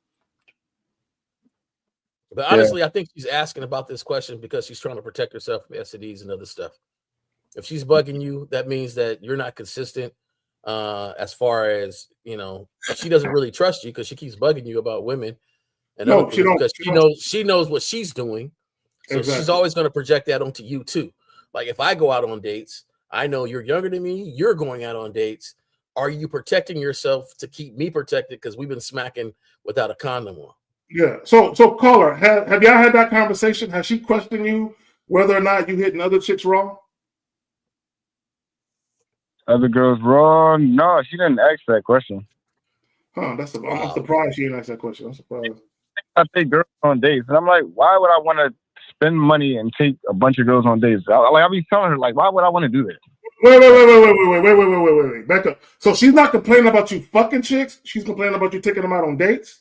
But honestly, I think she's asking about this question because she's trying to protect herself from STDs and other stuff. If she's bugging you, that means that you're not consistent as far as, she doesn't really trust you because she keeps bugging you about women and other things because she knows what she's doing. So she's always going to project that onto you too. Like if I go out on dates, I know you're younger than me, you're going out on dates. Are you protecting yourself to keep me protected? Because we've been smacking without a condom on. Yeah. So caller, have y'all had that conversation? Has she questioned you whether or not you hitting other chicks raw? Other girls raw? No, she didn't ask that question. Huh? I'm surprised she didn't ask that question. I'm surprised. I take girls on dates, and I'm like, why would I want to spend money and take a bunch of girls on dates? I'll be telling her, like, why would I want to do that? Wait. Back up. So she's not complaining about you fucking chicks. She's complaining about you taking them out on dates.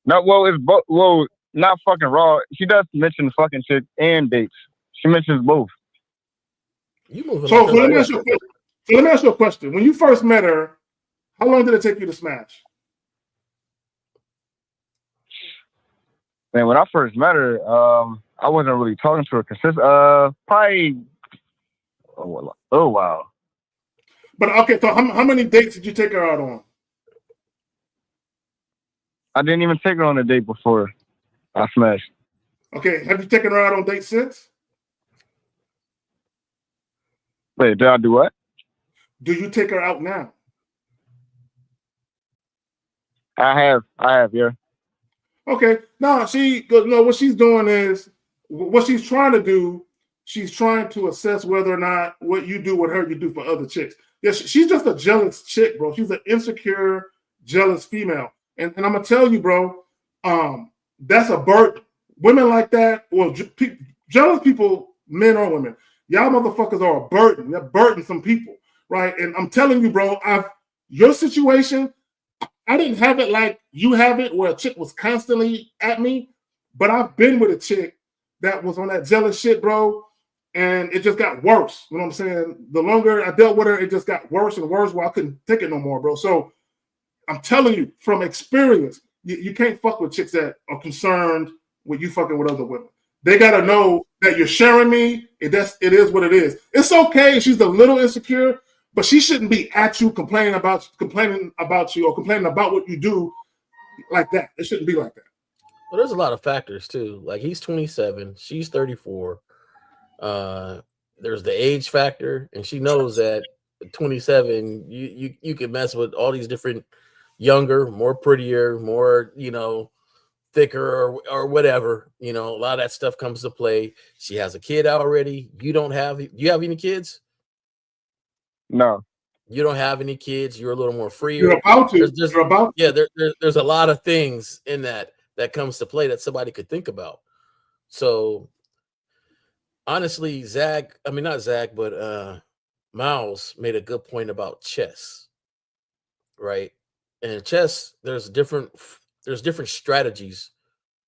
No, well, it's both. Well, not fucking raw. She does mention fucking chicks and dates. She mentions both. So let me ask you a question. When you first met her, how long did it take you to smash? Man, when I first met her, I wasn't really talking to her probably. Oh wow. But okay, so how many dates did you take her out on? I didn't even take her on a date before I smashed. Okay, have you taken her out on dates since? Wait, did I do what? Do you take her out now? I have, yeah. Okay, now what she's doing is what she's trying to do she's trying to assess whether or not what you do with her, you do for other chicks. Yeah, she's just a jealous chick, bro. She's an insecure, jealous female. And I'm going to tell you, bro, that's a burden. Women like that, well, jealous people, men or women, y'all motherfuckers are a burden. You're burdensome people, right? And I'm telling you, bro, your situation, I didn't have it like you have it, where a chick was constantly at me, but I've been with a chick that was on that jealous shit, bro, and it just got worse. You know what I'm saying? The longer I dealt with her, it just got worse and worse, where I couldn't take it no more, bro. So I'm telling you from experience, you can't fuck with chicks that are concerned with you fucking with other women. They gotta know that you're sharing me. It is what it is. It's okay if she's a little insecure, but she shouldn't be at you complaining about you or complaining about what you do like that. It shouldn't be like that. Well, there's a lot of factors too. Like he's 27, she's 34. There's the age factor, and she knows that at 27, you can mess with all these different younger, more prettier, more, thicker or whatever. A lot of that stuff comes to play. She has a kid already. Do you have any kids? No. You don't have any kids. You're a little more free. You're about to. There's a lot of things in that comes to play that somebody could think about. So honestly, Miles made a good point about chess, right? And chess, there's different strategies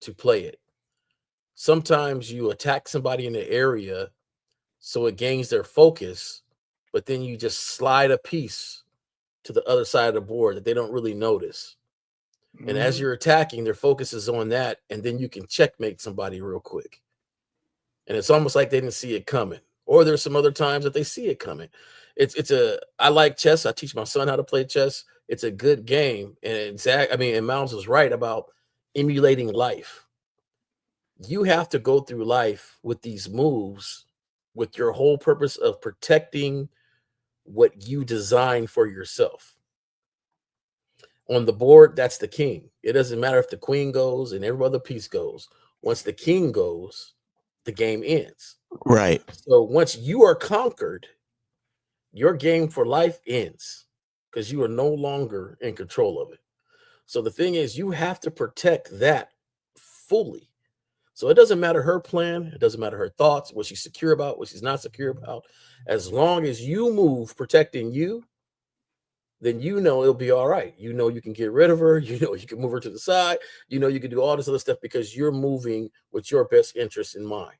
to play it. Sometimes you attack somebody in the area so it gains their focus, but then you just slide a piece to the other side of the board that they don't really notice. Mm-hmm. And as you're attacking, their focus is on that, and then you can checkmate somebody real quick. And it's almost like they didn't see it coming. Or there's some other times that they see it coming. I like chess. I teach my son how to play chess. It's a good game. And Miles was right about emulating life. You have to go through life with these moves with your whole purpose of protecting what you design for yourself. On the board, that's the king. It doesn't matter if the queen goes and every other piece goes. Once the king goes, the game ends. Right. So once you are conquered, your game for life ends because you are no longer in control of it. So the thing is, you have to protect that fully. So it doesn't matter her plan. It doesn't matter her thoughts, what she's secure about, what she's not secure about. As long as you move protecting you, then it'll be all right. You can get rid of her. You can move her to the side. You can do all this other stuff because you're moving with your best interest in mind.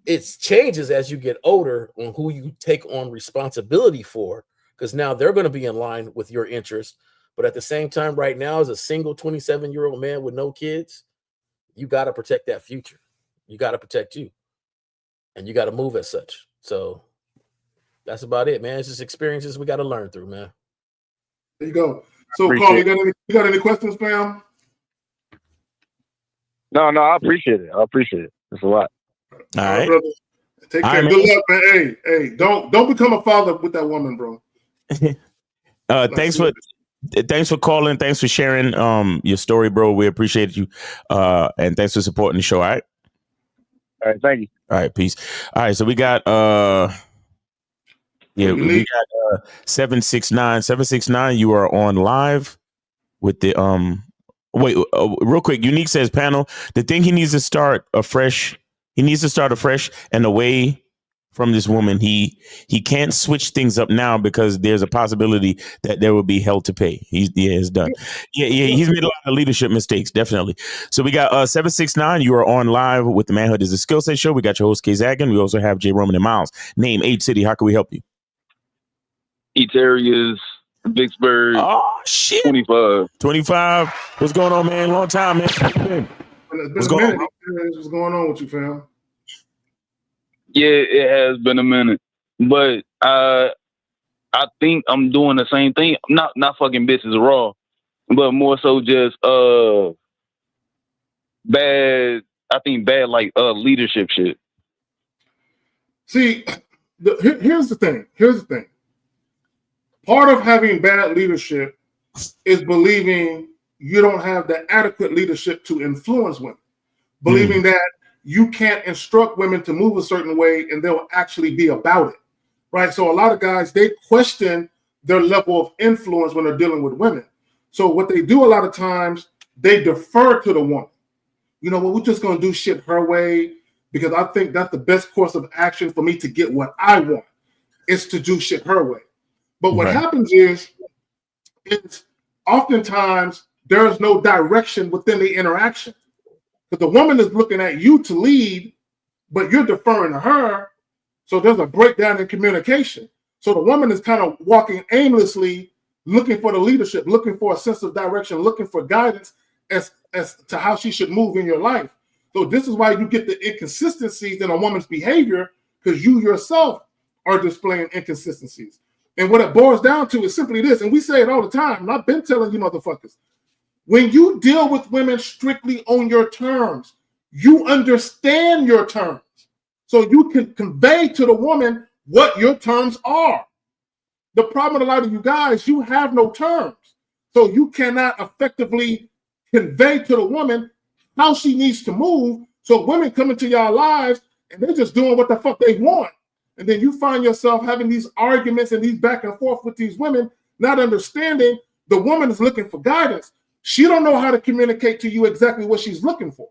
It changes as you get older on who you take on responsibility for, because now they're going to be in line with your interest. But at the same time, right now, as a single 27-year-old man with no kids, you got to protect that future. You got to protect you. And you got to move as such. So that's about it, man. It's just experiences we got to learn through, man. There you go. So, Carl, you got any questions, fam? No, I appreciate it. It's a lot. All right. Brother. Take care. Good luck, man. Hey, don't become a father with that woman, bro. Thanks for calling. Thanks for sharing your story, bro. We appreciate you. And thanks for supporting the show. All right. All right. Thank you. All right. Peace. All right. So we got we got 769. 769, you are on live with the wait, real quick. Unique says, panel, the thing he needs to start afresh and away from this woman. He can't switch things up now because there's a possibility that there will be hell to pay. He's done. He's made a lot of leadership mistakes, definitely. So we got 769. You are on live with the Manhood is a Skill Set show. We got your host K Zaggin. We also have J Roman and Miles. Name, age, city. How can we help you? Each areas, Vicksburg. Oh shit. 25. What's going on, man? Long time, man. What's going on? What's going on with you, fam? Yeah, it has been a minute, but I think I'm doing the same thing. Not fucking bitches raw, but more so just bad. I think bad like leadership shit. See, here's the thing. Part of having bad leadership is believing you don't have the adequate leadership to influence women. Believing that you can't instruct women to move a certain way and they'll actually be about it, right? So a lot of guys, they question their level of influence when they're dealing with women. So what they do a lot of times, they defer to the woman. You know what, we're just going to do shit her way because I think that's the best course of action for me to get what I want, is to do shit her way. But what happens is oftentimes there's no direction within the interaction. Because the woman is looking at you to lead, but you're deferring to her. So there's a breakdown in communication. So the woman is kind of walking aimlessly, looking for the leadership, looking for a sense of direction, looking for guidance as to how she should move in your life. So this is why you get the inconsistencies in a woman's behavior, because you yourself are displaying inconsistencies. And what it boils down to is simply this, and we say it all the time, and I've been telling you motherfuckers, when you deal with women strictly on your terms, you understand your terms. So you can convey to the woman what your terms are. The problem with a lot of you guys, you have no terms. So you cannot effectively convey to the woman how she needs to move. So women come into your lives and they're just doing what the fuck they want. And then you find yourself having these arguments and these back and forth with these women, not understanding the woman is looking for guidance. She don't know how to communicate to you exactly what she's looking for.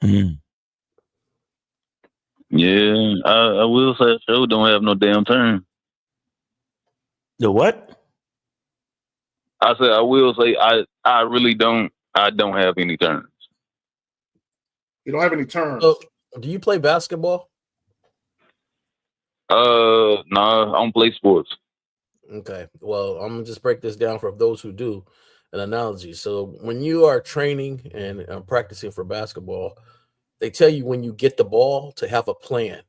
Mm. Yeah, I will say show don't have no damn turn. The what? I said I will say I really don't. I don't have any turns. You don't have any terms. So, do you play basketball? No, I don't play sports. Okay. Well, I'm gonna just break this down for those who do. An analogy. So when you are training and practicing for basketball, they tell you when you get the ball to have a plan.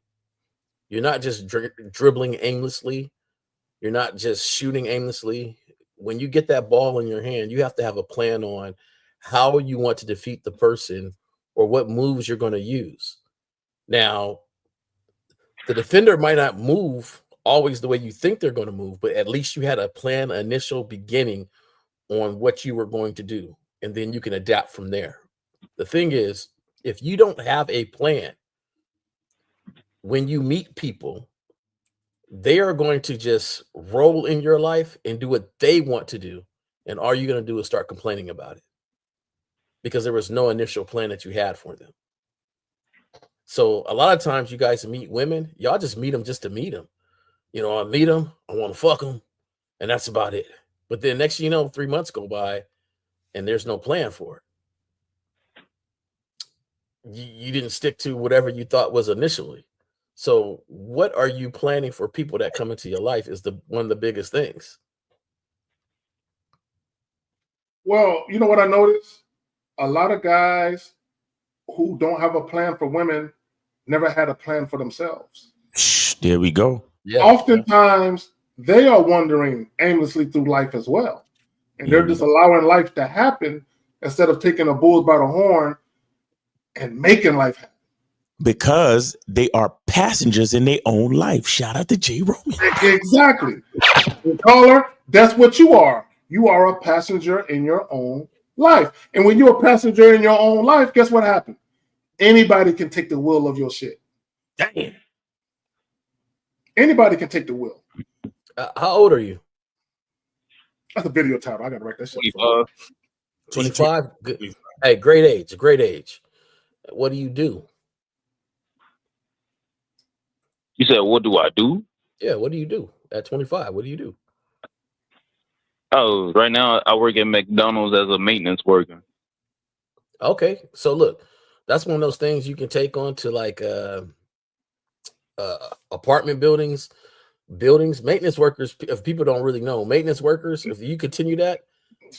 You're not just dribbling aimlessly. You're not just shooting aimlessly. When you get that ball in your hand, you have to have a plan on how you want to defeat the person or what moves you're going to use. Now, the defender might not move always the way you think they're going to move, but at least you had a plan, initial beginning on what you were going to do, and then you can adapt from there. The thing is, if you don't have a plan, when you meet people, they are going to just roll in your life and do what they want to do. And all you're going to do is start complaining about it because there was no initial plan that you had for them. So a lot of times you guys meet women, y'all just meet them just to meet them. You know, I meet them, I want to fuck them, and that's about it. But then next thing you know, 3 months go by and there's no plan for it. You didn't stick to whatever you thought was initially. So what are you planning for people that come into your life is one of the biggest things. Well, you know what I noticed? A lot of guys who don't have a plan for women never had a plan for themselves. There we go. Yeah. Oftentimes, they are wandering aimlessly through life as well. And they're just allowing life to happen instead of taking a bull by the horn and making life happen. Because they are passengers in their own life. Shout out to J. Roman. Exactly. Caller, that's what you are. You are a passenger in your own life. And when you're a passenger in your own life, guess what happens? Anybody can take the wheel of your shit. Damn. Anybody can take the wheel. How old are you? That's a video title. I got to write that shit. 25? Good. Hey, great age. Great age. What do you do? You said, what do I do? Yeah, what do you do at 25? What do you do? Oh, right now I work at McDonald's as a maintenance worker. Okay, so look, that's one of those things you can take on to like apartment buildings. Maintenance workers, if people don't really know, maintenance workers, if you continue that,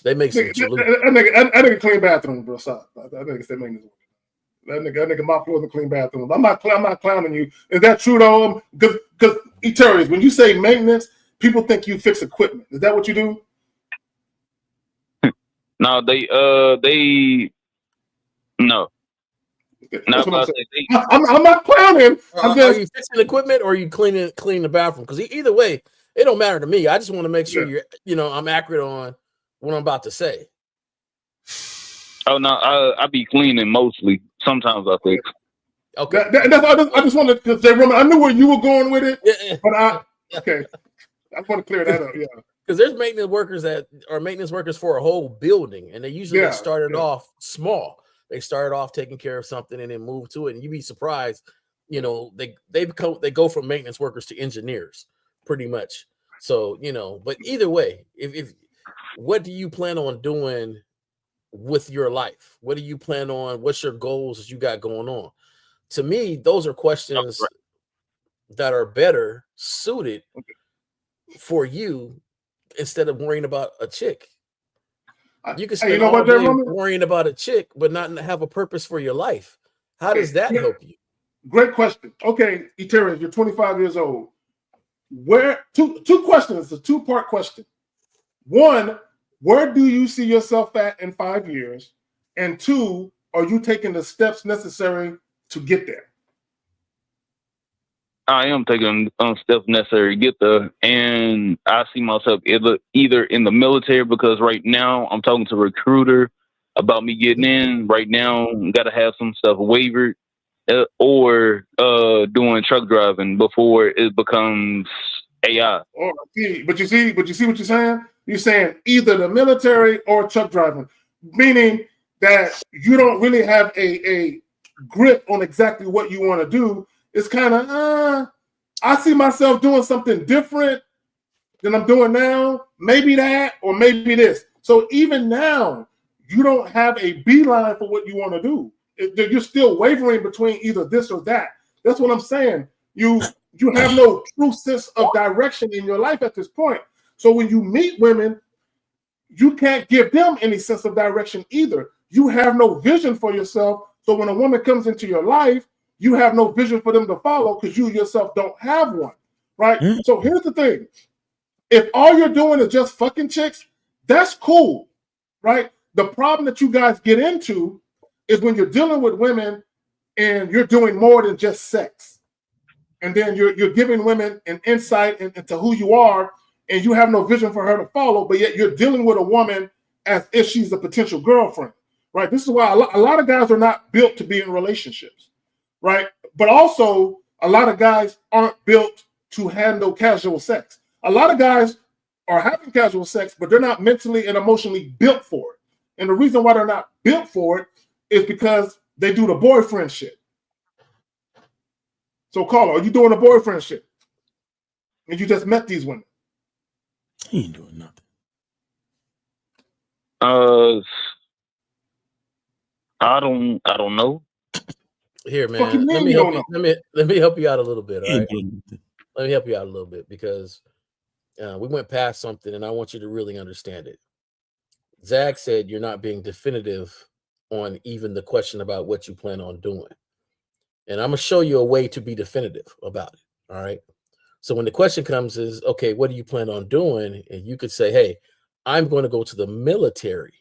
they make some that nigga clean bathrooms, bro. Stop. That nigga said maintenance worker. That nigga mop floors and clean bathrooms. I'm not clowning you. Is that true though? Because Eterius, when you say maintenance, people think you fix equipment. Is that what you do? No, no. I'm not clowning. Are you fixing equipment or are you cleaning the bathroom? Because either way, it don't matter to me. I just want to make sure I'm accurate on what I'm about to say. Oh no, I be cleaning mostly. Sometimes I fix. Okay. I just wanted to say, Roman, I knew where you were going with it, but okay. I want to clear that up. Yeah. Because there's maintenance workers that are maintenance workers for a whole building, and they started off small. They started off taking care of something and then moved to it. And you'd be surprised, they go from maintenance workers to engineers, pretty much. So, but either way, if what do you plan on doing with your life? What do you plan on? What's your goals that you got going on? To me, those are questions that are better suited for you instead of worrying about a chick. You can spend all day worrying about a chick, but not have a purpose for your life. How does that help you? Great question. Okay, Eteris, you're 25 years old. Two questions, a two-part question. One, where do you see yourself at in 5 years? And two, are you taking the steps necessary to get there? I am taking steps necessary to get there, and I see myself either in the military, because right now I'm talking to a recruiter about me getting in. Right now, got to have some stuff wavered, or doing truck driving before it becomes AI. But you see what you're saying? You're saying either the military or truck driving, meaning that you don't really have a grip on exactly what you want to do. It's kind of, I see myself doing something different than I'm doing now. Maybe that, or maybe this. So even now, you don't have a beeline for what you want to do. You're still wavering between either this or that. That's what I'm saying. You have no true sense of direction in your life at this point. So when you meet women, you can't give them any sense of direction either. You have no vision for yourself. So when a woman comes into your life, you have no vision for them to follow because you yourself don't have one, right? So here's the thing. If all you're doing is just fucking chicks, that's cool, right? The problem that you guys get into is when you're dealing with women and you're doing more than just sex. And then you're giving women an insight into who you are, and you have no vision for her to follow, but yet you're dealing with a woman as if she's a potential girlfriend, right? This is why a lot of guys are not built to be in relationships, right? But also, a lot of guys aren't built to handle casual sex. A lot of guys are having casual sex, but they're not mentally and emotionally built for it. And the reason why they're not built for it is because they do the boyfriend shit. So, Carla, are you doing the boyfriend shit? And you just met these women? He ain't doing nothing. I don't know. Here, man. Let me help you out a little bit. All right. Let me help you out a little bit because we went past something, and I want you to really understand it. Zach said you're not being definitive on even the question about what you plan on doing. And I'm going to show you a way to be definitive about it. All right. So when the question comes is, okay, what do you plan on doing? And you could say, hey, I'm going to go to the military.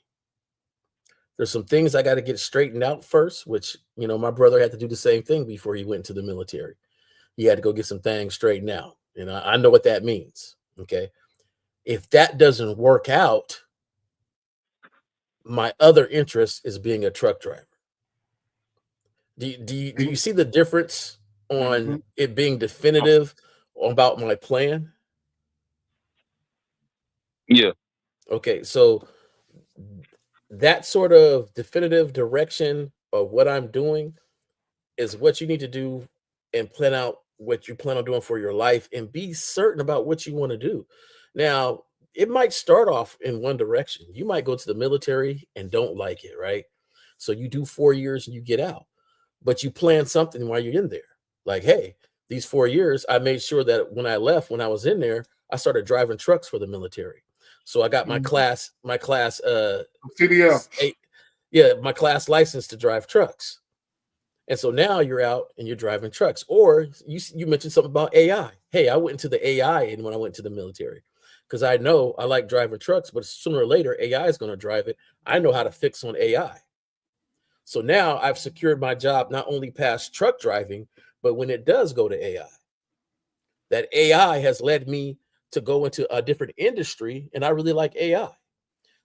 There's some things I got to get straightened out first, which, my brother had to do the same thing before he went to the military. He had to go get some things straightened out. And I know what that means. Okay. If that doesn't work out, my other interest is being a truck driver. Do you see the difference on it being definitive about my plan? Yeah. Okay, so that sort of definitive direction of what I'm doing is what you need to do and plan out what you plan on doing for your life and be certain about what you want to do. Now, it might start off in one direction. You might go to the military and don't like it, right? So you do 4 years and you get out. But you plan something while you're in there. Like, hey, these 4 years, I made sure that when I left, when I was in there, I started driving trucks for the military. So I got my class CDL. My class license to drive trucks. And so now you're out and you're driving trucks. Or you mentioned something about AI. Hey, I went into the AI and when I went to the military. Because I know I like driving trucks, but sooner or later, AI is going to drive it. I know how to fix on AI. So now I've secured my job, not only past truck driving, but when it does go to AI, that AI has led me to go into a different industry. And I really like AI.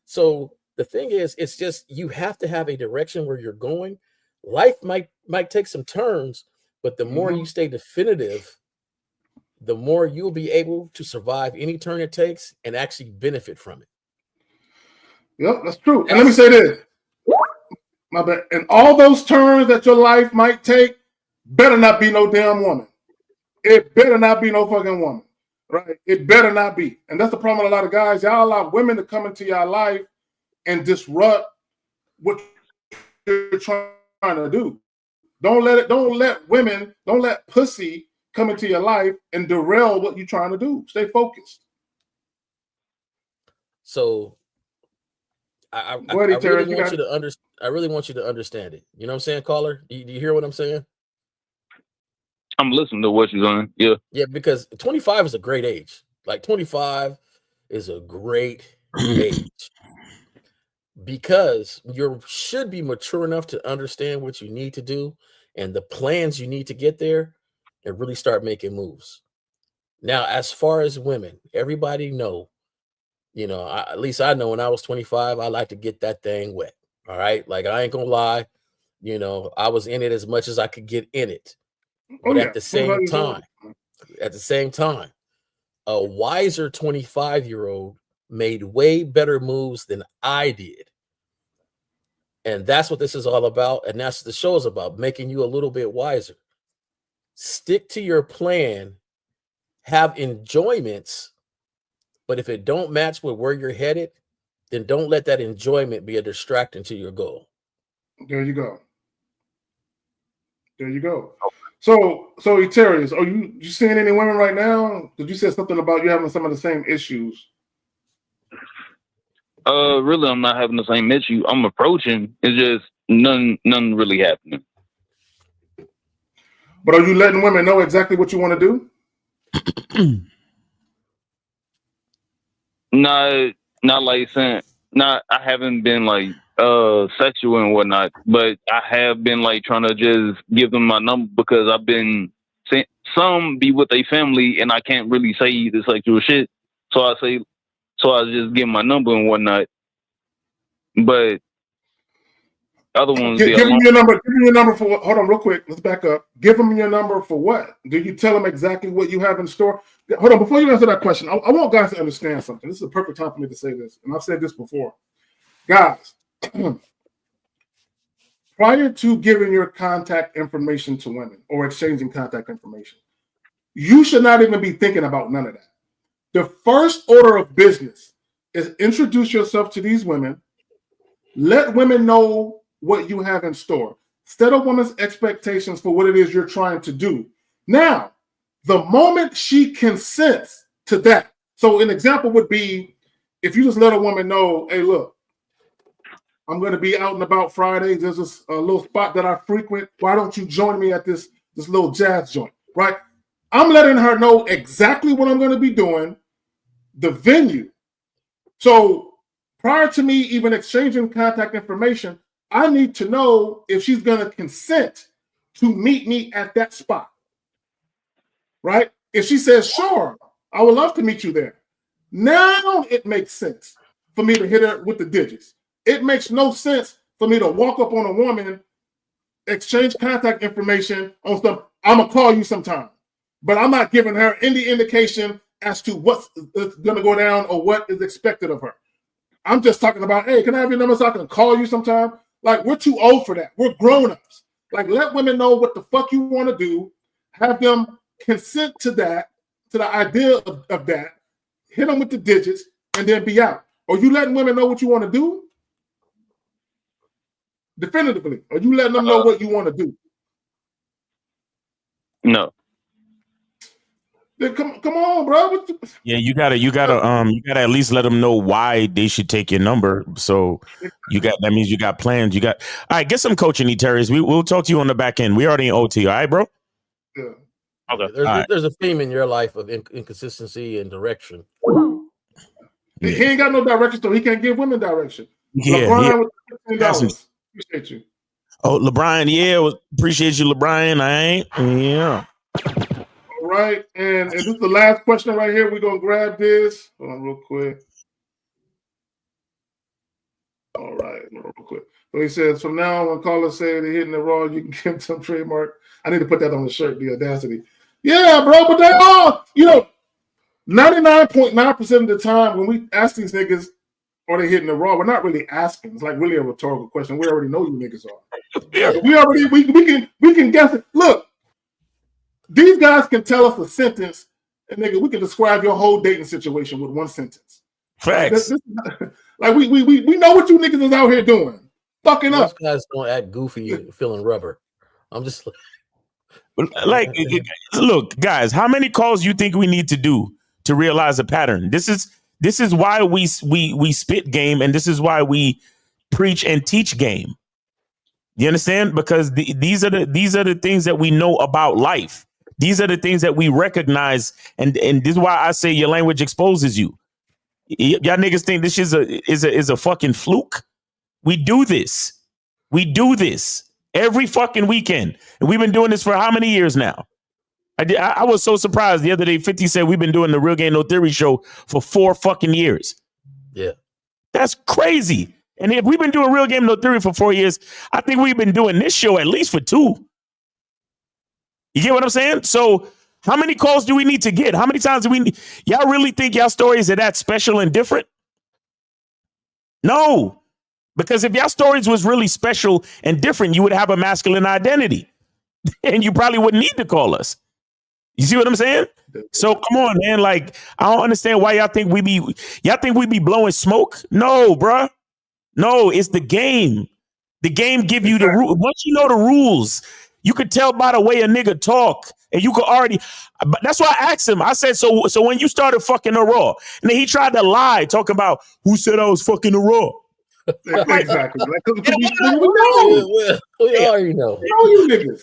So the thing is, it's just, you have to have a direction where you're going. life might take some turns, but the more you stay definitive, the more you'll be able to survive any turn it takes and actually benefit from it. Yep, that's true. And let me say this. My bad. And all those turns that your life might take better not be no damn woman. It better not be no fucking woman. Right? It better not be. And that's the problem with a lot of guys. Y'all allow women to come into your life and disrupt what you're trying to do. Don't let pussy come into your life and derail what you're trying to do. Stay focused. So I really want you to understand it. You know what I'm saying, caller? Do you hear what I'm saying? I'm listening to what you're saying. Yeah. Yeah, because 25 is a great age. Like 25 is a great age. Because you should be mature enough to understand what you need to do and the plans you need to get there and really start making moves. Now, as far as women, everybody know, at least I know when I was 25, I like to get that thing wet. All right. Like, I ain't gonna lie, I was in it as much as I could get in it. But at the same time, a wiser 25-year-old made way better moves than I did. And that's what this is all about. And that's what the show is about, making you a little bit wiser. Stick to your plan, have enjoyments, but if it don't match with where you're headed, then don't let that enjoyment be a distraction to your goal. There you go. So Eterius, are you seeing any women right now? Did you say something about you having some of the same issues? Really, I'm not having the same issue. I'm approaching. It's just none really happening. But are you letting women know exactly what you want to do? Not like saying. I haven't been like sexual and whatnot, but I have been like trying to just give them my number because I've been some be with a family and I can't really say the sexual shit. So I just give my number and whatnot. But other ones, give them your number. Give them your number for what? Hold on, real quick. Let's back up. Give them your number for what? Do you tell them exactly what you have in store? Hold on, before you answer that question, I want guys to understand something. This is a perfect time for me to say this, and I've said this before. Guys, prior to giving your contact information to women or exchanging contact information, you should not even be thinking about none of that. The first order of business is introduce yourself to these women. Let women know what you have in store. Set a woman's expectations for what it is you're trying to do. Now, the moment she consents to that, so an example would be if you just let a woman know, hey, look, I'm going to be out and about Fridays. There's a little spot that I frequent. Why don't you join me at this little jazz joint, right? I'm letting her know exactly what I'm going to be doing, the venue. So prior to me even exchanging contact information, I need to know if she's going to consent to meet me at that spot, right? If she says, sure, I would love to meet you there. Now it makes sense for me to hit her with the digits. It makes no sense for me to walk up on a woman, exchange contact information on stuff. I'm going to call you sometime, but I'm not giving her any indication as to what's going to go down or what is expected of her. I'm just talking about, hey, can I have your number so I can call you sometime? Like, we're too old for that. We're grown-ups. Like, let women know what the fuck you want to do. Have them consent to that, to the idea of that. Hit them with the digits and then be out. Are you letting women know what you want to do? Definitively. Are you letting them know what you want to do? No. Then come on, bro. Yeah, you gotta at least let them know why they should take your number. So that means you got plans. All right, get some coaching, Eterius. We'll talk to you on the back end. We already in OT, all right, bro? Yeah. Okay. There's a theme in your life of inconsistency and direction. He ain't got no direction, so he can't give women direction. Yeah, LeBron with $15. Appreciate you. Oh, LeBron, yeah, appreciate you, LeBron. Yeah. All right, and this is the last question right here. We're gonna grab this. Hold on, real quick. All right, real quick. So he says, from now on, when callers say they're hitting the raw, you can give them some trademark. I need to put that on the shirt, the audacity. Yeah, bro, but they all, 99.9% of the time when we ask these niggas, are they hitting the raw? We're not really asking. It's like really a rhetorical question. We already know you niggas are. Yeah. So we can guess it. Look, these guys can tell us a sentence, and nigga, we can describe your whole dating situation with one sentence. Facts. Like we know what you niggas is out here doing. Fucking Most up. guys don't act goofy feeling rubber. I'm just like, look, guys, how many calls you think we need to do to realize a pattern? This is why we spit game, and this is why we preach and teach game. You understand? Because these are the things that we know about life. These are the things that we recognize, and this is why I say your language exposes you. Y'all niggas think this is a fucking fluke. We do this every fucking weekend, and we've been doing this for how many years now? I was so surprised the other day. 50 said we've been doing the Real Game No Theory show for 4 fucking years. Yeah, that's crazy. And if we've been doing Real Game No Theory for 4 years, I think we've been doing this show at least for 2. You get what I'm saying? So how many calls do we need to get? How many times do we need? Y'all really think y'all stories are that special and different? No, because if y'all stories was really special and different, you would have a masculine identity and you probably wouldn't need to call us. You see what I'm saying? So come on, man. Like, I don't understand why y'all think we be blowing smoke. No, bruh. No, it's the game. The game give you the rule. Once you know the rules, you could tell by the way a nigga talk, and you could already. But that's why I asked him. I said, so when you started fucking the raw, and then he tried to lie, talking about who said I was fucking the raw. Exactly. We already know. You niggas.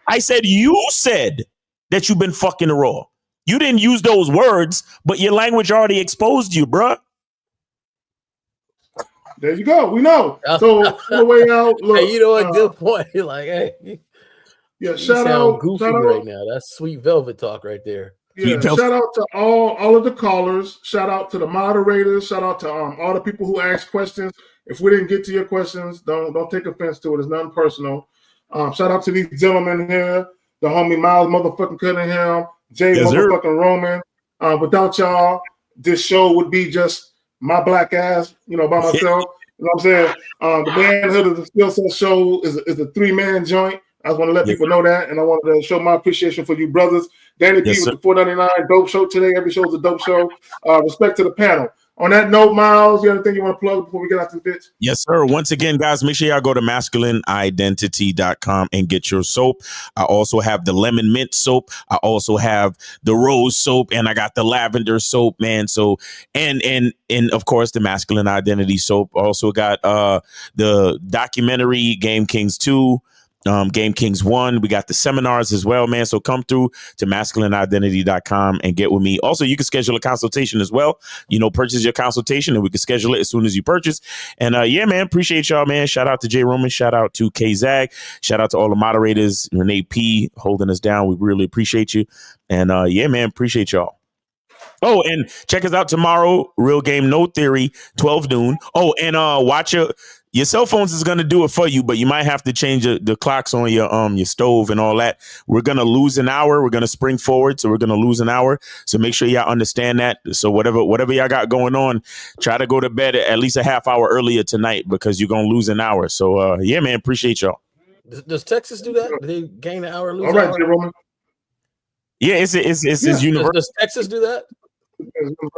I said you said that you've been fucking the raw. You didn't use those words, but your language already exposed you, bruh. There you go. We know. So on the way out, look. Hey, you know what? Good point. You're like, hey, yeah. You Shout sound out, goofy right now. That's Sweet Velvet talk right there. Yeah. Shout out to all of the callers. Shout out to the moderators. Shout out to all the people who asked questions. If we didn't get to your questions, don't take offense to it. It's nothing personal. Shout out to these gentlemen here. The homie Miles motherfucking Cunningham, Jay motherfucking Roman. Without y'all, this show would be just my black ass, by myself. You know what I'm saying? The Manhood of the Skill Set Show is a 3-man joint. I just want to let people know that, and I wanted to show my appreciation for you brothers. Danny P with the 499 dope show today. Every show is a dope show. Respect to the panel. On that note, Miles, you have anything you want to plug before we get out to the pitch? Yes, sir. Once again, guys, make sure y'all go to masculineidentity.com and get your soap. I also have the lemon mint soap. I also have the rose soap, and I got the lavender soap, man. So, and of course, the masculine identity soap. Also got the documentary Game Kings 2. Game Kings 1. We got the seminars as well, man. So come through to masculineidentity.com and get with me. Also, you can schedule a consultation as well. Purchase your consultation and we can schedule it as soon as you purchase. And yeah, man, appreciate y'all, man. Shout out to Jay Roman. Shout out to K Zag. Shout out to all the moderators. Renee P holding us down. We really appreciate you. And yeah, man, appreciate y'all. Oh, and check us out tomorrow. Real Game No Theory, 12 noon. Oh, and watch your cell phones is gonna do it for you, but you might have to change the clocks on your stove and all that. We're gonna lose an hour. We're gonna spring forward, so we're gonna lose an hour. So make sure y'all understand that. So whatever y'all got going on, try to go to bed at least a half hour earlier tonight because you're gonna lose an hour. So yeah, man, appreciate y'all. Does Texas do that? Do they gain an hour, lose all right, an hour? Roman. Yeah, it's universal. Does Texas do that?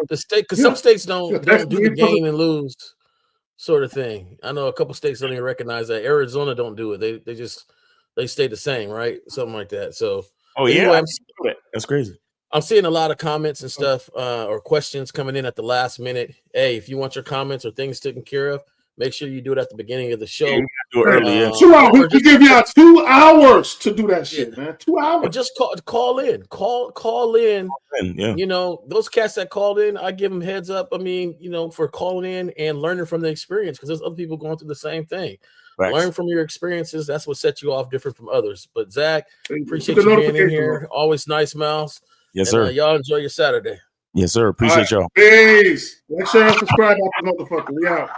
The state, because some states don't do the gain and lose sort of thing. I know a couple states don't even recognize that. Arizona don't do it. They stay the same, right? Something like that. So anyway, that's crazy. I'm seeing a lot of comments and stuff or questions coming in at the last minute. Hey, if you want your comments or things taken care of, make sure you do it at the beginning of the show. Do it early. 2 hours. We give y'all 2 hours to do that shit, man. 2 hours. Or just call in. Call in. Yeah. Those cats that called in, I give them heads up. I mean, for calling in and learning from the experience, because there's other people going through the same thing. Right. Learn from your experiences. That's what sets you off different from others. But Zach, appreciate you being in here. Always nice, Mouse. Yes, sir. Y'all enjoy your Saturday. Yes, sir. Appreciate y'all. Peace. Like, share, and subscribe. Motherfucker. We out.